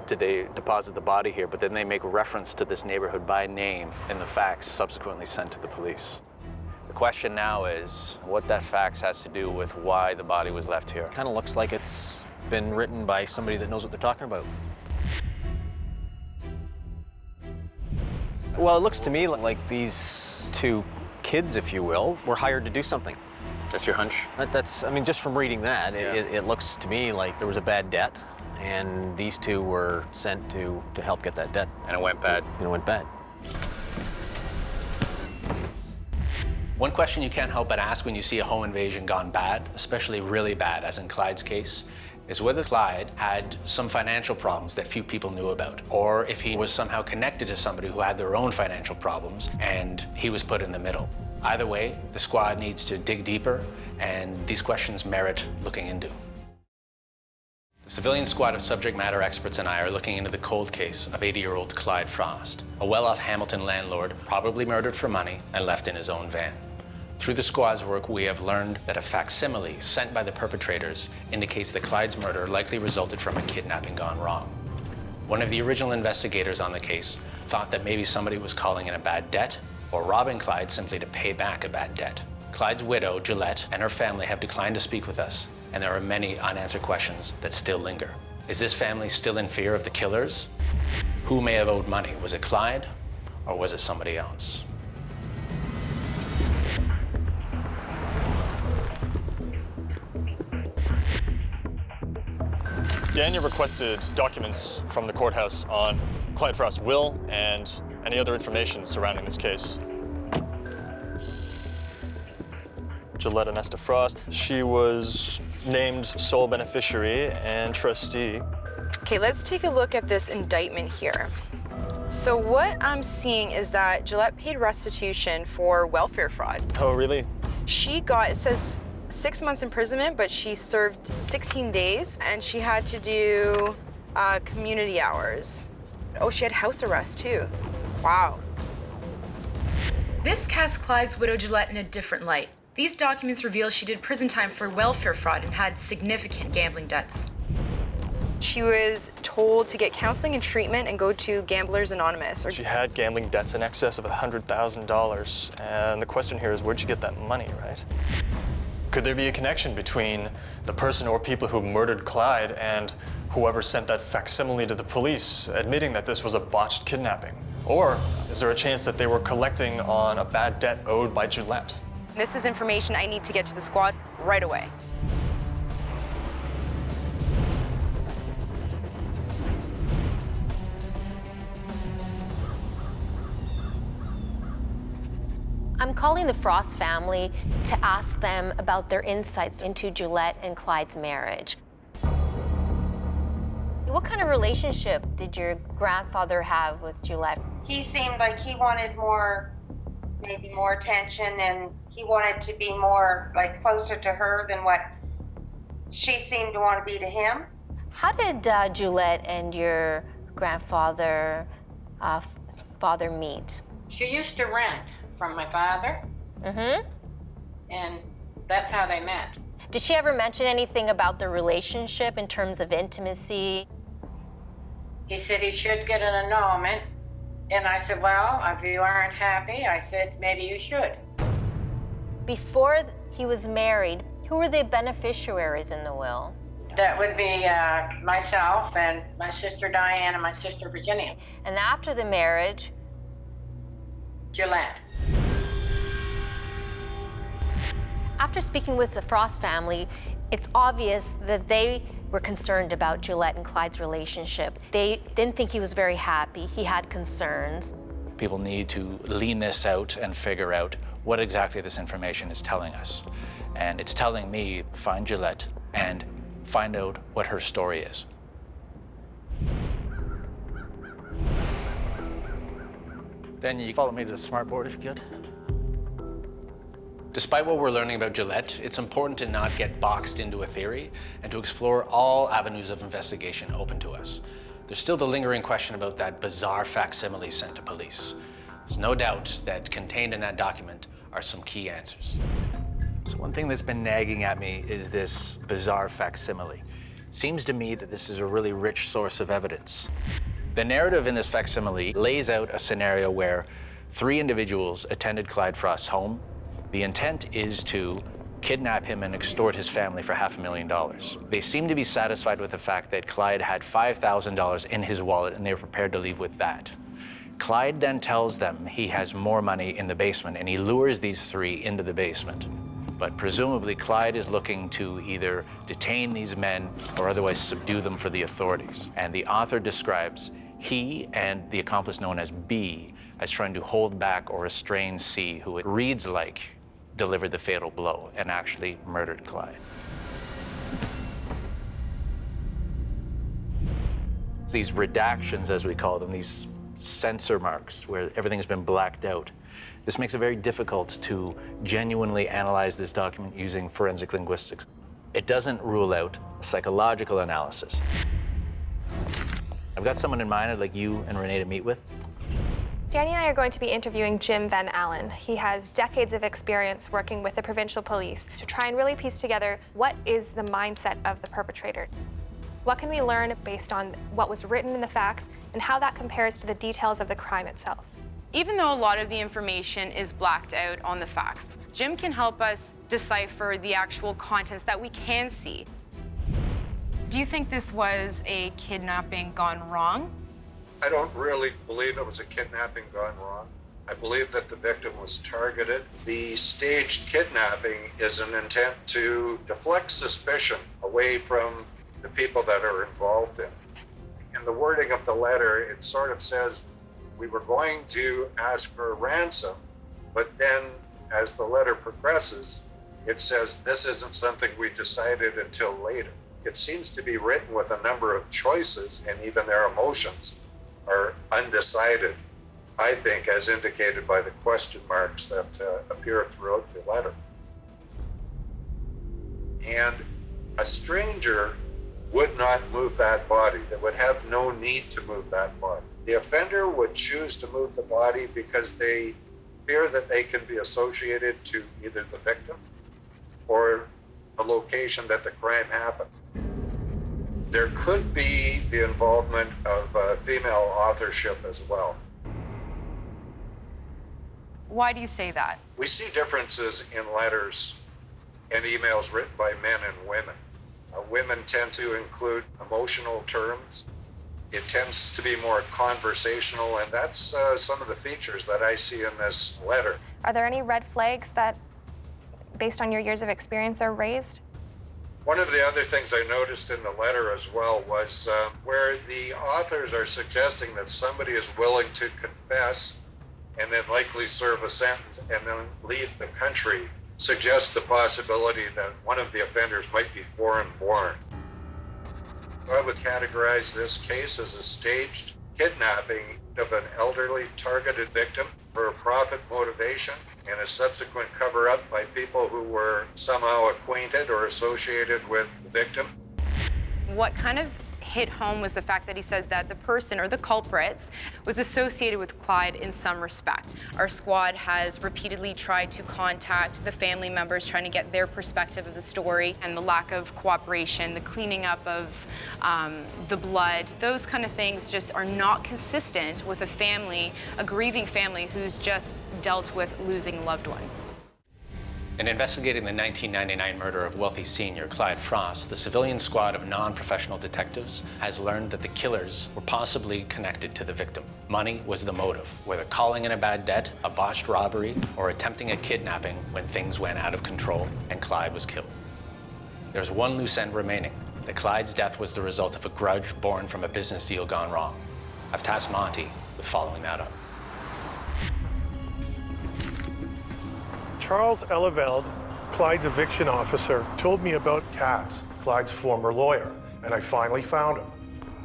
Speaker 5: did they deposit the body here, but then they make reference to this neighborhood by name in the fax subsequently sent to the police. The question now is what that fax has to do with why the body was left here.
Speaker 15: Kind of looks like it's been written by somebody that knows what they're talking about. Well, it looks to me like these 2 kids, if you will, were hired to do something.
Speaker 5: That's your hunch?
Speaker 15: That's, I mean, just from reading that, it looks to me like there was a bad debt, and these 2 were sent to help get that debt.
Speaker 5: And it went bad.
Speaker 15: And it went bad.
Speaker 6: One question you can't help but ask when you see a home invasion gone bad, especially really bad, as in Clyde's case, is whether Clyde had some financial problems that few people knew about, or if he was somehow connected to somebody who had their own financial problems and he was put in the middle. Either way, the squad needs to dig deeper, and these questions merit looking into. The civilian squad of subject matter experts and I are looking into the cold case of 80-year-old Clyde Frost, a well-off Hamilton landlord probably murdered for money and left in his own van. Through the squad's work, we have learned that a facsimile sent by the perpetrators indicates that Clyde's murder likely resulted from a kidnapping gone wrong. One of the original investigators on the case thought that maybe somebody was calling in a bad debt or robbing Clyde simply to pay back a bad debt. Clyde's widow, Gillette, and her family have declined to speak with us, and there are many unanswered questions that still linger. Is this family still in fear of the killers? Who may have owed money? Was it Clyde, or was it somebody else?
Speaker 12: Daniel requested documents from the courthouse on Clyde Frost's will and any other information surrounding this case. Gillette Anesta Frost, she was named sole beneficiary and trustee.
Speaker 10: Okay, let's take a look at this indictment here. So what I'm seeing is that Gillette paid restitution for welfare fraud.
Speaker 12: Oh, really?
Speaker 10: She got, it says 6 months imprisonment, but she served 16 days, and she had to do community hours. Oh, she had house arrest too. Wow.
Speaker 16: This casts Clyde's widow Gillette in a different light. These documents reveal she did prison time for welfare fraud and had significant gambling debts.
Speaker 10: She was told to get counseling and treatment and go to Gamblers Anonymous.
Speaker 12: She had gambling debts in excess of $100,000, and the question here is, where'd you get that money, right? Could there be a connection between the person or people who murdered Clyde and whoever sent that facsimile to the police admitting that this was a botched kidnapping? Or is there a chance that they were collecting on a bad debt owed by Gillette?
Speaker 10: This is information I need to get to the squad right away.
Speaker 4: I'm calling the Frost family to ask them about their insights into Gillette and Clyde's marriage. What kind of relationship did your grandfather have with Gillette?
Speaker 1: He seemed like he wanted more, maybe more attention, and he wanted to be more, like, closer to her than what she seemed to want to be to him.
Speaker 4: How did Gillette and your grandfather father meet?
Speaker 17: She used to rent from my father.
Speaker 4: Mm-hmm.
Speaker 17: And that's how they met.
Speaker 4: Did she ever mention anything about their relationship in terms of intimacy?
Speaker 17: He said he should get an annulment. And I said, well, if you aren't happy, I said, maybe you should.
Speaker 4: Before he was married, who were the beneficiaries in the will?
Speaker 17: That would be myself and my sister Diane and my sister Virginia.
Speaker 4: And after the marriage?
Speaker 17: Gillette.
Speaker 4: After speaking with the Frost family, it's obvious that they were concerned about Gillette and Clyde's relationship. They didn't think he was very happy. He had concerns.
Speaker 6: People need to lean this out and figure out what exactly this information is telling us. And it's telling me, find Gillette and find out what her story is. Then you follow me to the smartboard if you could. Despite what we're learning about Gillette, it's important to not get boxed into a theory and to explore all avenues of investigation open to us. There's still the lingering question about that bizarre facsimile sent to police. There's no doubt that contained in that document are some key answers. So one thing that's been nagging at me is this bizarre facsimile. Seems to me that this is a really rich source of evidence. The narrative in this facsimile lays out a scenario where 3 individuals attended Clyde Frost's home. The intent is to kidnap him and extort his family for $500,000. They seem to be satisfied with the fact that Clyde had $5,000 in his wallet and they were prepared to leave with that. Clyde then tells them he has more money in the basement and he lures these 3 into the basement. But presumably Clyde is looking to either detain these men or otherwise subdue them for the authorities. And the author describes he and the accomplice known as B as trying to hold back or restrain C, who it reads like delivered the fatal blow and actually murdered Clyde. These redactions, as we call them, these censor marks where everything's been blacked out, this makes it very difficult to genuinely analyze this document using forensic linguistics. It doesn't rule out psychological analysis. I've got someone in mind I'd like you and Renee to meet with.
Speaker 11: Danny and I are going to be interviewing Jim Van Allen. He has decades of experience working with the provincial police to try and really piece together what is the mindset of the perpetrator. What can we learn based on what was written in the facts and how that compares to the details of the crime itself?
Speaker 10: Even though a lot of the information is blacked out on the facts, Jim can help us decipher the actual contents that we can see. Do you think this was a kidnapping gone wrong?
Speaker 18: I don't really believe it was a kidnapping gone wrong. I believe that the victim was targeted. The staged kidnapping is an intent to deflect suspicion away from the people that are involved in. In the wording of the letter, it sort of says, we were going to ask for a ransom, but then as the letter progresses, it says this isn't something we decided until later. It seems to be written with a number of choices, and even their emotions are undecided, I think, as indicated by the question marks that appear throughout the letter. And a stranger would not move that body. They would have no need to move that body. The offender would choose to move the body because they fear that they can be associated to either the victim or the location that the crime happened. There could be the involvement of female authorship as well.
Speaker 10: Why do you say that?
Speaker 18: We see differences in letters and emails written by men and women. Women tend to include emotional terms. It tends to be more conversational, and that's some of the features that I see in this letter.
Speaker 11: Are there any red flags that, based on your years of experience, are raised?
Speaker 18: One of the other things I noticed in the letter as well was where the authors are suggesting that somebody is willing to confess and then likely serve a sentence and then leave the country, suggests the possibility that one of the offenders might be foreign born. I would categorize this case as a staged kidnapping of an elderly targeted victim for a profit motivation and a subsequent cover-up by people who were somehow acquainted or associated with the victim.
Speaker 10: What kind of hit home was the fact that he said that the person, or the culprits, was associated with Clyde in some respect. Our squad has repeatedly tried to contact the family members, trying to get their perspective of the story, and the lack of cooperation, the cleaning up of the blood, those kind of things just are not consistent with a family, a grieving family who's just dealt with losing a loved one.
Speaker 5: In investigating the 1999 murder of wealthy senior Clyde Frost, the civilian squad of non-professional detectives has learned that the killers were possibly connected to the victim. Money was the motive, whether calling in a bad debt, a botched robbery, or attempting a kidnapping when things went out of control and Clyde was killed. There's one loose end remaining, that Clyde's death was the result of a grudge born from a business deal gone wrong. I've tasked Monty with following that up.
Speaker 9: Charles Eleveld, Clyde's eviction officer, told me about Katz, Clyde's former lawyer, and I finally found him.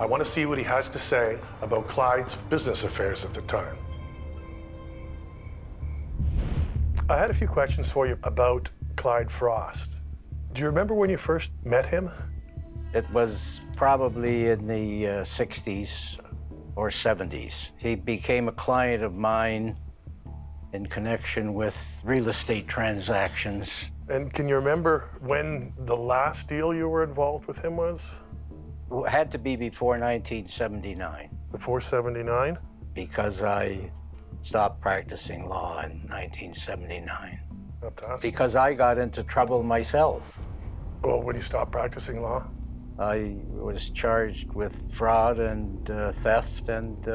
Speaker 9: I want to see what he has to say about Clyde's business affairs at the time. I had a few questions for you about Clyde Frost. Do you remember when you first met him?
Speaker 7: It was probably in the 60s or 70s. He became a client of mine in connection with real estate transactions.
Speaker 9: And can you remember when the last deal you were involved with him was?
Speaker 7: It had to be before 1979.
Speaker 9: Before 79?
Speaker 7: Because I stopped practicing law in 1979.
Speaker 9: Fantastic.
Speaker 7: Because I got into trouble myself.
Speaker 9: Well, when you stopped practicing law?
Speaker 7: I was charged with fraud and theft, and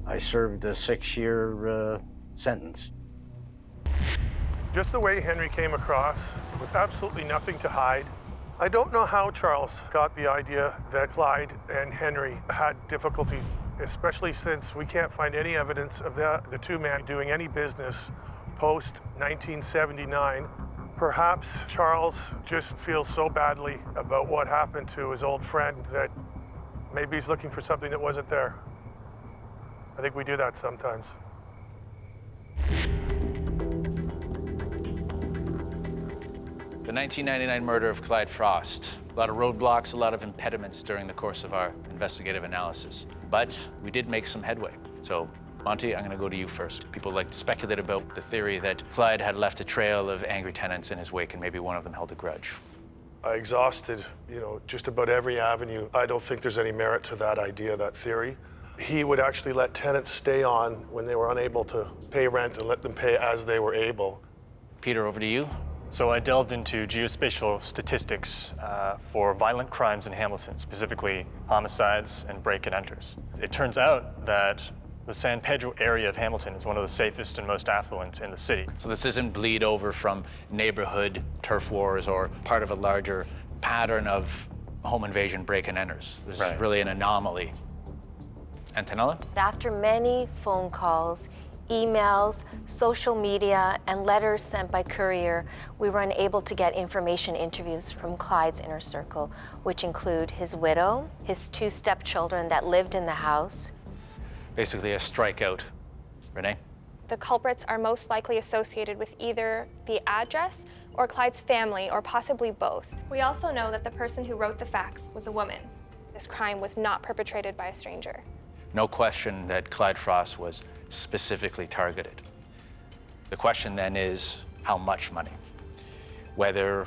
Speaker 7: I served a 6-year sentence.
Speaker 9: Just the way Henry came across, with absolutely nothing to hide. I don't know how Charles got the idea that Clyde and Henry had difficulty, especially since we can't find any evidence of the two men doing any business post-1979. Perhaps Charles just feels so badly about what happened to his old friend that maybe he's looking for something that wasn't there. I think we do that sometimes.
Speaker 5: The 1999 murder of Clyde Frost. A lot of roadblocks, a lot of impediments during the course of our investigative analysis. But we did make some headway. So, Monty, I'm going to go to you first. People like to speculate about the theory that Clyde had left a trail of angry tenants in his wake and maybe one of them held a grudge.
Speaker 9: I exhausted, just about every avenue. I don't think there's any merit to that idea, that theory. He would actually let tenants stay on when they were unable to pay rent and let them pay as they were able.
Speaker 5: Peter, over to you.
Speaker 12: So I delved into geospatial statistics for violent crimes in Hamilton, specifically homicides and break-and-enters. It turns out that the San Pedro area of Hamilton is one of the safest and most affluent in the city.
Speaker 5: So this isn't bleed over from neighborhood turf wars or part of a larger pattern of home invasion break-and-enters. This is really an anomaly. Antonella?
Speaker 4: After many phone calls, emails, social media, and letters sent by courier, we were unable to get information interviews from Clyde's inner circle, which include his widow, his 2 stepchildren that lived in the house.
Speaker 5: Basically a strikeout. Renee?
Speaker 11: The culprits are most likely associated with either the address or Clyde's family, or possibly both. We also know that the person who wrote the fax was a woman. This crime was not perpetrated by a stranger.
Speaker 5: No question that Clyde Frost was specifically targeted. The question then is, how much money? Whether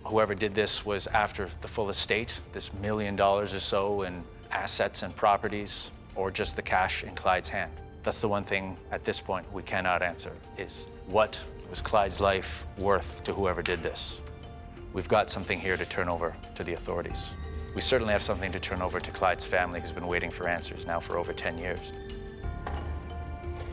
Speaker 5: whoever did this was after the full estate, this $1 million or so in assets and properties, or just the cash in Clyde's hand. That's the one thing at this point we cannot answer, is what was Clyde's life worth to whoever did this? We've got something here to turn over to the authorities. We certainly have something to turn over to Clyde's family, who's been waiting for answers now for over 10 years.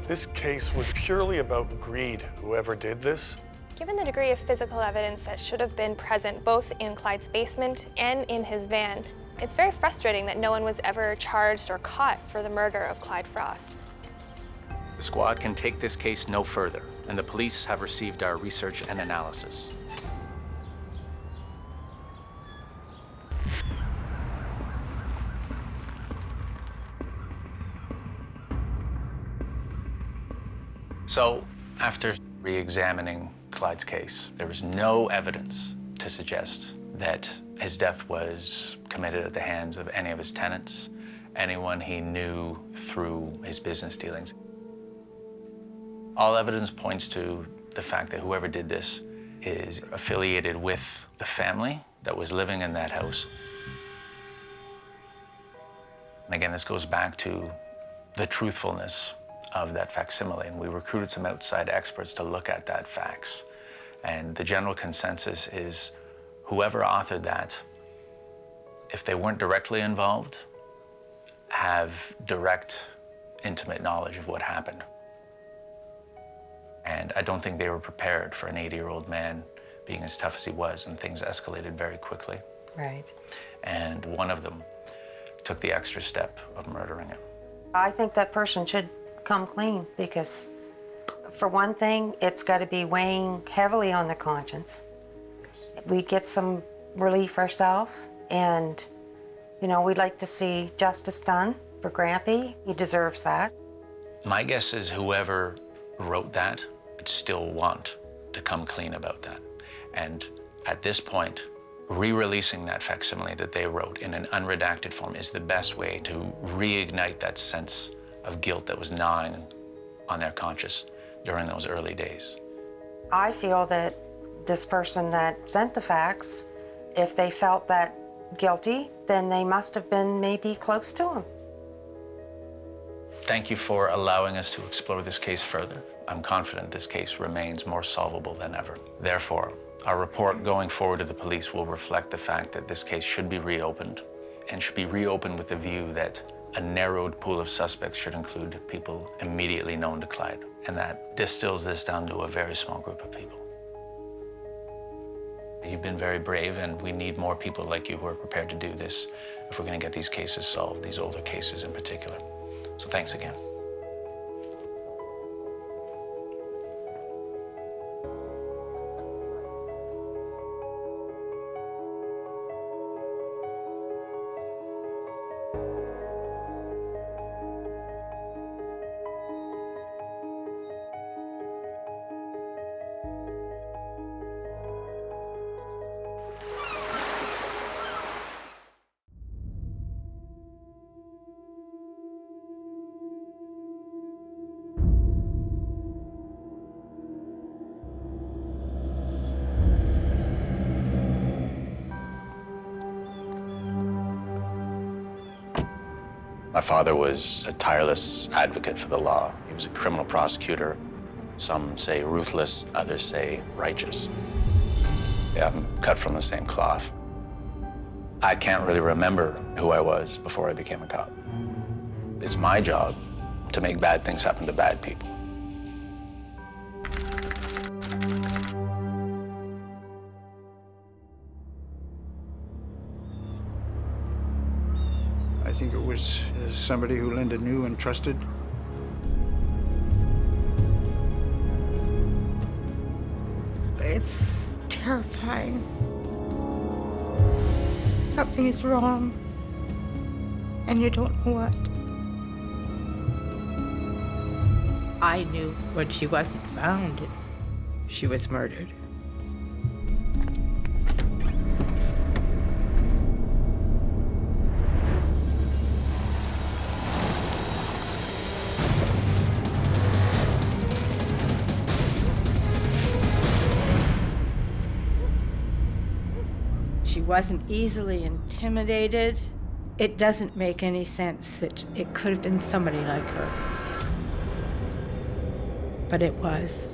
Speaker 9: This case was purely about greed, whoever did this.
Speaker 11: Given the degree of physical evidence that should have been present both in Clyde's basement and in his van, it's very frustrating that no one was ever charged or caught for the murder of Clyde Frost.
Speaker 5: The squad can take this case no further, and the police have received our research and analysis. So, after re-examining Clyde's case, there was no evidence to suggest that his death was committed at the hands of any of his tenants, anyone he knew through his business dealings. All evidence points to the fact that whoever did this is affiliated with the family that was living in that house. And again, this goes back to the truthfulness of that facsimile, and we recruited some outside experts to look at that fax. And the general consensus is whoever authored that, if they weren't directly involved, have direct, intimate knowledge of what happened. And I don't think they were prepared for an 80-year-old man being as tough as he was, and things escalated very quickly.
Speaker 1: Right.
Speaker 5: And one of them took the extra step of murdering him.
Speaker 1: I think that person should come clean, because for one thing, it's got to be weighing heavily on the conscience. We get some relief ourselves, and you know, we'd like to see justice done for Grampy. He deserves that.
Speaker 5: My guess is whoever wrote that would still want to come clean about that. And at this point, re-releasing that facsimile that they wrote in an unredacted form is the best way to reignite that sense of guilt that was gnawing on their conscience during those early days.
Speaker 1: I feel that this person that sent the fax, if they felt that guilty, then they must have been maybe close to him.
Speaker 5: Thank you for allowing us to explore this case further. I'm confident this case remains more solvable than ever. Therefore, our report going forward to the police will reflect the fact that this case should be reopened, and should be reopened with the view that a narrowed pool of suspects should include people immediately known to Clyde, and that distills this down to a very small group of people. You've been very brave, and we need more people like you who are prepared to do this if we're going to get these cases solved, these older cases in particular. So thanks again. My father was a tireless advocate for the law. He was a criminal prosecutor. Some say ruthless, others say righteous. Yeah, I'm cut from the same cloth. I can't really remember who I was before I became a cop. It's my job to make bad things happen to bad people.
Speaker 20: I think it was somebody who Linda knew and trusted.
Speaker 22: It's terrifying. Something is wrong, and you don't know what.
Speaker 23: I knew when she wasn't found, she was murdered. She wasn't easily intimidated. It doesn't make any sense that it could have been somebody like her. But it was.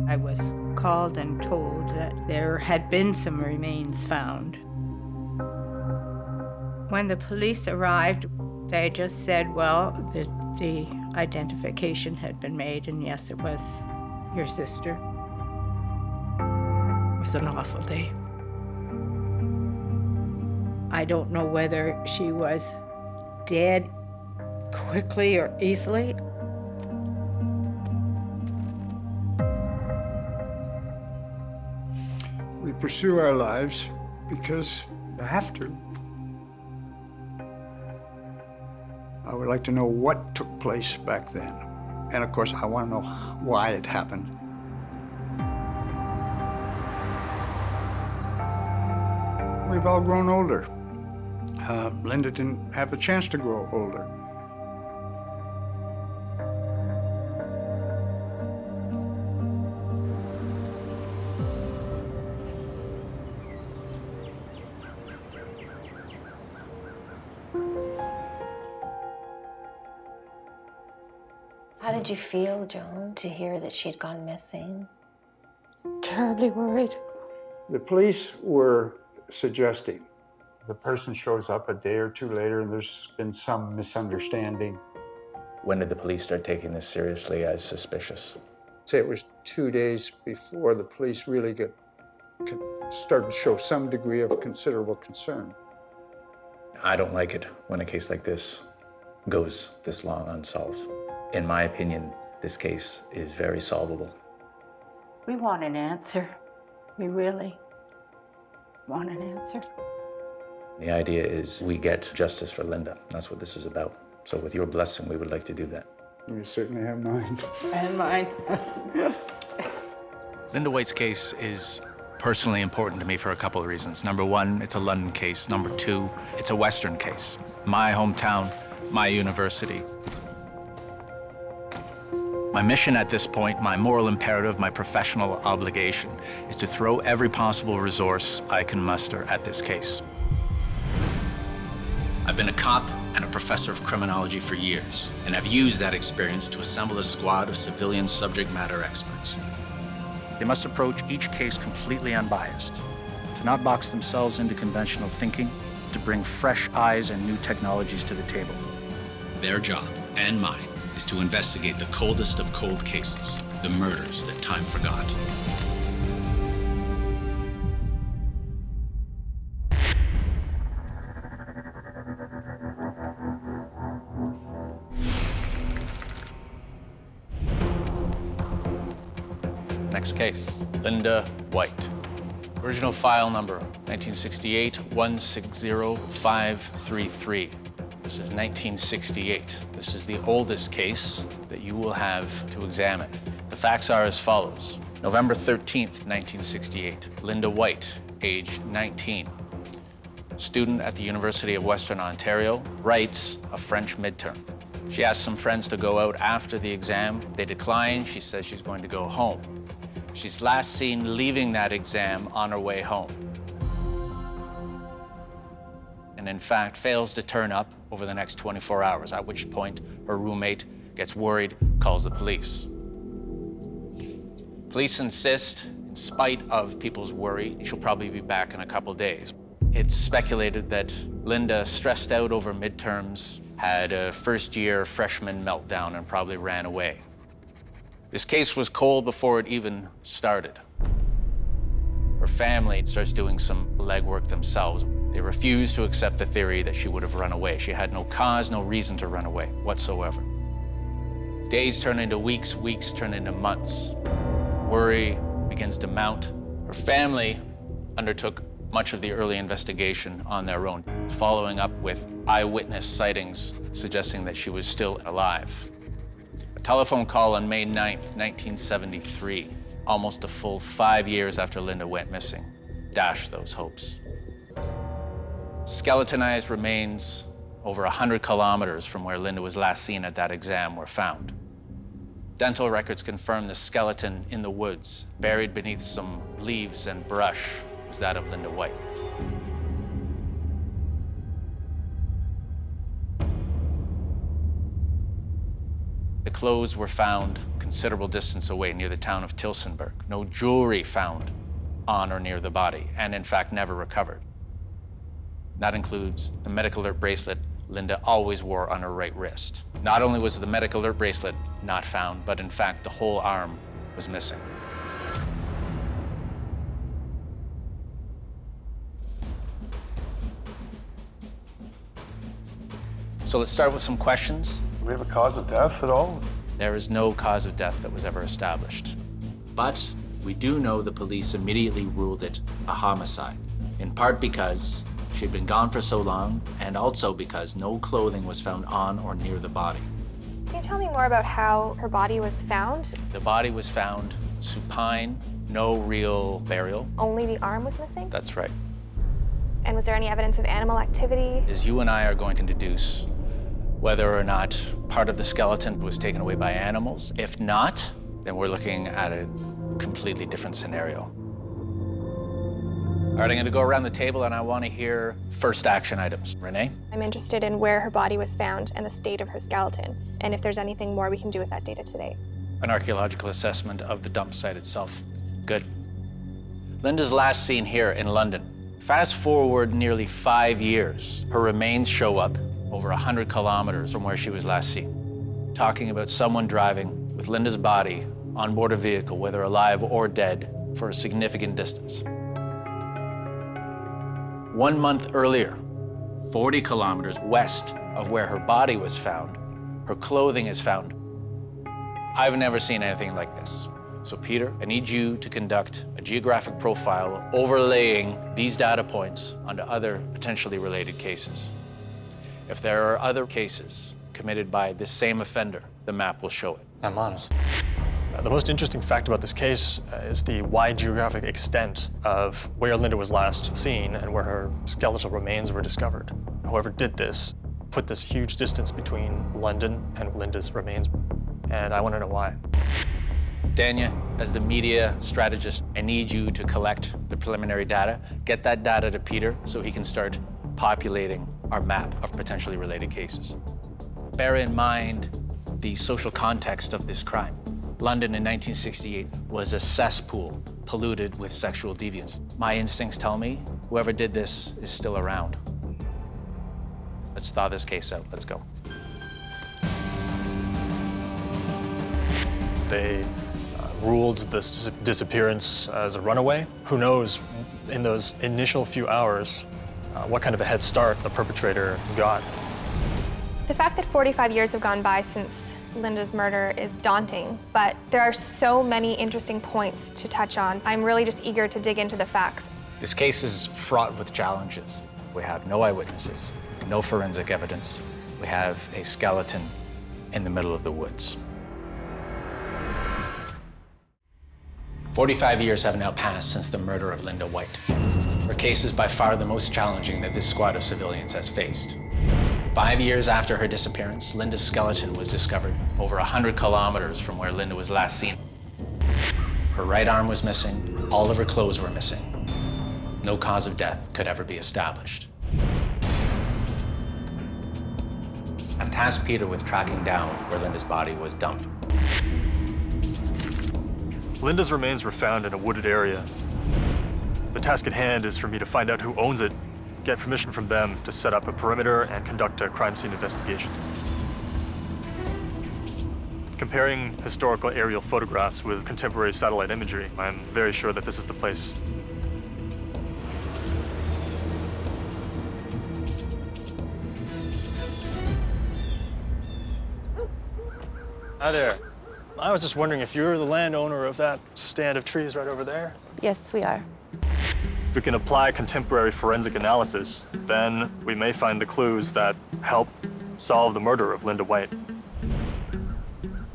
Speaker 23: I was called and told that there had been some remains found. When the police arrived, they just said, well, the identification had been made, and yes, it was your sister. It was an awful day. I don't know whether she was dead quickly or easily.
Speaker 20: We pursue our lives because we have to. I would like to know what took place back then. And of course, I want to know why it happened. We've all grown older. Linda didn't have the chance to grow older.
Speaker 2: How did you feel, Joan, to hear that she'd gone missing?
Speaker 1: Terribly worried.
Speaker 20: The police were suggesting the person shows up a day or two later and there's been some misunderstanding.
Speaker 6: When did the police start taking this seriously as suspicious?
Speaker 20: Say it was 2 days before the police really started to show some degree of considerable concern.
Speaker 6: I don't like it when a case like this goes this long unsolved. In my opinion, this case is very solvable.
Speaker 23: We want an answer. We really want an answer.
Speaker 6: The idea is we get justice for Linda. That's what this is about. So with your blessing, we would like to do that.
Speaker 20: You certainly have mine.
Speaker 23: And mine.
Speaker 6: Linda White's case is personally important to me for a couple of reasons. Number one, it's a London case. Number two, it's a Western case. My hometown, my university. My mission at this point, my moral imperative, my professional obligation, is to throw every possible resource I can muster at this case. I've been a cop and a professor of criminology for years, and I've used that experience to assemble a squad of civilian subject matter experts.
Speaker 5: They must approach each case completely unbiased, to not box themselves into conventional thinking, to bring fresh eyes and new technologies to the table.
Speaker 6: Their job, and mine, is to investigate the coldest of cold cases, the murders that time forgot.
Speaker 5: Next case, Linda White. Original file number, 1968-160533. This is 1968. This is the oldest case that you will have to examine. The facts are as follows. November 13th, 1968. Linda White, age 19. Student at the University of Western Ontario, writes a French midterm. She asks some friends to go out after the exam. They decline. She says she's going to go home. She's last seen leaving that exam on her way home. And in fact, fails to turn up over the next 24 hours, at which point her roommate gets worried, calls the police. Police insist, in spite of people's worry, she'll probably be back in a couple days. It's speculated that Linda, stressed out over midterms, had a first-year freshman meltdown and probably ran away. This case was cold before it even started. Her family starts doing some legwork themselves. They refuse to accept the theory that she would have run away. She had no cause, no reason to run away whatsoever. Days turn into weeks, weeks turn into months. Worry begins to mount. Her family undertook much of the early investigation on their own, following up with eyewitness sightings suggesting that she was still alive. A telephone call on May 9th, 1973, almost a full 5 years after Linda went missing, dashed those hopes.
Speaker 6: Skeletonized remains over 100 kilometers from where Linda was last seen at that exam were found. Dental records confirm the skeleton in the woods, buried beneath some leaves and brush, was that of Linda White. The clothes were found considerable distance away near the town of Tilsonburg. No jewelry found on or near the body, and in fact never recovered. That includes the medical alert bracelet Linda always wore on her right wrist. Not only was the medical alert bracelet not found, but in fact the whole arm was missing. So let's start with some questions.
Speaker 9: Do we have a cause of death at all?
Speaker 6: There is no cause of death that was ever established. But we do know the police immediately ruled it a homicide, in part because she'd been gone for so long, and also because no clothing was found on or near the body.
Speaker 11: Can you tell me more about how her body was found?
Speaker 6: The body was found supine, no real burial.
Speaker 11: Only the arm was missing?
Speaker 6: That's right.
Speaker 11: And was there any evidence of animal activity?
Speaker 6: As you and I are going to deduce whether or not part of the skeleton was taken away by animals. If not, then we're looking at a completely different scenario. All right, I'm gonna go around the table and I wanna hear first action items. Renee?
Speaker 11: I'm interested in where her body was found and the state of her skeleton, and if there's anything more we can do with that data today.
Speaker 6: An archaeological assessment of the dump site itself. Good. Linda's last seen here in London. Fast forward nearly 5 years, her remains show up over 100 kilometers from where she was last seen, talking about someone driving with Linda's body on board a vehicle, whether alive or dead, for a significant distance. 1 month earlier, 40 kilometers west of where her body was found, her clothing is found. I've never seen anything like this. So Peter, I need you to conduct a geographic profile overlaying these data points onto other potentially related cases. If there are other cases committed by this same offender, the map will show it.
Speaker 12: I'm honest. The most interesting fact about this case is the wide geographic extent of where Linda was last seen and where her skeletal remains were discovered. Whoever did this put this huge distance between London and Linda's remains, and I want to know why.
Speaker 6: Dania, as the media strategist, I need you to collect the preliminary data, get that data to Peter so he can start populating our map of potentially related cases. Bear in mind the social context of this crime. London in 1968 was a cesspool polluted with sexual deviance. My instincts tell me whoever did this is still around. Let's thaw this case out. Let's go.
Speaker 12: They ruled this disappearance as a runaway. Who knows, in those initial few hours, what kind of a head start the perpetrator got.
Speaker 11: The fact that 45 years have gone by since Linda's murder is daunting, but there are so many interesting points to touch on. I'm really just eager to dig into the facts.
Speaker 6: This case is fraught with challenges. We have no eyewitnesses, no forensic evidence. We have a skeleton in the middle of the woods. 45 years have now passed since the murder of Linda White. Her case is by far the most challenging that this squad of civilians has faced. 5 years after her disappearance, Linda's skeleton was discovered over 100 kilometers from where Linda was last seen. Her right arm was missing, all of her clothes were missing. No cause of death could ever be established. I've tasked Peter with tracking down where Linda's body was dumped.
Speaker 12: Linda's remains were found in a wooded area. The task at hand is for me to find out who owns it, get permission from them to set up a perimeter and conduct a crime scene investigation. Comparing historical aerial photographs with contemporary satellite imagery, I'm very sure that this is the place. Hi there. I was just wondering if you're the landowner of that stand of trees right over there?
Speaker 10: Yes, we are.
Speaker 12: If we can apply contemporary forensic analysis, then we may find the clues that help solve the murder of Linda White.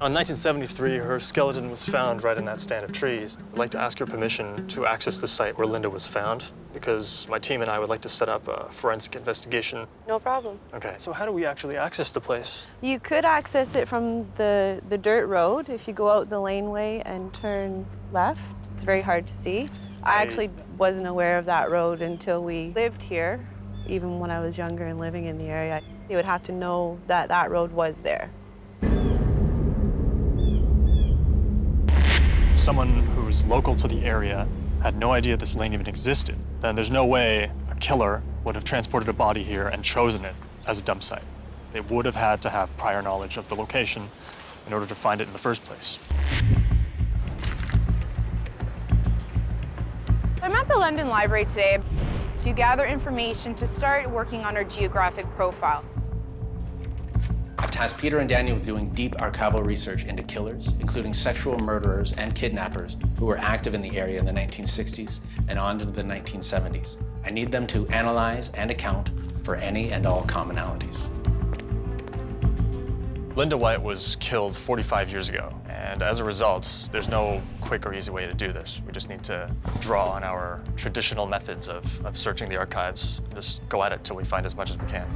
Speaker 12: On 1973, her skeleton was found right in that stand of trees. I'd like to ask your permission to access the site where Linda was found, because my team and I would like to set up a forensic investigation.
Speaker 8: No problem.
Speaker 12: Okay, so how do we actually access the place?
Speaker 8: You could access it from the dirt road if you go out the laneway and turn left. It's very hard to see. I actually wasn't aware of that road until we lived here. Even when I was younger and living in the area, you would have to know that that road was there.
Speaker 12: Someone who's local to the area had no idea this lane even existed, then there's no way a killer would have transported a body here and chosen it as a dump site. They would have had to have prior knowledge of the location in order to find it in the first place.
Speaker 10: I'm at the London Library today to gather information to start working on our geographic profile.
Speaker 6: I've tasked Peter and Daniel with doing deep archival research into killers, including sexual murderers and kidnappers who were active in the area in the 1960s and on into the 1970s. I need them to analyze and account for any and all commonalities.
Speaker 12: Linda White was killed 45 years ago, and as a result, there's no quick or easy way to do this. We just need to draw on our traditional methods of searching the archives, and just go at it till we find as much as we can.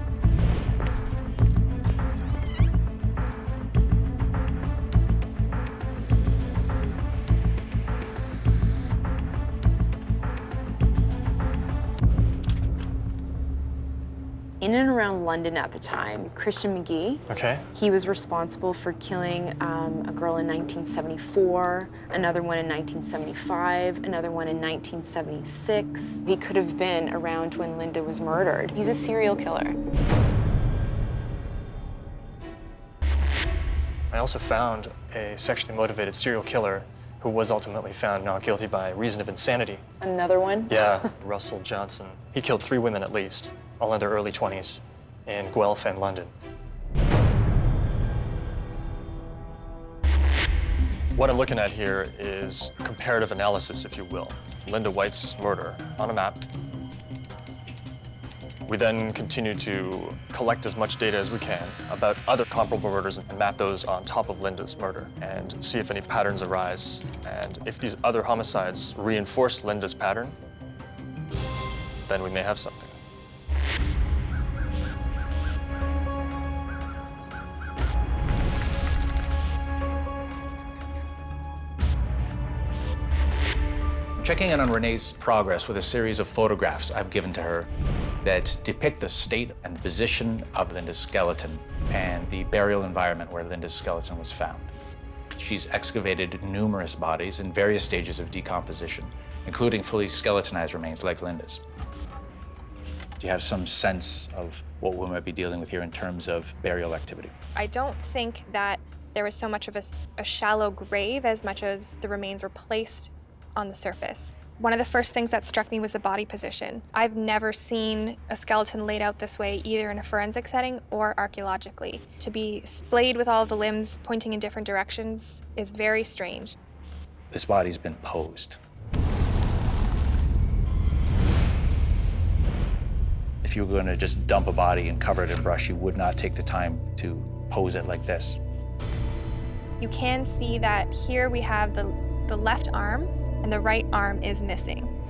Speaker 10: In and around London at the time, Christian McGee.
Speaker 12: Okay.
Speaker 10: He was responsible for killing a girl in 1974, another one in 1975, another one in 1976. He could have been around when Linda was murdered. He's a serial killer.
Speaker 12: I also found a sexually motivated serial killer who was ultimately found not guilty by reason of insanity.
Speaker 10: Another one?
Speaker 12: Yeah, Russell Johnson. He killed 3 women at least, all in their early 20s, in Guelph and London. What I'm looking at here is comparative analysis, if you will. Linda White's murder on a map. We then continue to collect as much data as we can about other comparable murders and map those on top of Linda's murder and see if any patterns arise. And if these other homicides reinforce Linda's pattern, then we may have something.
Speaker 6: Checking in on Renee's progress with a series of photographs I've given to her that depict the state and position of Linda's skeleton and the burial environment where Linda's skeleton was found. She's excavated numerous bodies in various stages of decomposition, including fully skeletonized remains like Linda's. Do you have some sense of what we might be dealing with here in terms of burial activity?
Speaker 11: I don't think that there was so much of a shallow grave as much as the remains were placed on the surface. One of the first things that struck me was the body position. I've never seen a skeleton laid out this way, either in a forensic setting or archaeologically. To be splayed with all the limbs pointing in different directions is very strange.
Speaker 6: This body's been posed. If you were going to just dump a body and cover it in brush, you would not take the time to pose it like this.
Speaker 11: You can see that here we have the left arm and the right arm is missing.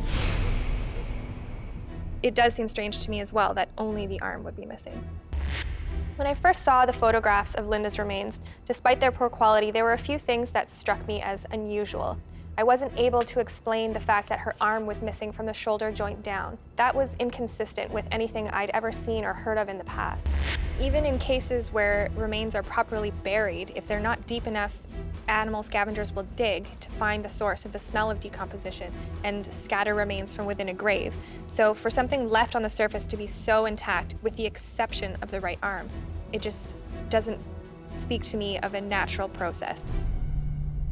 Speaker 11: It does seem strange to me as well that only the arm would be missing. When I first saw the photographs of Linda's remains, despite their poor quality, there were a few things that struck me as unusual. I wasn't able to explain the fact that her arm was missing from the shoulder joint down. That was inconsistent with anything I'd ever seen or heard of in the past. Even in cases where remains are properly buried, if they're not deep enough, animal scavengers will dig to find the source of the smell of decomposition and scatter remains from within a grave. So for something left on the surface to be so intact, with the exception of the right arm, it just doesn't speak to me of a natural process.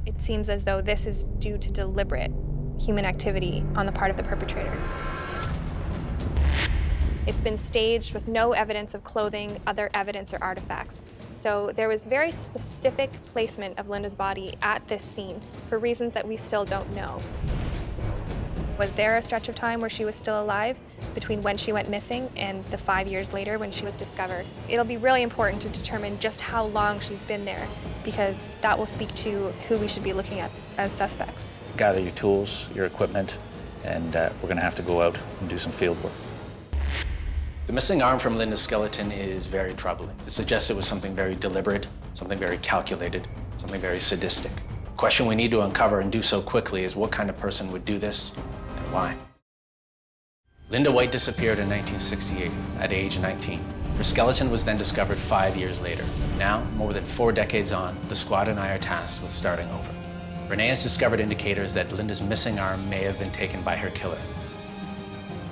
Speaker 11: It seems as though this is due to deliberate human activity on the part of the perpetrator. It's been staged with no evidence of clothing, other evidence, or artifacts. So there was very specific placement of Linda's body at this scene for reasons that we still don't know. Was there a stretch of time where she was still alive between when she went missing and the 5 years later when she was discovered? It'll be really important to determine just how long she's been there
Speaker 10: because that will speak to who we should be looking at as suspects.
Speaker 5: Gather your tools, your equipment, and we're gonna have to go out and do some field work. The missing arm from Linda's skeleton is very troubling. It suggests it was something very deliberate, something very calculated, something very sadistic. The question we need to uncover and do so quickly is what kind of person would do this and why. Linda White disappeared in 1968 at age 19. Her skeleton was then discovered 5 years later. Now, more than 4 decades on, the squad and I are tasked with starting over. Renee has discovered indicators that Linda's missing arm may have been taken by her killer.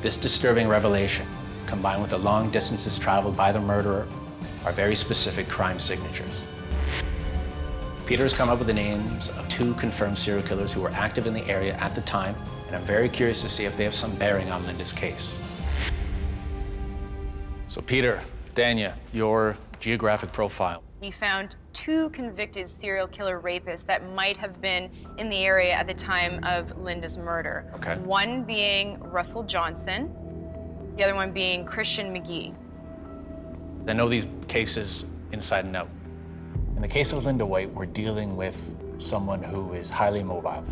Speaker 5: This disturbing revelation, combined with the long distances traveled by the murderer, are very specific crime signatures. Peter has come up with the names of 2 confirmed serial killers who were active in the area at the time, and I'm very curious to see if they have some bearing on Linda's case. So Peter, Dania, your geographic profile.
Speaker 10: We found 2 convicted serial killer rapists that might have been in the area at the time of Linda's murder.
Speaker 5: Okay.
Speaker 10: One being Russell Johnson, the other one being Christian McGee.
Speaker 5: I know these cases inside and out. In the case of Linda White, we're dealing with someone who is highly mobile.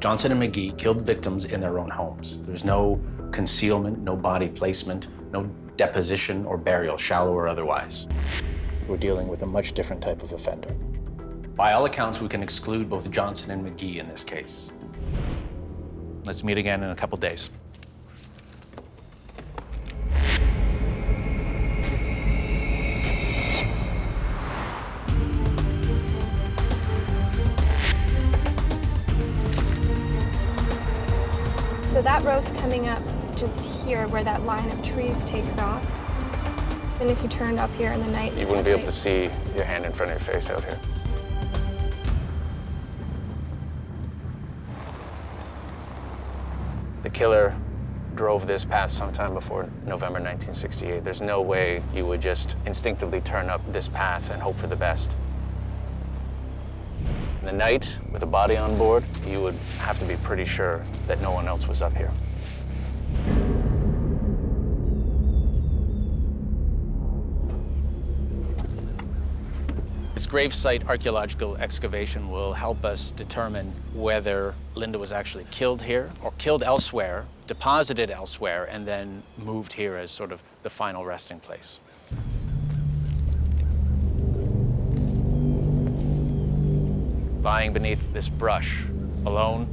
Speaker 5: Johnson and McGee killed victims in their own homes. There's no concealment, no body placement, no deposition or burial, shallow or otherwise. We're dealing with a much different type of offender. By all accounts, we can exclude both Johnson and McGee in this case. Let's meet again in a couple days.
Speaker 11: So that road's coming up just here where that line of trees takes off. And if you turned up here in the night,
Speaker 5: You wouldn't be able to see your hand in front of your face out here. The killer drove this path sometime before November 1968. There's no way you would just instinctively turn up this path and hope for the best. In the night, with a body on board, you would have to be pretty sure that no one else was up here. This gravesite archaeological excavation will help us determine whether Linda was actually killed here or killed elsewhere, deposited elsewhere, and then moved here as sort of the final resting place. Lying beneath this brush, alone,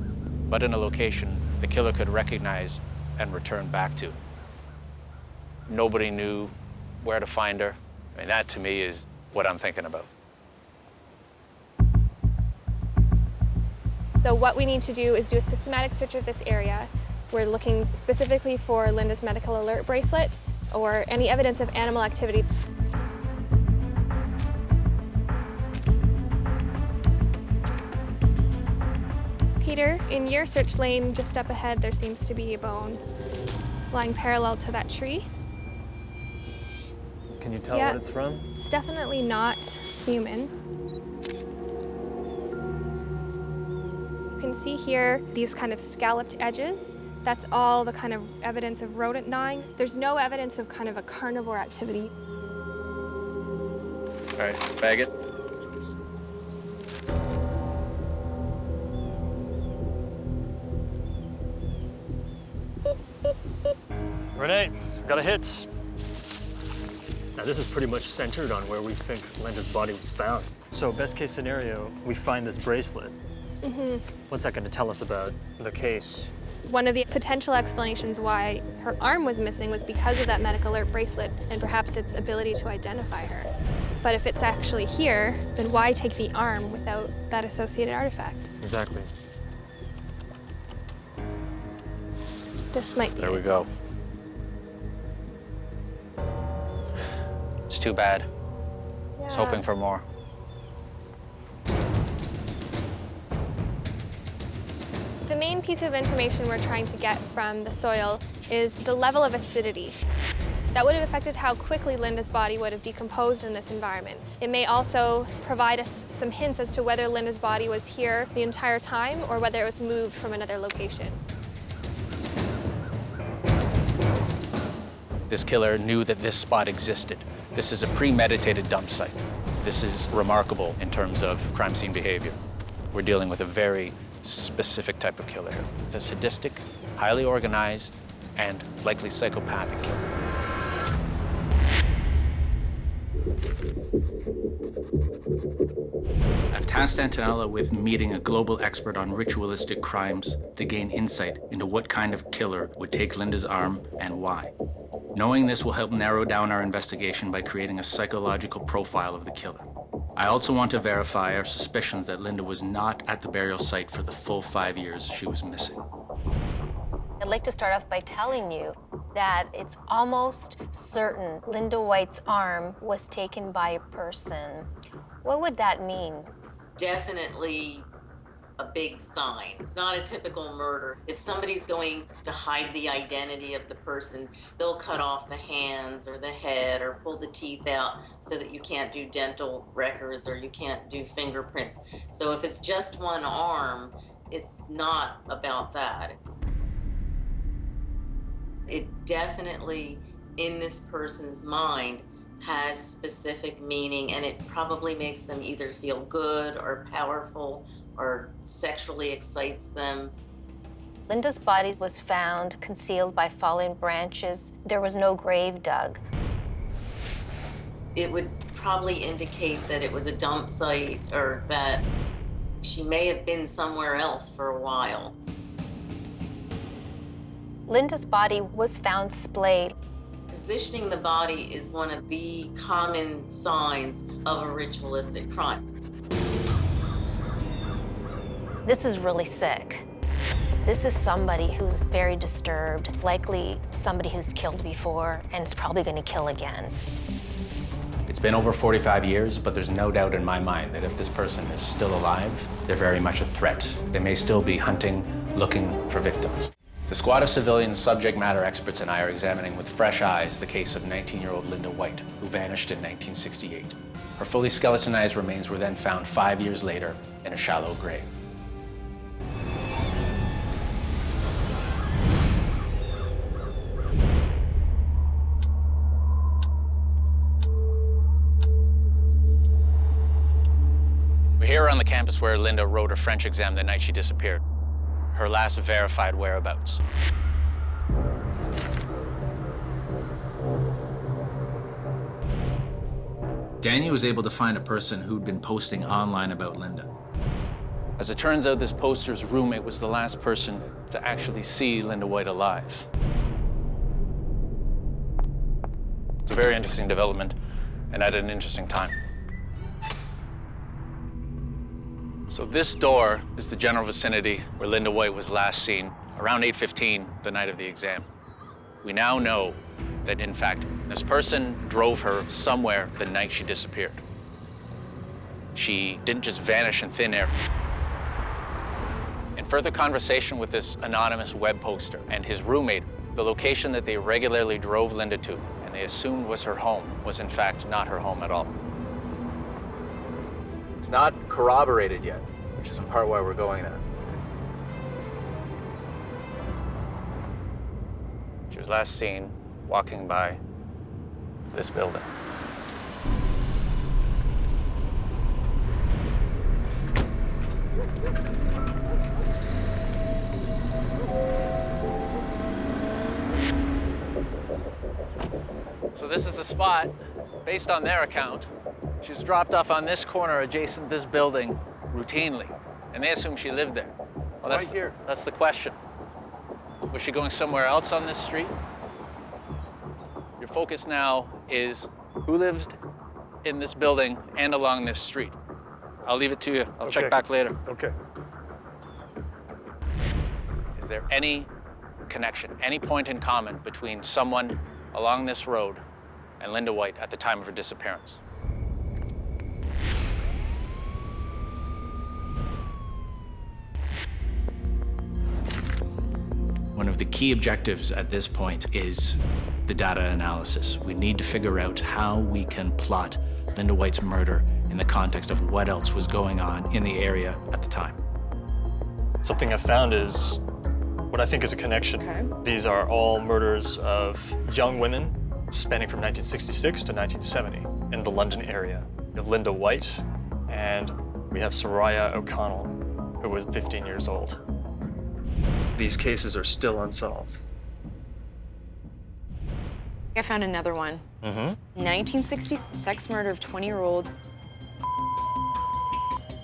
Speaker 5: but in a location the killer could recognize and return back to. Nobody knew where to find her. I mean, that to me is what I'm thinking about.
Speaker 11: So what we need to do is do a systematic search of this area. We're looking specifically for Linda's medical alert bracelet or any evidence of animal activity. Peter, in your search lane just up ahead, there seems to be a bone lying parallel to that tree.
Speaker 12: Can you tell what it's from?
Speaker 11: It's definitely not human. You can see here these kind of scalloped edges. That's all the kind of evidence of rodent gnawing. There's no evidence of kind of a carnivore activity.
Speaker 5: All right, let's bag it.
Speaker 12: Renee, got a hit. Now this is pretty much centered on where we think Linda's body was found. So best case scenario, we find this bracelet. What's that going to tell us about the case?
Speaker 11: One of the potential explanations why her arm was missing was because of that medical alert bracelet and perhaps its ability to identify her. But if it's actually here, then why take the arm without that associated artifact?
Speaker 12: Exactly.
Speaker 11: This might be
Speaker 5: There we go. It's too bad. I was hoping for more.
Speaker 11: The main piece of information we're trying to get from the soil is the level of acidity. That would have affected how quickly Linda's body would have decomposed in this environment. It may also provide us some hints as to whether Linda's body was here the entire time or whether it was moved from another location.
Speaker 5: This killer knew that this spot existed. This is a premeditated dump site.
Speaker 6: This is remarkable in terms of crime scene behavior. We're dealing with a very specific type of killer here. A sadistic, highly organized, and likely psychopathic killer. I've tasked Antonella with meeting a global expert on ritualistic crimes to gain insight into what kind of killer would take Linda's arm and why. Knowing this will help narrow down our investigation by creating a psychological profile of the killer. I also want to verify our suspicions that Linda was not at the burial site for the full 5 years she was missing.
Speaker 4: I'd like to start off by telling you that it's almost certain Linda White's arm was taken by a person. What would that mean?
Speaker 13: It's definitely a big sign. It's not a typical murder. If somebody's going to hide the identity of the person, they'll cut off the hands or the head or pull the teeth out so that you can't do dental records or you can't do fingerprints. So if it's just one arm, it's not about that. It definitely, in this person's mind, has specific meaning, and it probably makes them either feel good or powerful or sexually excites them.
Speaker 4: Linda's body was found concealed by fallen branches. There was no grave dug.
Speaker 13: It would probably indicate that it was a dump site or that she may have been somewhere else for a while.
Speaker 4: Linda's body was found splayed.
Speaker 13: Positioning the body is one of the common signs of a ritualistic crime.
Speaker 4: This is really sick. This is somebody who's very disturbed, likely somebody who's killed before and is probably going to kill again.
Speaker 6: It's been over 45 years, but there's no doubt in my mind that if this person is still alive, they're very much a threat. They may still be hunting, looking for victims. The squad of civilians, subject matter experts, and I are examining with fresh eyes the case of 19-year-old Linda White, who vanished in 1968. Her fully skeletonized remains were then found 5 years later in a shallow grave. We're here on the campus where Linda wrote her French exam the night she disappeared. Her last verified whereabouts. Danny was able to find a person who'd been posting online about Linda. As it turns out, this poster's roommate was the last person to actually see Linda White alive. It's a very interesting development, and at an interesting time. So this door is the general vicinity where Linda White was last seen, around 8:15 the night of the exam. We now know that, in fact, this person drove her somewhere the night she disappeared. She didn't just vanish in thin air. In further conversation with this anonymous web poster and his roommate, the location that they regularly drove Linda to, and they assumed was her home, was in fact not her home at all. It's not corroborated yet, which is in part why we're going there. She was last seen walking by this building. So this is the spot, based on their account. She was dropped off on this corner adjacent to this building routinely, and they assume she lived there. Well, that's, right here. That's the question. Was she going somewhere else on this street? Your focus now is who lives in this building and along this street. I'll leave it to you. I'll check back later.
Speaker 9: Okay.
Speaker 6: Is there any connection, any point in common between someone along this road and Linda White at the time of her disappearance? One of the key objectives at this point is the data analysis. We need to figure out how we can plot Linda White's murder in the context of what else was going on in the area at the time.
Speaker 12: Something I've found is what I think is a connection. Okay. These are all murders of young women spanning from 1966 to 1970 in the London area. We have Linda White, and we have Soraya O'Connell, who was 15 years old. These cases are still unsolved.
Speaker 10: I found another one. 1960 sex murder of 20-year-old.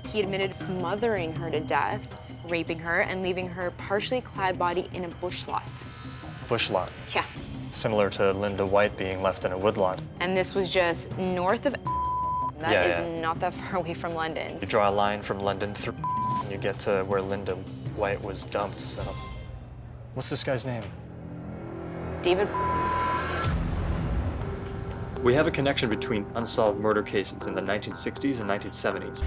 Speaker 10: He admitted smothering her to death, raping her, and leaving her partially clad body in a bush lot.
Speaker 12: Bush lot.
Speaker 10: Yeah.
Speaker 12: Similar to Linda White being left in a woodlot.
Speaker 10: And this was just north of. That
Speaker 12: Yeah,
Speaker 10: is
Speaker 12: yeah.
Speaker 10: not that far away from London.
Speaker 12: You draw a line from London through, and you get to where Linda White was dumped. So, what's this guy's name?
Speaker 10: David.
Speaker 12: We have a connection between unsolved murder cases in the 1960s and 1970s.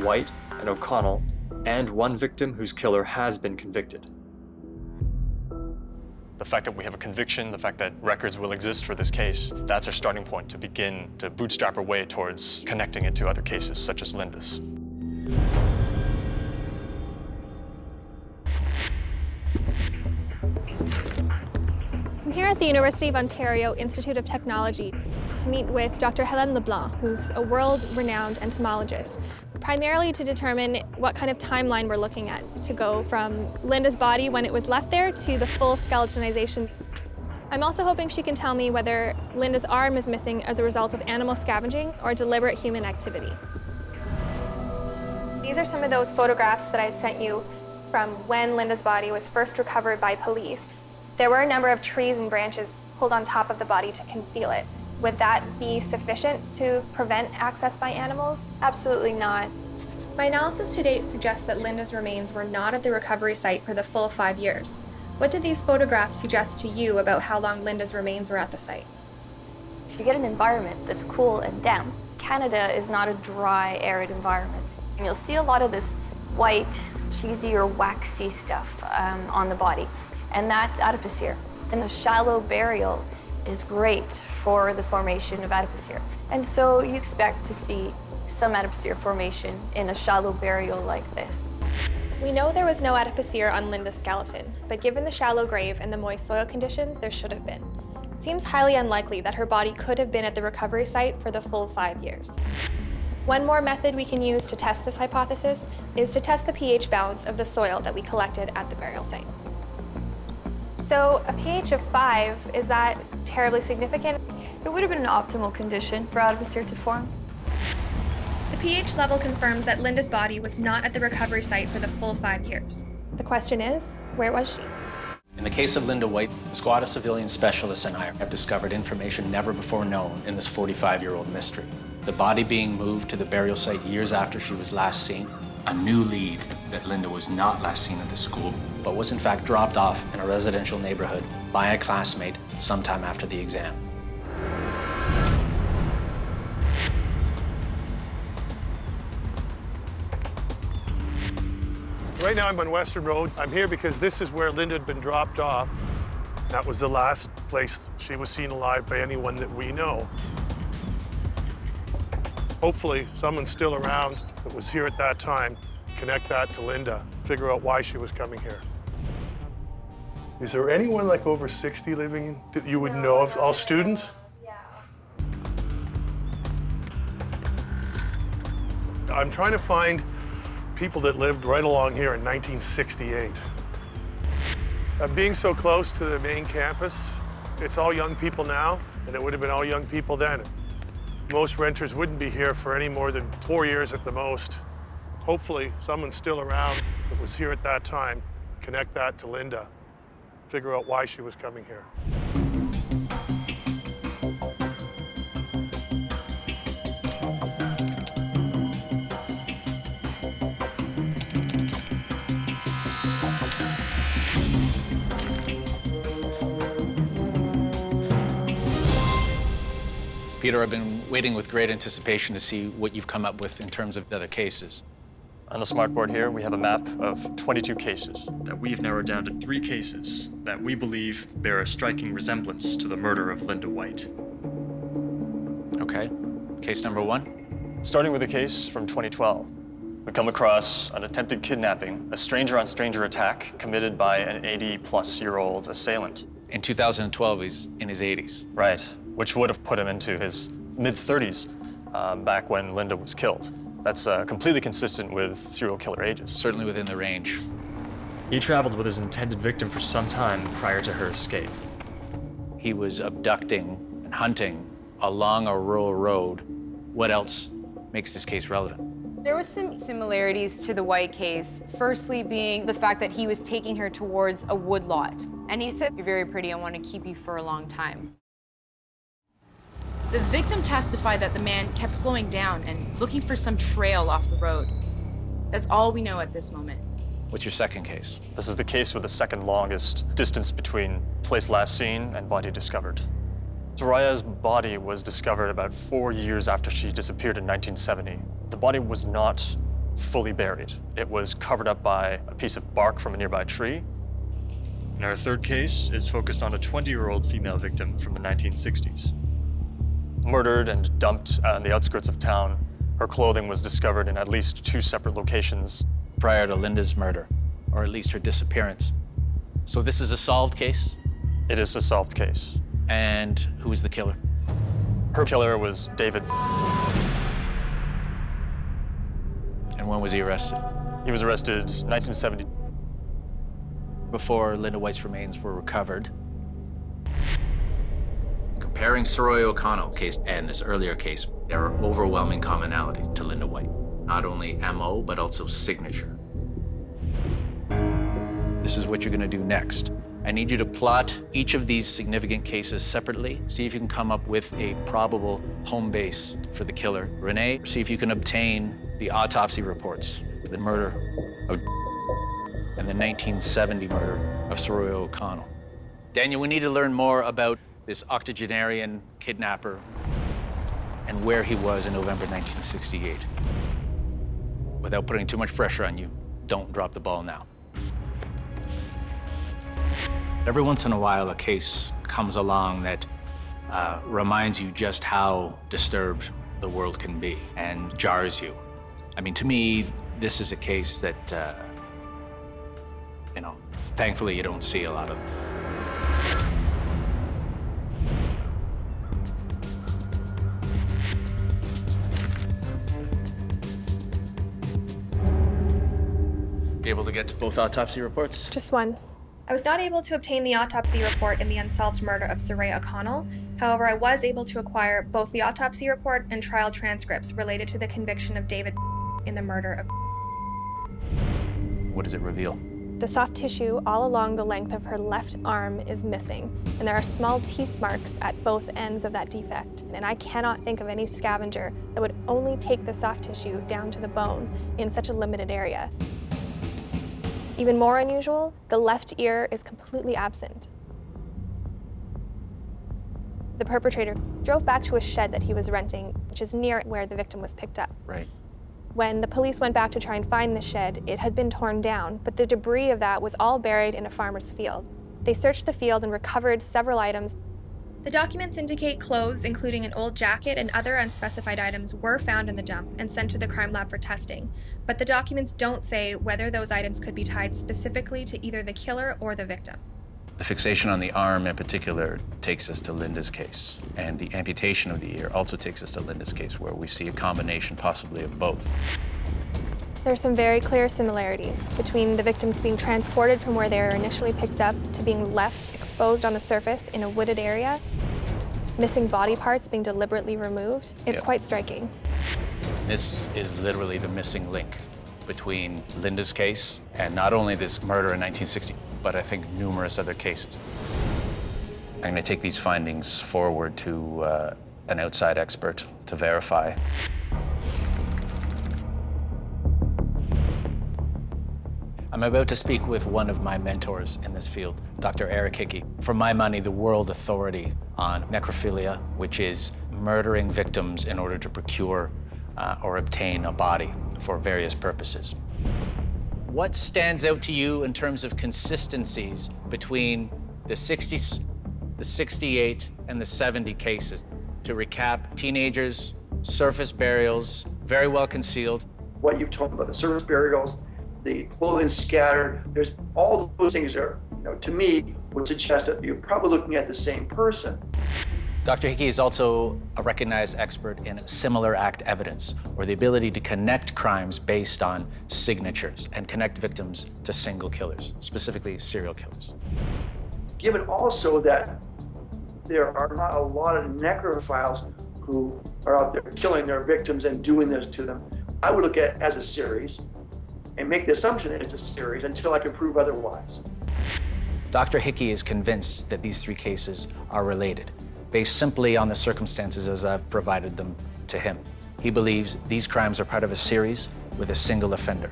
Speaker 12: White and O'Connell, and one victim whose killer has been convicted. The fact that we have a conviction, the fact that records will exist for this case, that's our starting point to begin to bootstrap our way towards connecting it to other cases, such as Linda's.
Speaker 11: I'm here at the University of Ontario Institute of Technology to meet with Dr. Hélène Leblanc, who's a world-renowned entomologist, primarily to determine what kind of timeline we're looking at to go from Linda's body when it was left there to the full skeletonization. I'm also hoping she can tell me whether Linda's arm is missing as a result of animal scavenging or deliberate human activity. These are some of those photographs that I had sent you from when Linda's body was first recovered by police. There were a number of trees and branches pulled on top of the body to conceal it. Would that be sufficient to prevent access by animals? Absolutely not. My analysis to date suggests that Linda's remains were not at the recovery site for the full 5 years. What did these photographs suggest to you about how long Linda's remains were at the site?
Speaker 14: If you get an environment that's cool and damp, Canada is not a dry, arid environment. And you'll see a lot of this white, cheesy or waxy stuff on the body, and that's adipocere. And the shallow burial is great for the formation of adipocere. And so you expect to see some adipocere formation in a shallow burial like this.
Speaker 11: We know there was no adipocere on Linda's skeleton, but given the shallow grave and the moist soil conditions, there should have been. It seems highly unlikely that her body could have been at the recovery site for the full 5 years. One more method we can use to test this hypothesis is to test the pH balance of the soil that we collected at the burial site. So a pH of 5, is that terribly significant?
Speaker 14: It would have been an optimal condition for adipocere to form.
Speaker 11: The pH level confirms that Linda's body was not at the recovery site for the full 5 years. The question is, where was she?
Speaker 6: In the case of Linda White, the squad of civilian specialists and I have discovered information never before known in this 45-year-old mystery. The body being moved to the burial site years after she was last seen. A new lead that Linda was not last seen at the school, but was in fact dropped off in a residential neighborhood by a classmate sometime after the exam.
Speaker 9: Right now I'm on Western Road. I'm here because this is where Linda had been dropped off. That was the last place she was seen alive by anyone that we know. Hopefully someone's still around that was here at that time. Connect that to Linda, figure out why she was coming here. Is there anyone like over 60 living that you would know of? All students?
Speaker 11: Yeah.
Speaker 9: I'm trying to find people that lived right along here in 1968. Being so close to the main campus, it's all young people now, and it would have been all young people then. Most renters wouldn't be here for any more than 4 years at the most. Hopefully, someone's still around that was here at that time. Connect that to Linda. Figure out why she was coming here.
Speaker 6: Peter, I've been waiting with great anticipation to see what you've come up with in terms of the other cases.
Speaker 12: On the smartboard here, we have a map of 22 cases that we've narrowed down to 3 cases that we believe bear a striking resemblance to the murder of Linda White.
Speaker 6: Okay. Case number 1?
Speaker 12: Starting with a case from 2012. We come across an attempted kidnapping, a stranger-on-stranger attack committed by an 80-plus-year-old assailant.
Speaker 6: In 2012, he's in his 80s.
Speaker 12: Right, which would have put him into his mid-30s. back when Linda was killed. That's completely consistent with serial killer ages.
Speaker 5: Certainly within the range.
Speaker 12: He traveled with his intended victim for some time prior to her escape.
Speaker 5: He was abducting and hunting along a rural road. What else makes this case relevant?
Speaker 10: There was some similarities to the White case. Firstly being the fact that he was taking her towards a woodlot. And he said, "You're very pretty, I want to keep you for a long time."
Speaker 16: The victim testified that the man kept slowing down and looking for some trail off the road. That's all we know at this moment.
Speaker 5: What's your second case?
Speaker 12: This is the case with the second longest distance between place last seen and body discovered. Soraya's body was discovered about 4 years after she disappeared in 1970. The body was not fully buried. It was covered up by a piece of bark from a nearby tree. And our third case is focused on a 20-year-old female victim from the 1960s. Murdered and dumped on the outskirts of town, her clothing was discovered in at least 2 separate locations.
Speaker 5: Prior to Linda's murder, or at least her disappearance. So this is a solved case?
Speaker 12: It is a solved case.
Speaker 5: And who was the killer?
Speaker 12: Her killer was David.
Speaker 5: And when was he arrested?
Speaker 12: He was arrested 1970.
Speaker 5: Before Linda White's remains were recovered. Comparing Soraya O'Connell case and this earlier case, there are overwhelming commonalities to Linda White. Not only MO, but also signature. This is what you're gonna do next. I need you to plot each of these significant cases separately. See if you can come up with a probable home base for the killer. Renee, see if you can obtain the autopsy reports for the murder of and the 1970 murder of Soraya O'Connell. Daniel, we need to learn more about this octogenarian kidnapper and where he was in November 1968. Without putting too much pressure on you, don't drop the ball now. Every once in a while, a case comes along that reminds you just how disturbed the world can be and jars you. I mean, to me, this is a case that, thankfully you don't see a lot of. Be able to get to both autopsy reports?
Speaker 11: Just one. I was not able to obtain the autopsy report in the unsolved murder of Soraya O'Connell. However, I was able to acquire both the autopsy report and trial transcripts related to the conviction of David in the murder of.
Speaker 5: What does it reveal?
Speaker 11: The soft tissue all along the length of her left arm is missing, and there are small teeth marks at both ends of that defect. And I cannot think of any scavenger that would only take the soft tissue down to the bone in such a limited area. Even more unusual, the left ear is completely absent. The perpetrator drove back to a shed that he was renting, which is near where the victim was picked up.
Speaker 5: Right.
Speaker 11: When the police went back to try and find the shed, it had been torn down, but the debris of that was all buried in a farmer's field. They searched the field and recovered several items. The documents indicate clothes, including an old jacket and other unspecified items, were found in the dump and sent to the crime lab for testing. But the documents don't say whether those items could be tied specifically to either the killer or the victim.
Speaker 5: The fixation on the arm in particular takes us to Linda's case, and the amputation of the ear also takes us to Linda's case, where we see a combination possibly of both.
Speaker 11: There are some very clear similarities between the victims being transported from where they were initially picked up to being left exposed on the surface in a wooded area, missing body parts being deliberately removed. It's quite striking.
Speaker 5: This is literally the missing link between Linda's case and not only this murder in 1960, but I think numerous other cases. I'm going to take these findings forward to an outside expert to verify. I'm about to speak with one of my mentors in this field, Dr. Eric Hickey. For my money, the world authority on necrophilia, which is murdering victims in order to procure or obtain a body for various purposes. What stands out to you in terms of consistencies between the 60s, the 68, and the 70 cases? To recap, teenagers, surface burials, very well concealed.
Speaker 3: What you've told about the surface burials, the clothing scattered, there's all those things are, to me, would suggest that you're probably looking at the same person.
Speaker 5: Dr. Hickey is also a recognized expert in similar act evidence, or the ability to connect crimes based on signatures and connect victims to single killers, specifically serial killers.
Speaker 3: Given also that there are not a lot of necrophiles who are out there killing their victims and doing this to them, I would look at it as a series and make the assumption that it's a series until I can prove otherwise.
Speaker 5: Dr. Hickey is convinced that these three cases are related, based simply on the circumstances as I've provided them to him. He believes these crimes are part of a series with a single offender.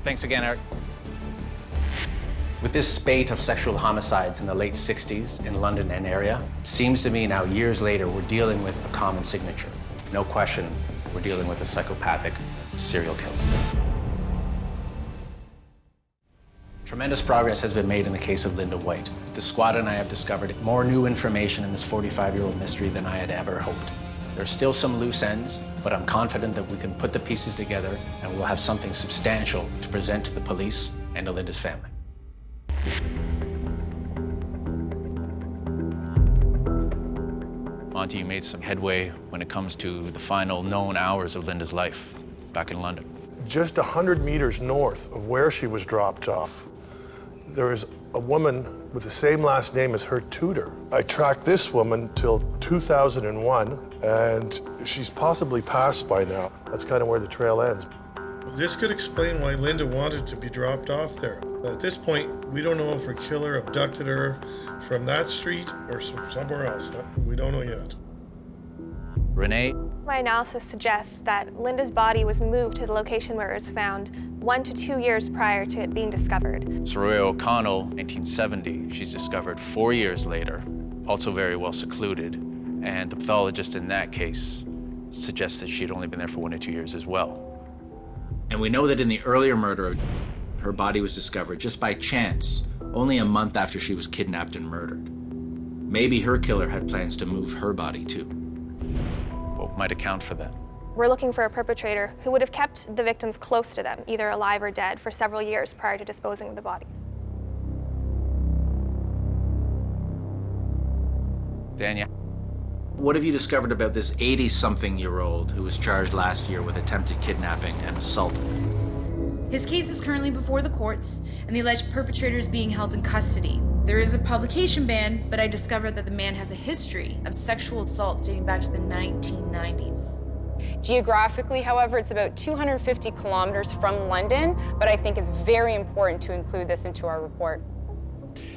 Speaker 5: Thanks again, Eric. With this spate of sexual homicides in the late 60s in London and area, it seems to me now, years later, we're dealing with a common signature. No question, we're dealing with a psychopathic serial killer. Tremendous progress has been made in the case of Linda White. The squad and I have discovered more new information in this 45-year-old mystery than I had ever hoped. There are still some loose ends, but I'm confident that we can put the pieces together and we'll have something substantial to present to the police and to Linda's family. Monty, you made some headway when it comes to the final known hours of Linda's life back in London.
Speaker 9: Just 100 meters north of where she was dropped off, there is a woman with the same last name as her tutor. I tracked this woman till 2001, and she's possibly passed by now. That's kind of where the trail ends.
Speaker 15: This could explain why Linda wanted to be dropped off there. At this point, we don't know if her killer abducted her from that street or somewhere else. We don't know yet.
Speaker 5: Renee?
Speaker 11: My analysis suggests that Linda's body was moved to the location where it was found 1 to 2 years prior to it being discovered.
Speaker 5: Saroya O'Connell, 1970, she's discovered 4 years later, also very well secluded, and the pathologist in that case suggests that she'd only been there for 1 to 2 years as well. And we know that in the earlier murder, her body was discovered just by chance, only a month after she was kidnapped and murdered. Maybe her killer had plans to move her body too. What might account for that?
Speaker 11: We're looking for a perpetrator who would have kept the victims close to them, either alive or dead, for several years prior to disposing of the bodies.
Speaker 5: Dania, what have you discovered about this 80-something-year-old who was charged last year with attempted kidnapping and assault?
Speaker 16: His case is currently before the courts, and the alleged perpetrator is being held in custody. There is a publication ban, but I discovered that the man has a history of sexual assaults dating back to the 1990s.
Speaker 10: Geographically, however, it's about 250 kilometers from London, but I think it's very important to include this into our report.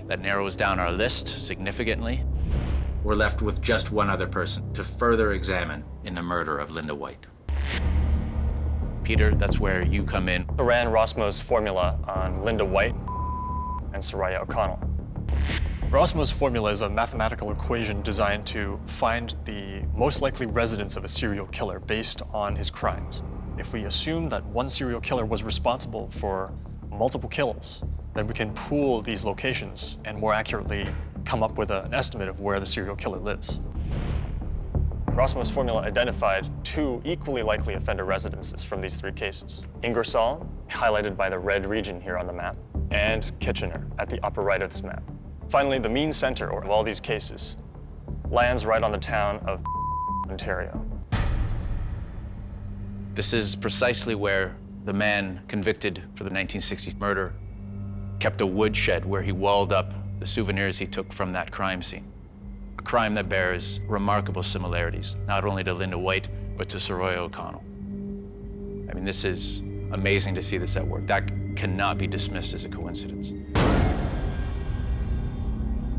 Speaker 5: That narrows down our list significantly. We're left with just one other person to further examine in the murder of Linda White. Peter, that's where you come in.
Speaker 12: I ran Rosmo's formula on Linda White and Saroya O'Connell. Rosmo's formula is a mathematical equation designed to find the most likely residence of a serial killer based on his crimes. If we assume that one serial killer was responsible for multiple kills, then we can pool these locations and more accurately come up with an estimate of where the serial killer lives. Rosmo's formula identified 2 equally likely offender residences from these 3 cases. Ingersoll, highlighted by the red region here on the map, and Kitchener at the upper right of this map. Finally, the mean center of all these cases lands right on the town of Ontario.
Speaker 5: This is precisely where the man convicted for the 1960s murder kept a woodshed where he walled up the souvenirs he took from that crime scene. A crime that bears remarkable similarities, not only to Linda White, but to Saroya O'Connell. I mean, this is amazing to see this at work. That cannot be dismissed as a coincidence.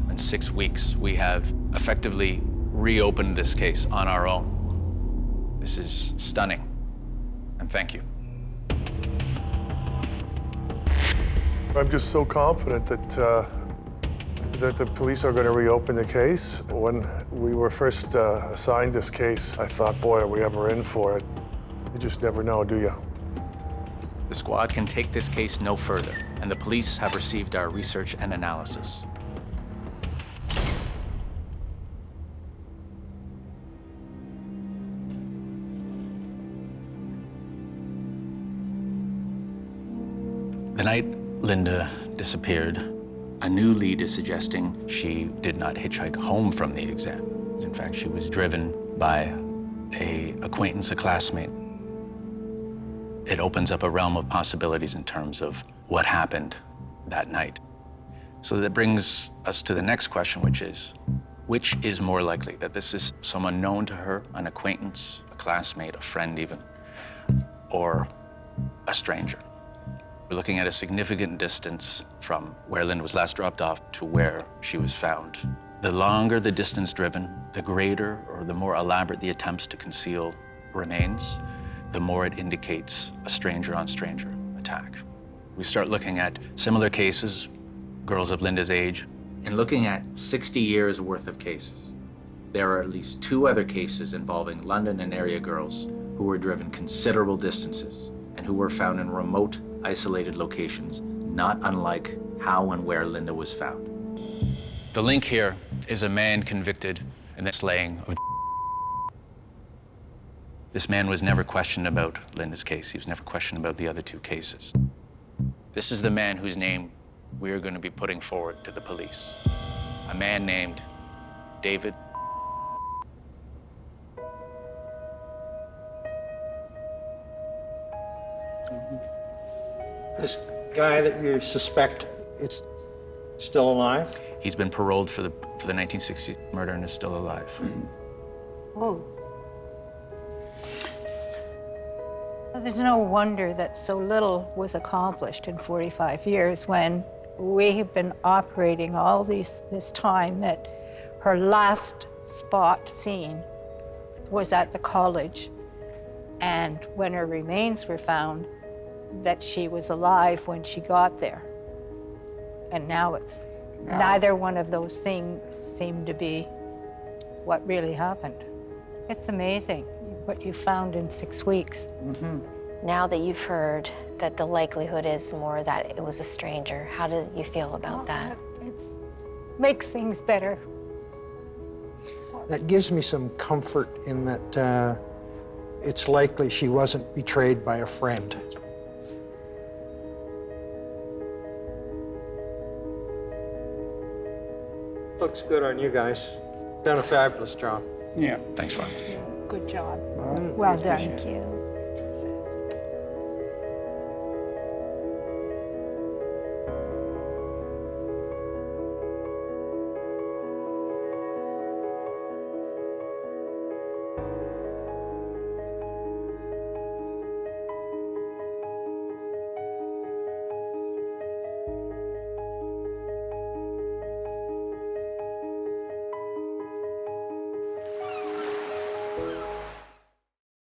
Speaker 5: In 6 weeks, we have effectively reopened this case on our own. This is stunning, and thank you.
Speaker 9: I'm just so confident that the police are going to reopen the case. When we were first assigned this case, I thought, boy, are we ever in for it? You just never know, do you?
Speaker 5: The squad can take this case no further, and the police have received our research and analysis. The night Linda disappeared, a new lead is suggesting she did not hitchhike home from the exam. In fact, she was driven by an acquaintance, a classmate. It opens up a realm of possibilities in terms of what happened that night. So that brings us to the next question, which is more likely, that this is someone known to her, an acquaintance, a classmate, a friend even, or a stranger? We're looking at a significant distance from where Linda was last dropped off to where she was found. The longer the distance driven, the greater or the more elaborate the attempts to conceal remains, the more it indicates a stranger-on-stranger attack. We start looking at similar cases, girls of Linda's age.
Speaker 6: In looking at 60 years worth of cases, there are at least 2 other cases involving London and area girls who were driven considerable distances and who were found in remote, isolated locations, not unlike how and where Linda was found.
Speaker 5: The link here is a man convicted in the slaying of. This man was never questioned about Linda's case. He was never questioned about the other 2 cases. This is the man whose name we are going to be putting forward to the police. A man named David.
Speaker 7: This guy that you suspect is still alive?
Speaker 5: He's been paroled for the 1960 murder and is still alive.
Speaker 23: Oh. Well, there's no wonder that so little was accomplished in 45 years when we have been operating all this time, that her last spot seen was at the college. And when her remains were found, that she was alive when she got there. And now it's neither one of those things seem to be what really happened. It's amazing what you found in 6 weeks.
Speaker 2: Now that you've heard that the likelihood is more that it was a stranger, how do you feel about that?
Speaker 23: It makes things better.
Speaker 17: That gives me some comfort in that it's likely she wasn't betrayed by a friend. Looks good on you guys. Done a fabulous job.
Speaker 20: Yeah.
Speaker 5: Thanks, Ron.
Speaker 23: Good job. Well done.
Speaker 2: Thank you.